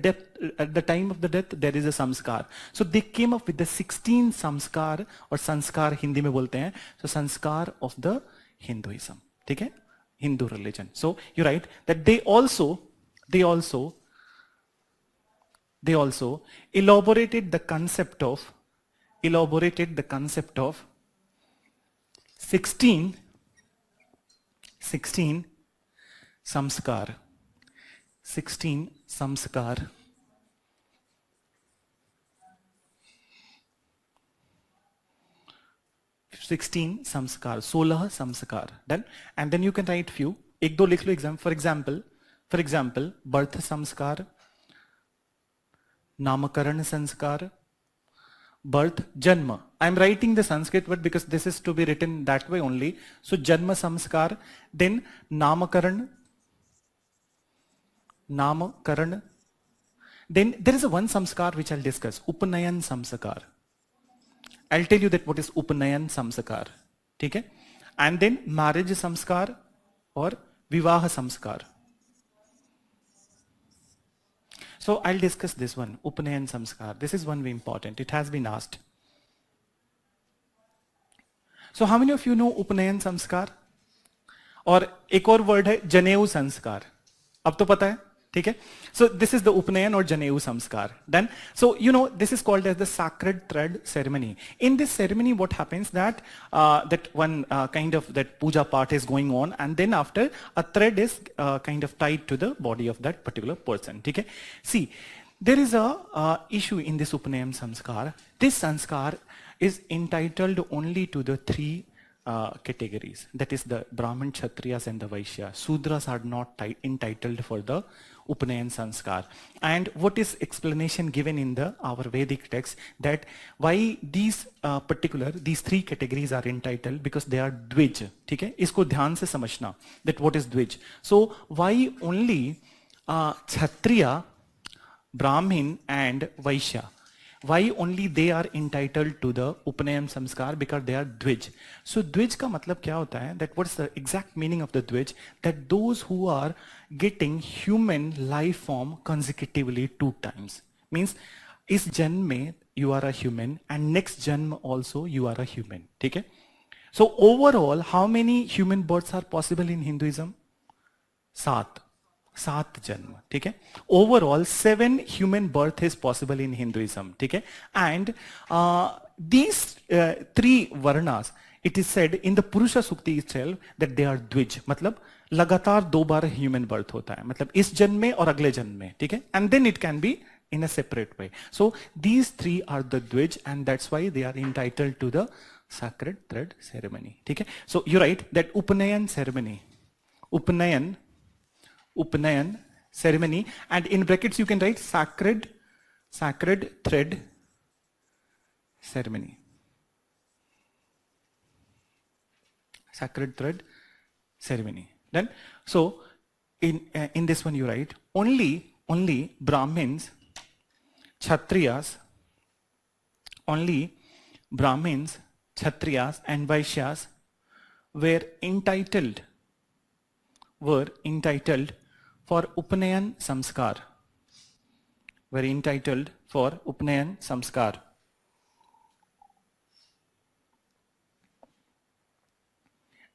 time of the death, there is a samskar. So they came up with the 16 samskar or sanskar Hindi mein bolte hain. So sanskar of the Hinduism. Okay? Hindu religion. So you're right that they also elaborated the concept of 16 samskar. 16 samskar. (16 samskar, 16 samskar. Done. And then you can write few. एक दो लिख लो exam. For example, birth samskar, namakaran sanskar, birth, janma. I am writing the Sanskrit word because this is to be written that way only. So janma samskar, then namakaran. Then there is a one samskar which I'll discuss, upanayan samskar. I'll tell you that what is upanayan samskar. Okay? And then marriage samskar or vivaha samskar. So I'll discuss this one, upanayan samskar. This is one very important. It has been asked. So how many of you know upanayan samskar? और एक और word है जनेऊ संस्कार. अब तो पता है, ठीक है? So this is the upanayan or janeyu samskar. Then, so you know, this is called as the sacred thread ceremony. In this ceremony, what happens that that one kind of that puja part is going on, and then after a thread is kind of tied to the body of that particular person. Okay? See, there is a issue in this upanayan samskar. This samskar is entitled only to the three categories. That is the Brahmin, Kshatriyas and the Vaishyas. Sudras are not entitled for the Upanayan Sanskar. And what is explanation given in our Vedic text that why these these three categories are entitled, because they are Dvij. ठीक है? इसको ध्यान से समझना that what is Dvij. So why only Kshatriya, Brahmin and Vaishya. Why only they are entitled to the Upanayan Samskar? Because they are Dvij. So Dvij का मतलब क्या होता है? That what's the exact meaning of the Dvij? That those who are getting human life form consecutively 2 times. Means इस जन्म में you are a human and next जन्म also you are a human. ठीक है? So overall, how many human births are possible in Hinduism? 7 जन्म. ठीक है? Overall 7 human birth is possible in Hinduism. ठीक है? And these 3 varnas, it is said in the Purusha Sukti itself that they are Dvij. मतलब लगातार 2 बार human birth होता है. मतलब इस जन्म में और अगले जन्म में. ठीक है? And then it can be in a separate way. So these 3 are the Dvij and that's why they are entitled to the sacred thread ceremony. ठीक है? So you write that Upanayan ceremony. Upanayan ceremony, and in brackets you can write sacred thread ceremony. Sacred thread ceremony. Then, so in this one you write only Brahmins, Kshatriyas, only Brahmins, Kshatriyas and Vaishyas were entitled for Upanayan Samskar. Were entitled for Upanayan Samskar.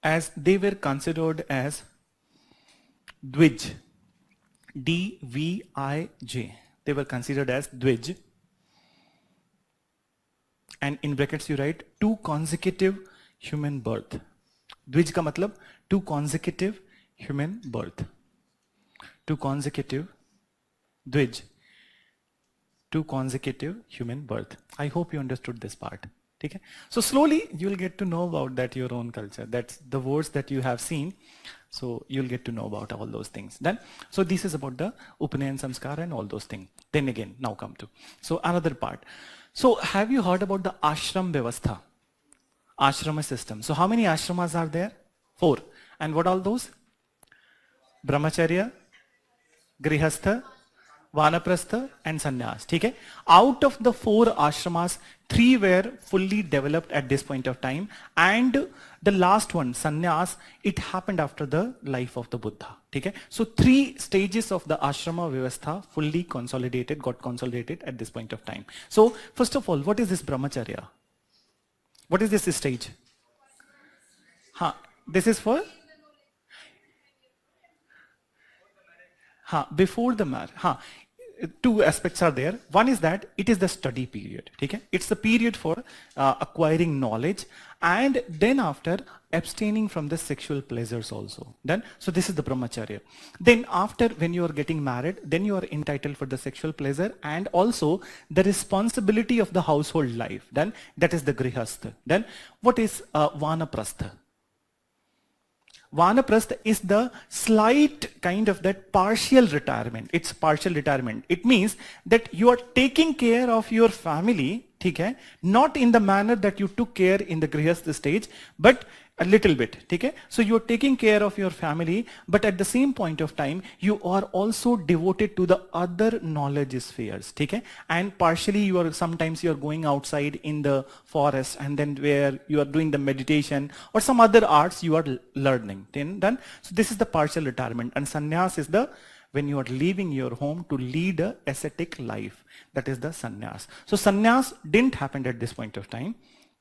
As they were considered as Dvij. D-V-I-J. They were considered as Dvij. And in brackets you write 2 consecutive human birth. Dvij का मतलब 2 consecutive human birth. 2 consecutive Dvij. 2 consecutive human birth. I hope you understood this part. Okay? So slowly you will get to know about that your own culture. That's the words that you have seen. So you'll get to know about all those things. Then, so this is about the Upanayan Samskar and all those things. Then again, now come to. So another part. So have you heard about the ashram vyavastha? Ashrama system. So how many ashramas are there? 4. And what are those? Brahmacharya, Grihastha, Vanaprastha and Sannyas. Okay? Out of the 4 ashramas, 3 were fully developed at this point of time, and the last one, Sannyas, it happened after the life of the Buddha. Okay? So 3 stages of the ashrama vyavastha fully consolidated, got consolidated at this point of time. So first of all, what is this Brahmacharya? What is this stage? This is for? Before the marriage. 2 aspects are there. One is that it is the study period. Okay? It's the period for acquiring knowledge, and then after abstaining from the sexual pleasures also. Then, so this is the Brahmacharya. Then after, when you are getting married, then you are entitled for the sexual pleasure and also the responsibility of the household life. Then that is the Grihastha. Then what is Vanaprastha? Vanaprastha is the slight kind of that partial retirement. It's partial retirement. It means that you are taking care of your family, okay? Not in the manner that you took care in the Grihastha stage, but a little bit. Okay? So you are taking care of your family, but at the same point of time, you are also devoted to the other knowledge spheres. Okay? And partially you are, sometimes you are going outside in the forest, and then where you are doing the meditation or some other arts you are learning. Then, so this is the partial retirement, and sannyas is the when you are leaving your home to lead a ascetic life. That is the sannyas. So sannyas didn't happen at this point of time.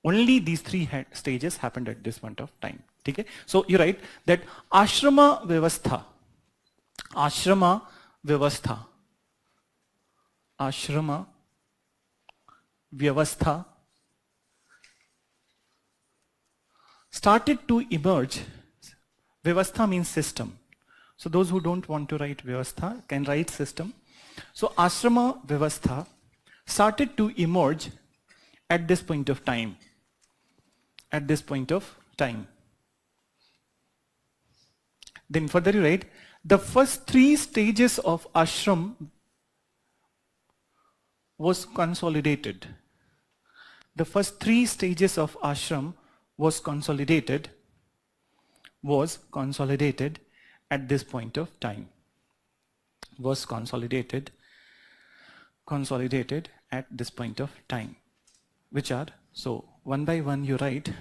Only these 3 stages happened at this point of time. Okay? So you write that ashrama vyavastha started to emerge. Vyavastha means system. So those who don't want to write vyavastha can write system. So ashrama vyavastha started to emerge at this point of time. At this point of time. Then further you write, the first 3 stages of ashram was consolidated. The first 3 stages of ashram was consolidated at this point of time. Was consolidated consolidated at this point of time, which are, so one by one you write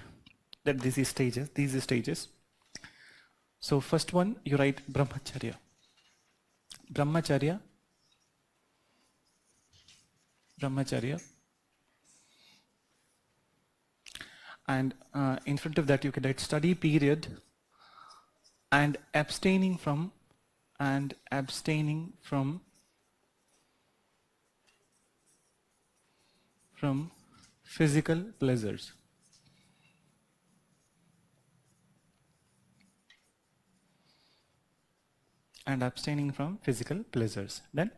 that these stages. So first one you write brahmacharya. And in front of that you can write study period and abstaining from physical pleasures. And abstaining from physical pleasures. Then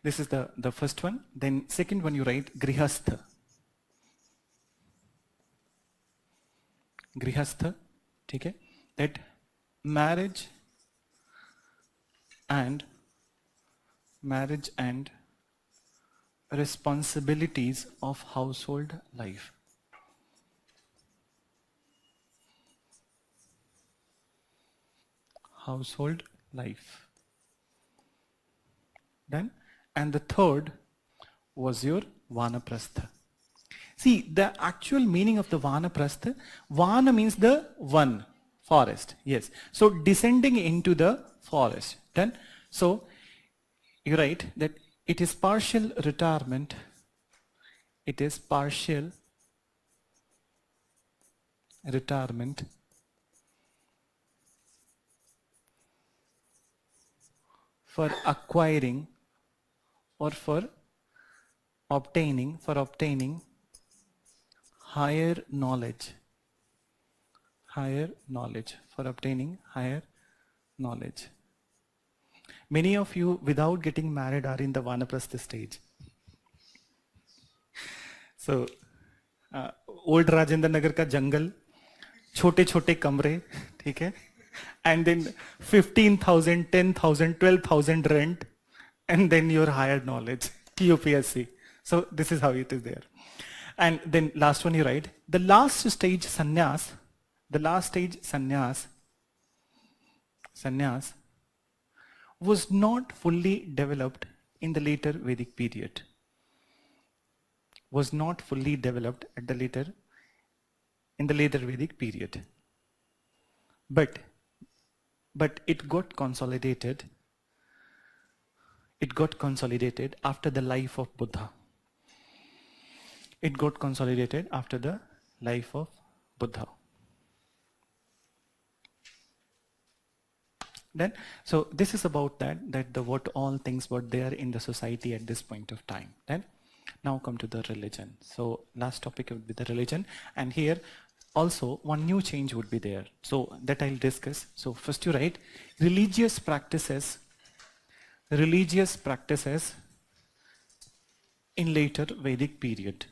this is the first one. Then second one you write grihastha. Okay? That marriage and responsibilities of household life. Then, and the third was your vanaprastha. See, the actual meaning of the vanaprastha, vana means the one, forest, yes. So descending into the forest. Then, so you write that it is partial retirement, for acquiring or for obtaining higher knowledge. Many of you without getting married are in the vanaprastha stage. So old Rajendra Nagar का जंगल, छोटे छोटे कमरे, ठीक है, and then 15,000, 10,000, 12,000 rent, and then your higher knowledge, UPSC. So this is how it is there. And then last one you write, the last stage sannyas was not fully developed in the later Vedic period. In the later Vedic period. But it got consolidated after the life of Buddha. Then, so this is about that the what all things were there in the society at this point of time. Then, now come to the religion. So last topic would be the religion, and here also one new change would be there. So that I'll discuss. So first you write religious practices in later Vedic period.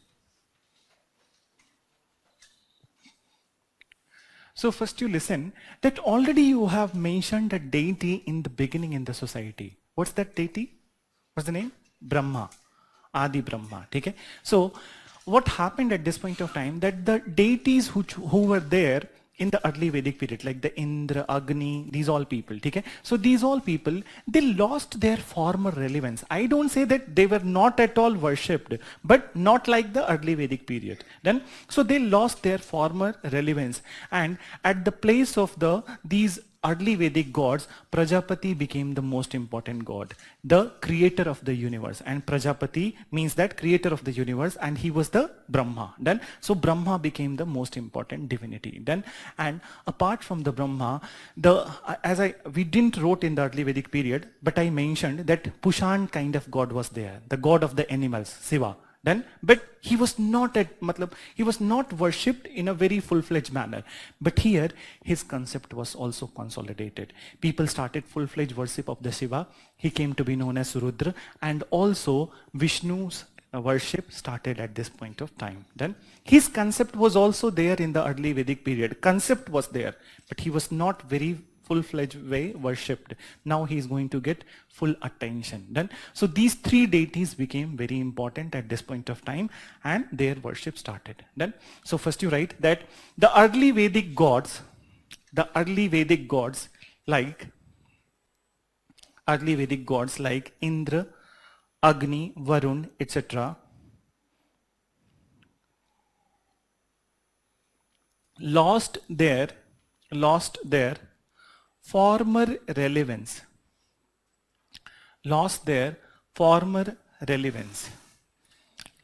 So first you listen that already you have mentioned a deity in the beginning in the society. What's that deity? What's the name? Brahma. Adi Brahma. Okay? So what happened at this point of time, that the deities who were there in the early Vedic period, like the Indra, Agni, these all people, okay? So these all people, they lost their former relevance. I don't say that they were not at all worshipped, but not like the early Vedic period. Then, so they lost their former relevance, and at the place of these early Vedic gods, Prajapati became the most important god, the creator of the universe. And Prajapati means that creator of the universe, and he was the Brahma. Then, so Brahma became the most important divinity. Then, and apart from the Brahma, we didn't wrote in the early Vedic period, but I mentioned that Pushan kind of god was there, the god of the animals, Shiva. Then, but he was not worshipped in a very full-fledged manner. But here, his concept was also consolidated. People started full-fledged worship of the Shiva. He came to be known as Rudra, and also Vishnu's worship started at this point of time. Then, his concept was also there in the early Vedic period. Concept was there, but he was not very full-fledged way worshipped. Now he is going to get full attention. Then, so these three deities became very important at this point of time, and their worship started. Then, so first you write that the early Vedic gods like Indra, Agni, Varun, etc. lost their former relevance. Lost their former relevance.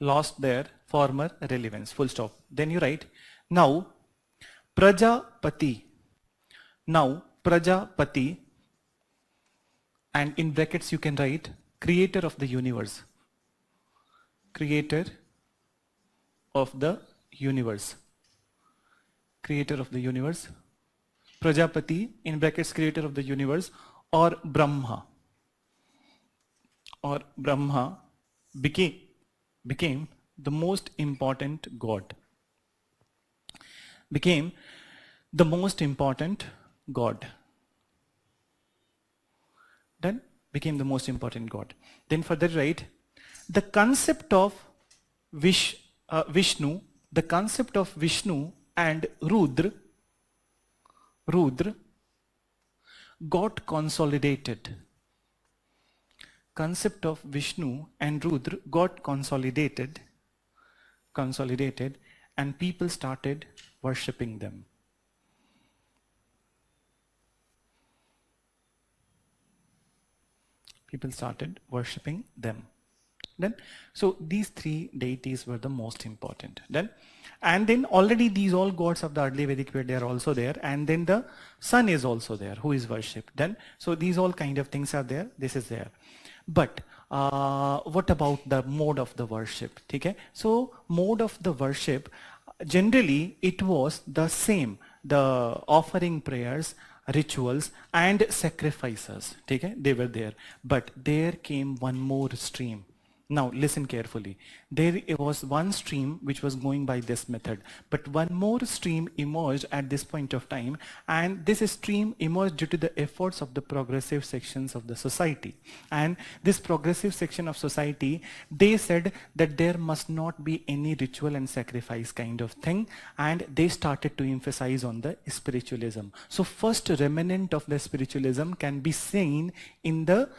Lost their former relevance. Full stop. Then you write, now Prajapati. Now Prajapati, and in brackets you can write creator of the universe. Creator of the universe. Creator of the universe. Prajapati, in brackets creator of the universe, or Brahma became the most important god. Became the most important god. Then became the most important god. Then further write, the concept of Vishnu, the concept of Vishnu and Rudra got consolidated. Concept of Vishnu and Rudra got consolidated, and people started worshipping them. People started worshipping them. Then, so these three deities were the most important. And then already these all gods of the early Vedic period, they are also there. And then the sun is also there, who is worshipped. Then, so these all kind of things are there. This is there. But what about the mode of the worship? Okay? So mode of the worship, generally it was the same. The offering prayers, rituals and sacrifices. Okay? They were there. But there came one more stream. Now listen carefully. There was one stream which was going by this method, but one more stream emerged at this point of time, and this stream emerged due to the efforts of the progressive sections of the society. And this progressive section of society, they said that there must not be any ritual and sacrifice kind of thing, and they started to emphasize on the spiritualism. So first remnant of the spiritualism can be seen in the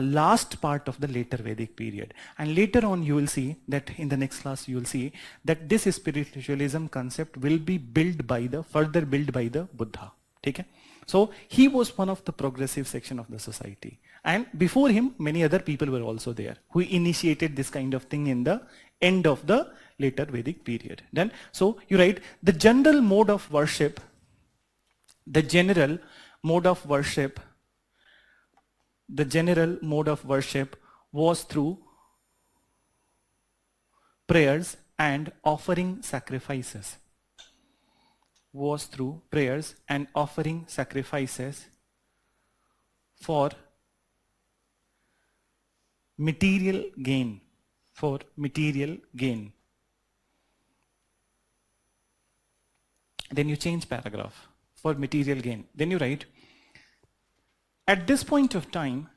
last part of the later Vedic period. And later on you will see that in the next class you will see that this spiritualism concept will be further built by the Buddha. Okay? So he was one of the progressive section of the society. And before him, many other people were also there who initiated this kind of thing in the end of the later Vedic period. Then, so you write the general mode of worship, was through prayers and offering sacrifices. For material gain. Then you change paragraph. For material gain. Then you write, at this point of time,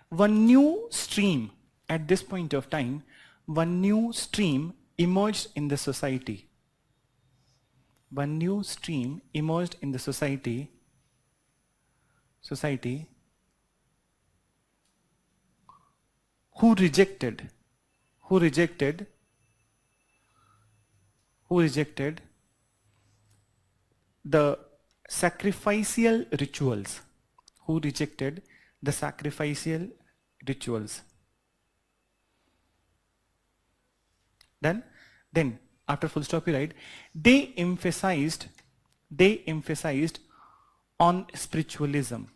one new stream emerged in the society. Who rejected the sacrificial rituals. Then after full stop you write, they emphasized on spiritualism.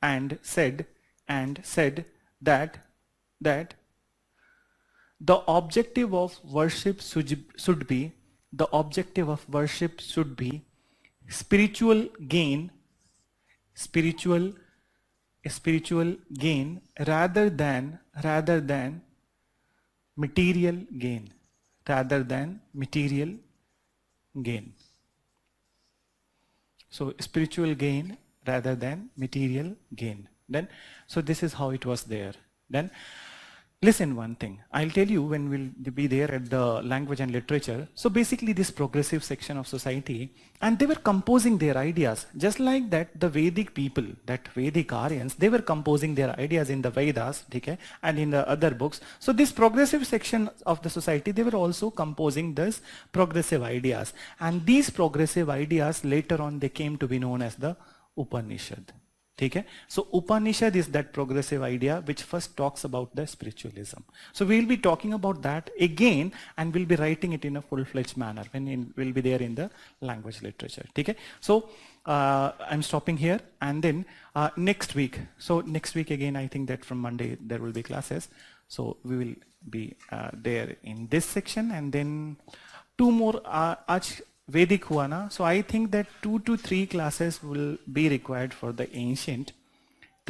And said that the objective of worship should be spiritual gain rather than material gain. So spiritual gain rather than material gain. Then, so this is how it was there. Then Listen one thing, I'll tell you when we'll be there at the language and literature. So basically this progressive section of society, and they were composing their ideas just like that the Vedic people, that Vedic Aryans, they were composing their ideas in the Vedas, okay, and in the other books. So this progressive section of the society, they were also composing this progressive ideas. And these progressive ideas later on they came to be known as the Upanishad. ठीक है, so Upanishad is that progressive idea which first talks about the spiritualism. So we'll be talking about that again, and we'll be writing it in a full-fledged manner when we'll be there in the language literature. ठीक है, so I'm stopping here, and then next week. So next week again, I think that from Monday there will be classes. So we will be there in this section, and then two more. आज Vedic हुआ ना, so I think that 2 to 3 classes will be required for the ancient.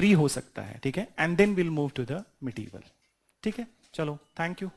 3 हो सकता है, ठीक है, and then we'll move to the medieval. ठीक है, चलो, thank you.